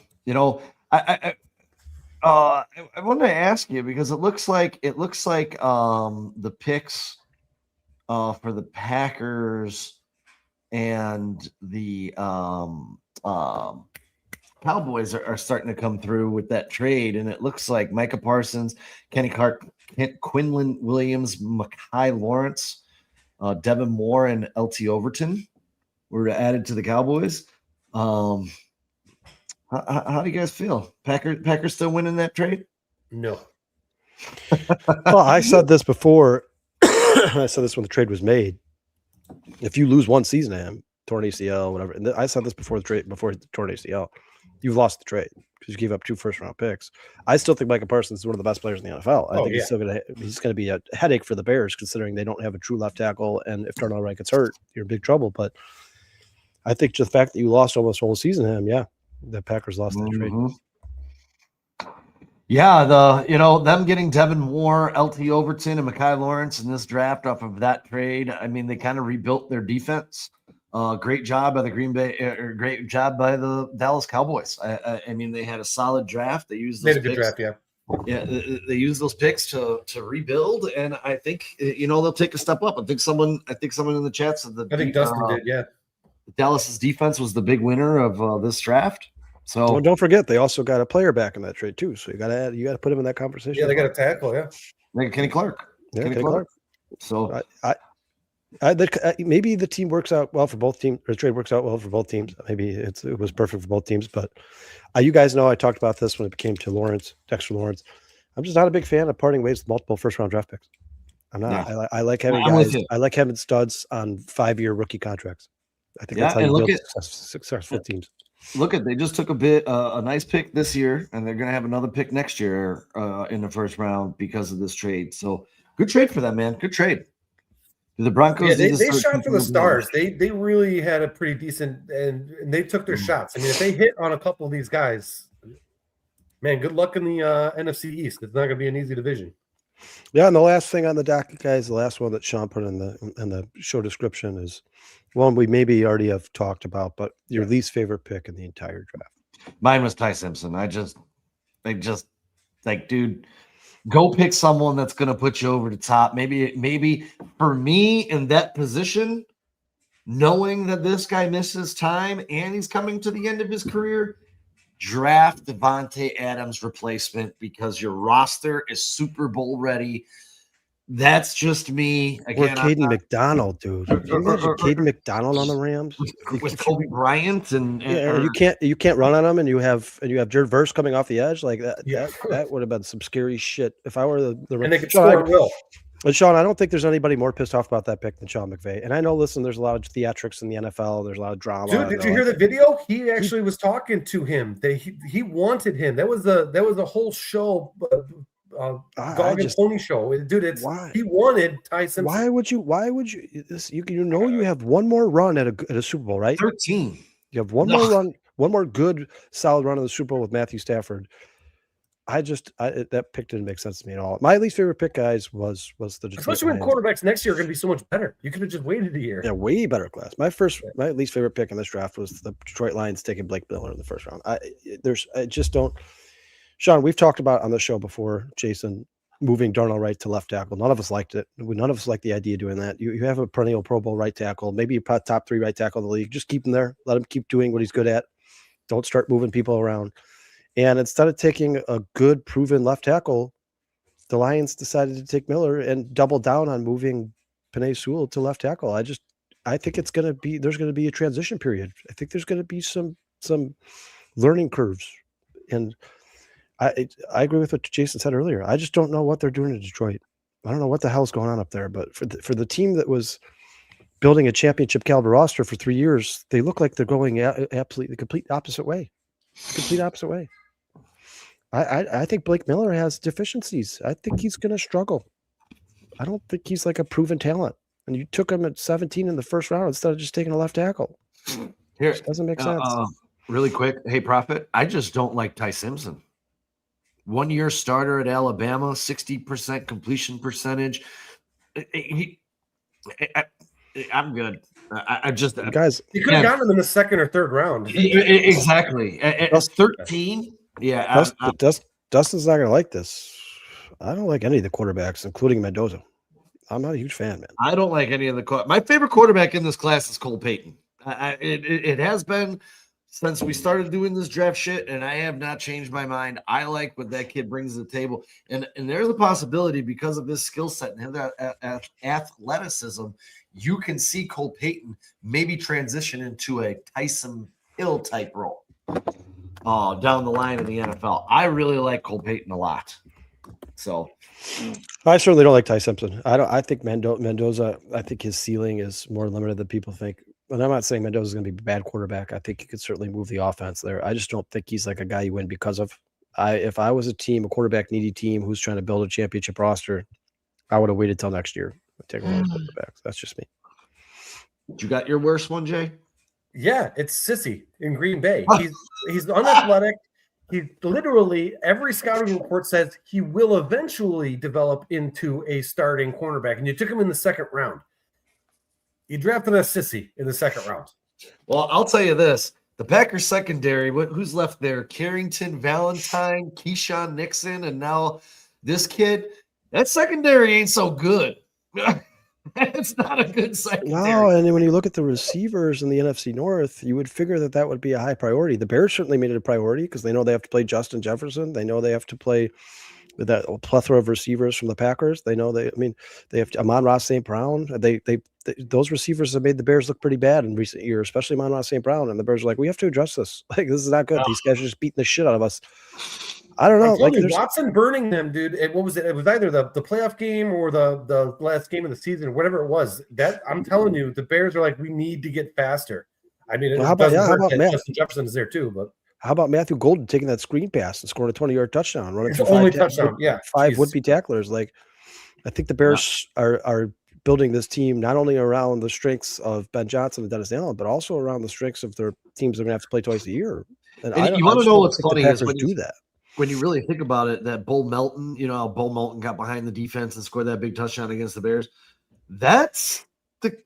wanted to ask you because it looks like the picks for the Packers and the Cowboys are starting to come through with that trade, and it looks like Micah Parsons, Kenny Clark, Quinlan Williams, Mekhi Lawrence, Devin Moore, and LT Overton were added to the Cowboys. How do you guys feel? Packers still winning that trade? No. Well, I said this before. I said this when the trade was made. If you lose one season to him, torn ACL, whatever, and I said this before the trade, before the torn ACL, you've lost the trade because you gave up 2 first-round picks. I still think Micah Parsons is one of the best players in the NFL. I think he's gonna be a headache for the Bears, considering they don't have a true left tackle, and if Darnell Wright gets hurt, you're in big trouble. But I think just the fact that you lost almost a whole season to him, the Packers lost that trade. Yeah, them getting Devin Moore, LT Overton, and Mekhi Lawrence in this draft off of that trade. I mean, they kind of rebuilt their defense. Great job by the Green Bay, great job by the Dallas Cowboys. I mean, they had a solid draft. They used those Made a good draft, yeah. Yeah, they used those picks to rebuild, and I think they'll take a step up. I think someone in the chat said that. I think Dustin did, yeah. Dallas's defense was the big winner of this draft. So don't forget, they also got a player back in that trade too. So you got to put him in that conversation. Yeah, they got a tackle, yeah. Like Kenny Clark. Yeah, Kenny Clark. So maybe the team works out well for both teams, or the trade works out well for both teams. Maybe it was perfect for both teams. But you guys know I talked about this when it came to Dexter Lawrence. I'm just not a big fan of parting ways with multiple first-round draft picks. I'm not. Yeah. I like having guys. I like having studs on 5-year rookie contracts. I think that's how you build successful teams. Look at, they just took a nice pick this year, and they're going to have another pick next year in the first round because of this trade. So good trade for them, man. Good trade. The Broncos. Yeah, they shot for the stars. They really had a pretty decent, and they took their shots. I mean, if they hit on a couple of these guys, man, good luck in the NFC East. It's not going to be an easy division. Yeah, and the last thing on the docket, guys, the last one that Sean put in the show description is one we maybe already have talked about, but your least favorite pick in the entire draft. Mine was Ty Simpson. I just like, dude, go pick someone that's going to put you over the top. Maybe for me in that position, knowing that this guy misses time and he's coming to the end of his career, draft Devontae Adams replacement because your roster is Super Bowl ready. That's just me. Again, or Caden McDonald, dude. Can you imagine Caden McDonald on the Rams with Kobe Bryant and you can't run on him, and you have Jared Verse coming off the edge like that. Yeah. That would have been some scary shit if I were the and they could score Will. And Sean, I don't think there's anybody more pissed off about that pick than Sean McVay. And I know, listen, there's a lot of theatrics in the NFL. There's a lot of drama. Dude, did you hear the video? He actually was talking to him. He wanted him. That was a whole show. Dog and pony show, dude. He wanted Ty Simpson. Why would you? You have one more run at a Super Bowl, right? 13. You have one more run, one more good solid run of the Super Bowl with Matthew Stafford. That pick didn't make sense to me at all. My least favorite pick, guys, was the Detroit especially when quarterbacks next year are going to be so much better. You could have just waited a year. Yeah, way better class. My least favorite pick in this draft was the Detroit Lions taking Blake Miller in the first round. I just don't. Sean, we've talked about on the show before, Jason, moving Darnell Wright to left tackle. None of us liked it. None of us liked the idea of doing that. You have a perennial Pro Bowl right tackle, maybe a top 3 right tackle in the league. Just keep him there. Let him keep doing what he's good at. Don't start moving people around. And instead of taking a good, proven left tackle, the Lions decided to take Miller and double down on moving Penei Sewell to left tackle. I think there's going to be a transition period. I think there's going to be some learning curves. And I agree with what Jason said earlier. I just don't know what they're doing in Detroit. I don't know what the hell's going on up there. But for the team that was building a championship caliber roster for 3 years, they look like they're going absolutely the complete opposite way. I think Blake Miller has deficiencies. I think he's going to struggle. I don't think he's like a proven talent. And you took him at 17 in the first round instead of just taking a left tackle. Here, it doesn't make sense. Really quick, hey Prophet, I just don't like Ty Simpson. 1-year starter at Alabama, 60% completion percentage. I'm good. I just guys, you could have gotten him in the second or third round. Exactly. At 13. Yeah. Dustin's not gonna like this. I don't like any of the quarterbacks, including Mendoza. I'm not a huge fan, man. I don't like any of the my favorite quarterback in this class is Cole Payton. It has been since we started doing this draft shit, and I have not changed my mind. I like what that kid brings to the table, and there's a possibility because of his skill set and his athleticism, you can see Cole Payton maybe transition into a Tyson Hill type role down the line in the NFL. I really like Cole Payton a lot. So I certainly don't like Ty Simpson. I think Mendoza. I think his ceiling is more limited than people think. And I'm not saying Mendoza's going to be a bad quarterback. I think he could certainly move the offense there. I just don't think he's like a guy you win because of. If I was a quarterback needy team who's trying to build a championship roster, I would have waited till next year to take one of those quarterbacks. That's just me. You got your worst one, Jay? Yeah, it's Sissy in Green Bay. He's unathletic. He literally, every scouting report says he will eventually develop into a starting cornerback. And you took him in the second round. You drafted a Sissy in the second round. Well, I'll tell you this. The Packers secondary, who's left there? Carrington, Valentine, Keyshawn Nixon, and now this kid. That secondary ain't so good. It's not a good secondary. No, and when you look at the receivers in the NFC North, you would figure that would be a high priority. The Bears certainly made it a priority because they know they have to play Justin Jefferson. They know they have to play with that plethora of receivers from the Packers. They know they have Amon-Ra St. Brown. Those receivers have made the Bears look pretty bad in recent years, especially Amon-Ra St. Brown. And the Bears are like, we have to address this. Like, this is not good. These guys are just beating the shit out of us. I don't know. Like Watson burning them, dude. What was it? It was either the playoff game or the last game of the season, whatever it was. That I'm telling you, the Bears are like, we need to get faster. I mean, how about Justin Jefferson is there too, but how about Matthew Golden taking that screen pass and scoring a 20-yard touchdown, running through five would-be tacklers? Like, I think the Bears are building this team not only around the strengths of Ben Johnson and Dennis Allen, but also around the strengths of their teams they're going to have to play twice a year. And you want to know what's funny is when you really think about it, that Bull Melton, how Bull Melton got behind the defense and scored that big touchdown against the Bears. That's the,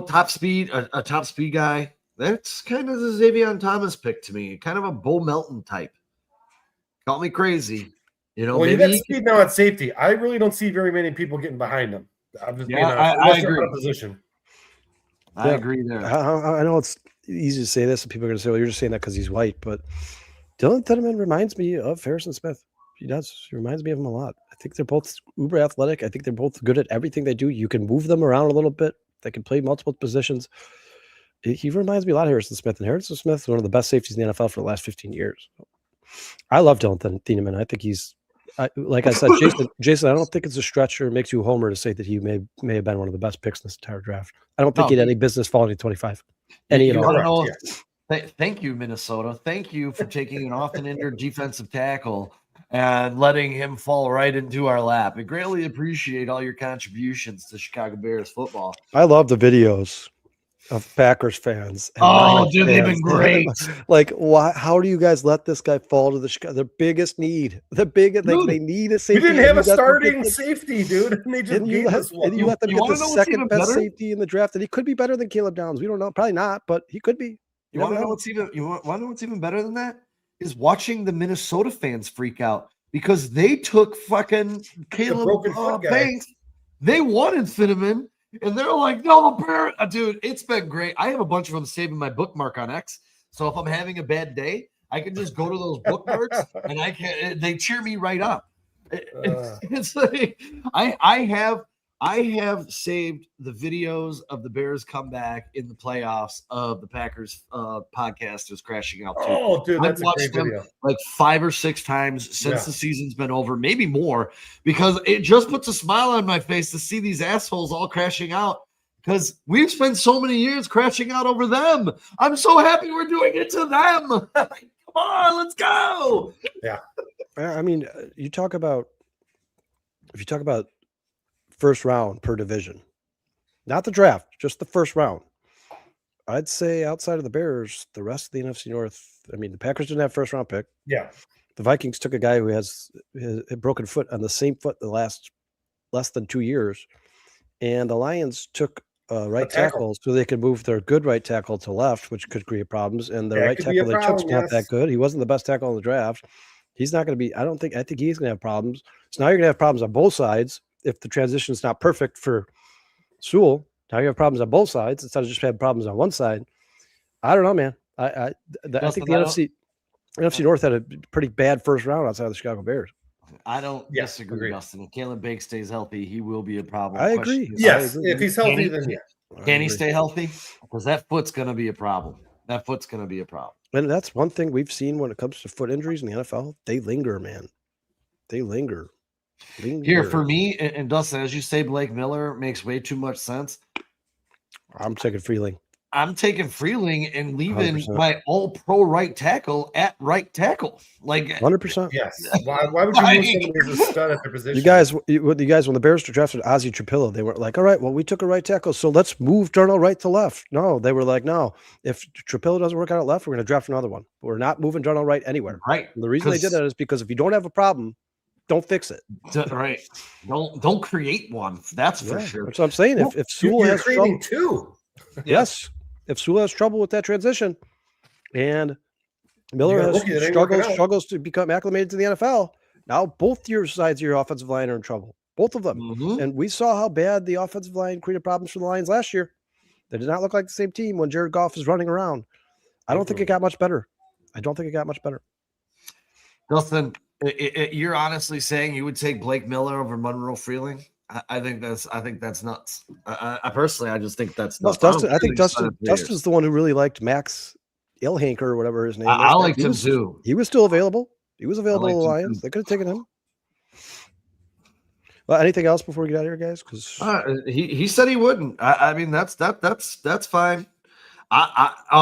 top speed, a top speed guy. That's kind of the Xavier Thomas pick to me, kind of a Bull Melton type. Call me crazy. Well, you got speed now at safety. I really don't see very many people getting behind him. I'm just being honest. I agree. Position. I agree there. I know it's easy to say this, and people are going to say, well, you're just saying that because he's white, but Dylan Thiedemann reminds me of Harrison Smith. He does. He reminds me of him a lot. I think they're both uber athletic. I think they're both good at everything they do. You can move them around a little bit. They can play multiple positions. He reminds me a lot of Harrison Smith, and Harrison Smith is one of the best safeties in the NFL for the last 15 years. I love Dylan Thiedemann. I think he's, like I said, Jason, I don't think it's a stretch or makes you a homer to say that he may have been one of the best picks in this entire draft. I don't think he had any business falling to 25. Thank you, Minnesota. Thank you for taking an often injured defensive tackle and letting him fall right into our lap. I greatly appreciate all your contributions to Chicago Bears football. I love the videos of Packers fans. Dude, they've been great. Like, why? How do you guys let this guy fall to the biggest need? They need a safety. We didn't have a starting safety, dude. And they just gave us one. And you let them get the second best safety in the draft, and he could be better than Caleb Downs. We don't know. Probably not, but he could be. You want to know what's even better than that? Is watching the Minnesota fans freak out because they took fucking Caleb Banks. They wanted Thiedemann, and they're like, no, the Bears. Dude, it's been great. I have a bunch of them saved in my bookmark on X. So if I'm having a bad day, I can just go to those bookmarks and they cheer me right up. It's like I have saved the videos of the Bears comeback in the playoffs of the Packers podcasters crashing out too. Oh, dude, that's I've watched them like 5 or 6 times since the season's been over, maybe more, because it just puts a smile on my face to see these assholes all crashing out because we've spent so many years crashing out over them. I'm so happy we're doing it to them. Come on, let's go. Yeah. I mean, if you talk about first round per division, not the draft, just the first round, I'd say outside of the Bears, the rest of the NFC North, I mean, the Packers didn't have first round pick. Yeah. The Vikings took a guy who has a broken foot on the same foot the last less than 2 years. And the Lions took right tackle so they could move their good right tackle to left, which could create problems. And the right tackle they took is not that good. He wasn't the best tackle in the draft. He's not going to be, I think he's going to have problems. So now you're going to have problems on both sides. If the transition is not perfect for Sewell, now you have problems on both sides instead of just having problems on one side. I don't know, man. I think the NFC North had a pretty bad first round outside of the Chicago Bears. I don't Yeah, disagree, agreed. Dustin. If Caleb Bake stays healthy, he will be a problem. I Question agree. is, Yes, agree. if he's healthy, he- then yeah. Can he agree. stay healthy? Because that foot's going to be a problem. That foot's going to be a problem. And that's one thing we've seen when it comes to foot injuries in the NFL. They linger, man. They linger. Here, for me, and Dustin, as you say, Blake Miller makes way too much sense. I'm taking Freeling. I'm taking Freeling and leaving 100%. my all-pro right tackle at right tackle. Like 100%. Yes. Why would you lose somebody who's a stud at their position? You guys, when the Bears drafted Ozzie Trapillo, they were like, all right, well, we took a right tackle, so let's move Darnell Wright to left. No, they were like, no, if Trapillo doesn't work out at left, we're going to draft another one. We're not moving Darnell Wright anywhere. right. And the reason they did that is because if you don't have a problem, don't fix it. Right. Don't create one. That's for sure. That's what I'm saying. If Sewell you're has creating trouble, two. yes, if Sewell has trouble with that transition, and Miller got a has rookie that ain't working out. struggles to become acclimated to the NFL, now both your sides of your offensive line are in trouble. Both of them. Mhm. And we saw how bad the offensive line created problems for the Lions last year. They did not look like the same team when Jared Goff is running around. I don't think it got much better. Dustin, you're honestly saying you would take Blake Miller over Monroe Freeling? I think that's nuts. I personally, I just think that's No, nuts. Dustin, I think Dustin's the one who really liked Max Ilhanker or whatever his name is. I liked him too. He was still available. He was available to the liked him Lions. too. They could have taken him. Well, anything else before we get out of here, guys? Because He said he wouldn't. I mean, that's fine.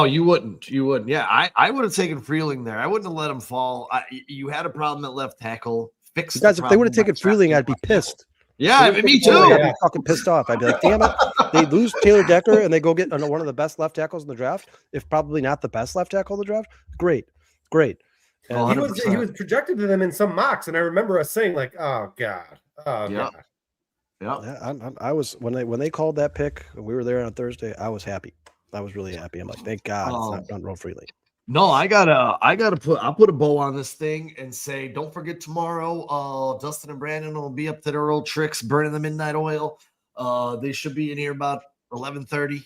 You wouldn't. Yeah, I would have taken Freeling there. I wouldn't have let him fall. You had a problem at left tackle. Fix guys, if they would have taken Freeling, I'd be pissed. Yeah, me too. I'd be fucking pissed off. I'd be like, damn it. They lose Taylor Decker and they go get one of the best left tackles in the draft, if probably not the best left tackle in the draft. Great. And He was projected to them in some mocks, and I remember us saying like, "Oh God, oh Yeah. God." yeah, I was when they called that pick and we were there on Thursday, I was happy. I was really happy. I'm like, thank God it's not Monroe Freeling. No, I'll put a bow on this thing and say, don't forget tomorrow, Dustin and Brandon will be up to their old tricks, burning the midnight oil. They should be in here about 11:30.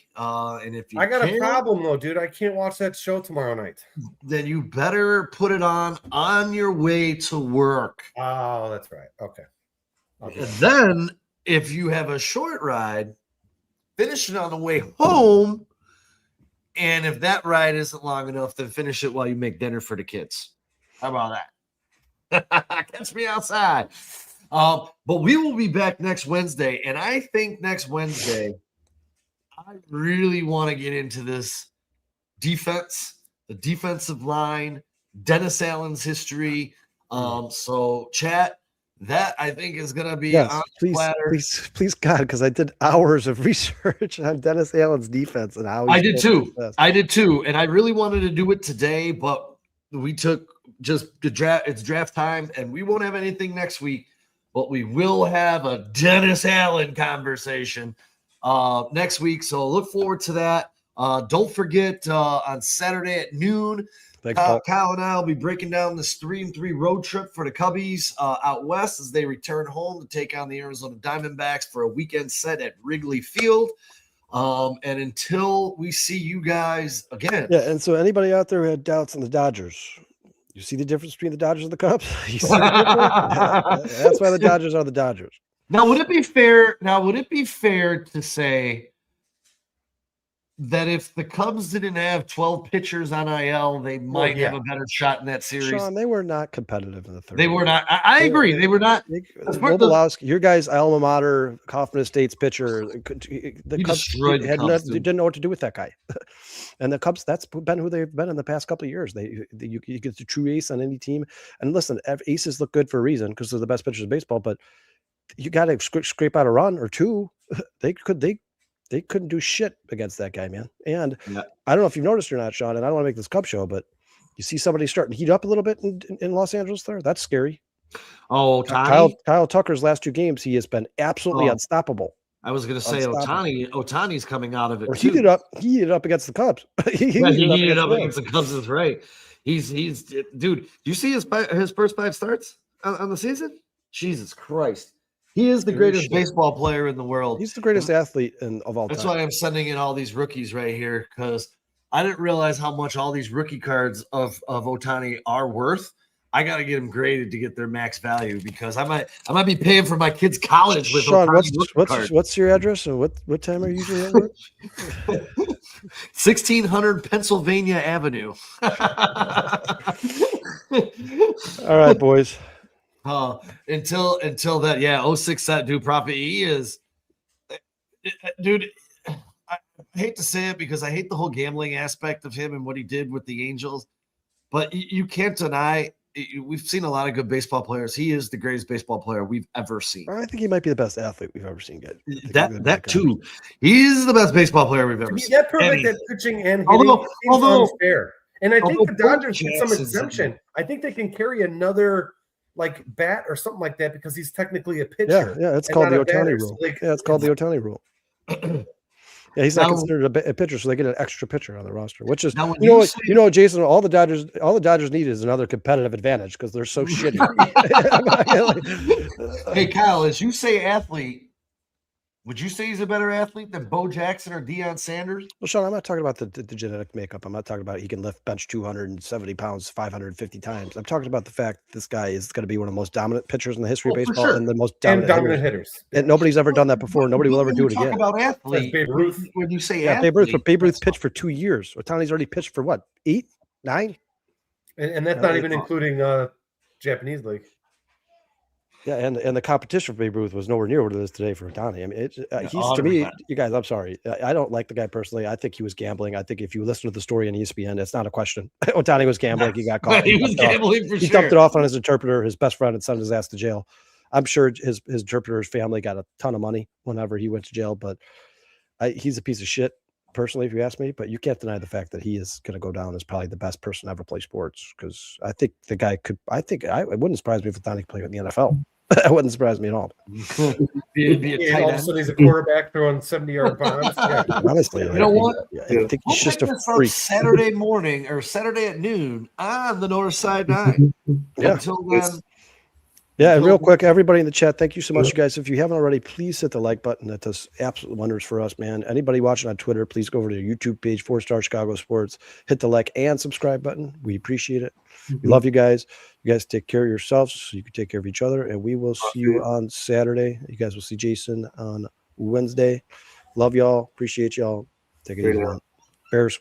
And if you I got a problem though, dude. I can't watch that show tomorrow night. then you better put it on your way to work. Oh, that's right. Okay. And then if you have a short ride, finish it on the way home. And if that ride isn't long enough, then finish it while you make dinner for the kids. How about that? Catch me outside. But we will be back next Wednesday. And I think next Wednesday, I really want to get into this defense, the defensive line, Dennis Allen's history. So chat, that I think is going to be on the platter. Please, God, because I did hours of research on Dennis Allen's defense and how I did too. And I really wanted to do it today, but we took just the draft. It's draft time, and we won't have anything next week, but we will have a Dennis Allen conversation next week. So look forward to that. Don't forget on Saturday at noon, Kyle and I will be breaking down this 3-3 road trip for the Cubbies out west as they return home to take on the Arizona Diamondbacks for a weekend set at Wrigley Field. And until we see you guys again. Yeah, and so anybody out there who had doubts on the Dodgers, you see the difference between the Dodgers and the Cubs? You see the difference? That's why the Dodgers are the Dodgers. Now, would it be fair to say that if the Cubs didn't have 12 pitchers on IL, they might have a better shot in that series? Sean, they were not competitive in the third. They were not. I agree. They were not. Bobolowski, your guy's alma mater, Kaufman Estates pitcher. The Cubs didn't know what to do with that guy. And the Cubs, that's been who they've been in the past couple of years. You get the true ace on any team. And listen, aces look good for a reason because they're the best pitchers in baseball, but you got to scrape out a run or two. They couldn't do shit against that guy, man. And I don't know if you've noticed or not, Sean, and I don't want to make this Cub show, but you see somebody starting to heat up a little bit in Los Angeles there. That's scary. Oh, Kyle Tucker's last 2 games, he has been absolutely unstoppable. I was going to say Ohtani's coming out of it. He heated up against the Cubs. he heated up against the Cubs. Is right. He's dude. Do you see his first 5 starts on the season? Jesus Christ. He is the greatest baseball player in the world. He's the greatest athlete of all time. That's why I'm sending in all these rookies right here, because I didn't realize how much all these rookie cards of Ohtani are worth. I got to get them graded to get their max value because I might be paying for my kids' college with Sean, Ohtani what's your address and what time are you usually at work? 1600 Pennsylvania Avenue. All right, boys. Until that, yeah, 06 that dude profit. He is, dude. I hate to say it because I hate the whole gambling aspect of him and what he did with the Angels, but you can't deny. We've seen a lot of good baseball players. He is the greatest baseball player we've ever seen. I think he might be the best athlete we've ever seen. That too. He's the best baseball player we've ever seen. That perfect at pitching and hitting seems unfair. And I think the Dodgers get some exemption. I think they can carry another like bat or something like that because he's technically a pitcher. Yeah, it's called the Ohtani rule. It's called the Ohtani rule. Yeah, he's not considered a pitcher, so they get an extra pitcher on the roster. Which is, you know, Jason. All the Dodgers need is another competitive advantage because they're so shitty. Hey, Kyle, as you say, athlete. Would you say he's a better athlete than Bo Jackson or Deion Sanders? Well, Sean, I'm not talking about the genetic makeup. I'm not talking about he can lift bench 270 pounds 550 times. I'm talking about the fact this guy is going to be one of the most dominant pitchers in the history of baseball and the most dominant hitters. And nobody's ever done that before. Nobody will ever do it again. Talk about athlete. Babe Ruth. When you say athlete, Babe Ruth pitched for 2 years. Ohtani's already pitched for what, 8, 9? And that's not even including Japanese league. Yeah, and the competition for Babe Ruth was nowhere near what it is today for Ohtani. I mean, he's to me, you guys. I'm sorry, I don't like the guy personally. I think he was gambling. I think if you listen to the story on ESPN, it's not a question. Ohtani was gambling. He got caught. He was gambling for sure. He dumped it off on his interpreter. His best friend had sent his ass to jail. I'm sure his interpreter's family got a ton of money whenever he went to jail. But he's a piece of shit personally, if you ask me. But you can't deny the fact that he is going to go down as probably the best person to ever play sports. Because I think the guy could. It wouldn't surprise me if Ohtani could play in the NFL. That wouldn't surprise me at all. All of a sudden he's a quarterback throwing 70-yard bombs. Yeah. Honestly, you know what? I think he's just a freak. Saturday morning or Saturday at noon on the North Side 9. Yeah. Until then. Yeah, and real quick, everybody in the chat, thank you so much, you guys. If you haven't already, please hit the like button. That does absolute wonders for us, man. Anybody watching on Twitter, please go over to the YouTube page, 4-Star Chicago Sports. Hit the like and subscribe button. We appreciate it. We love you guys. You guys take care of yourselves so you can take care of each other. And we will see you on Saturday. You guys will see Jason on Wednesday. Love y'all. Appreciate y'all. Take it easy. Bears.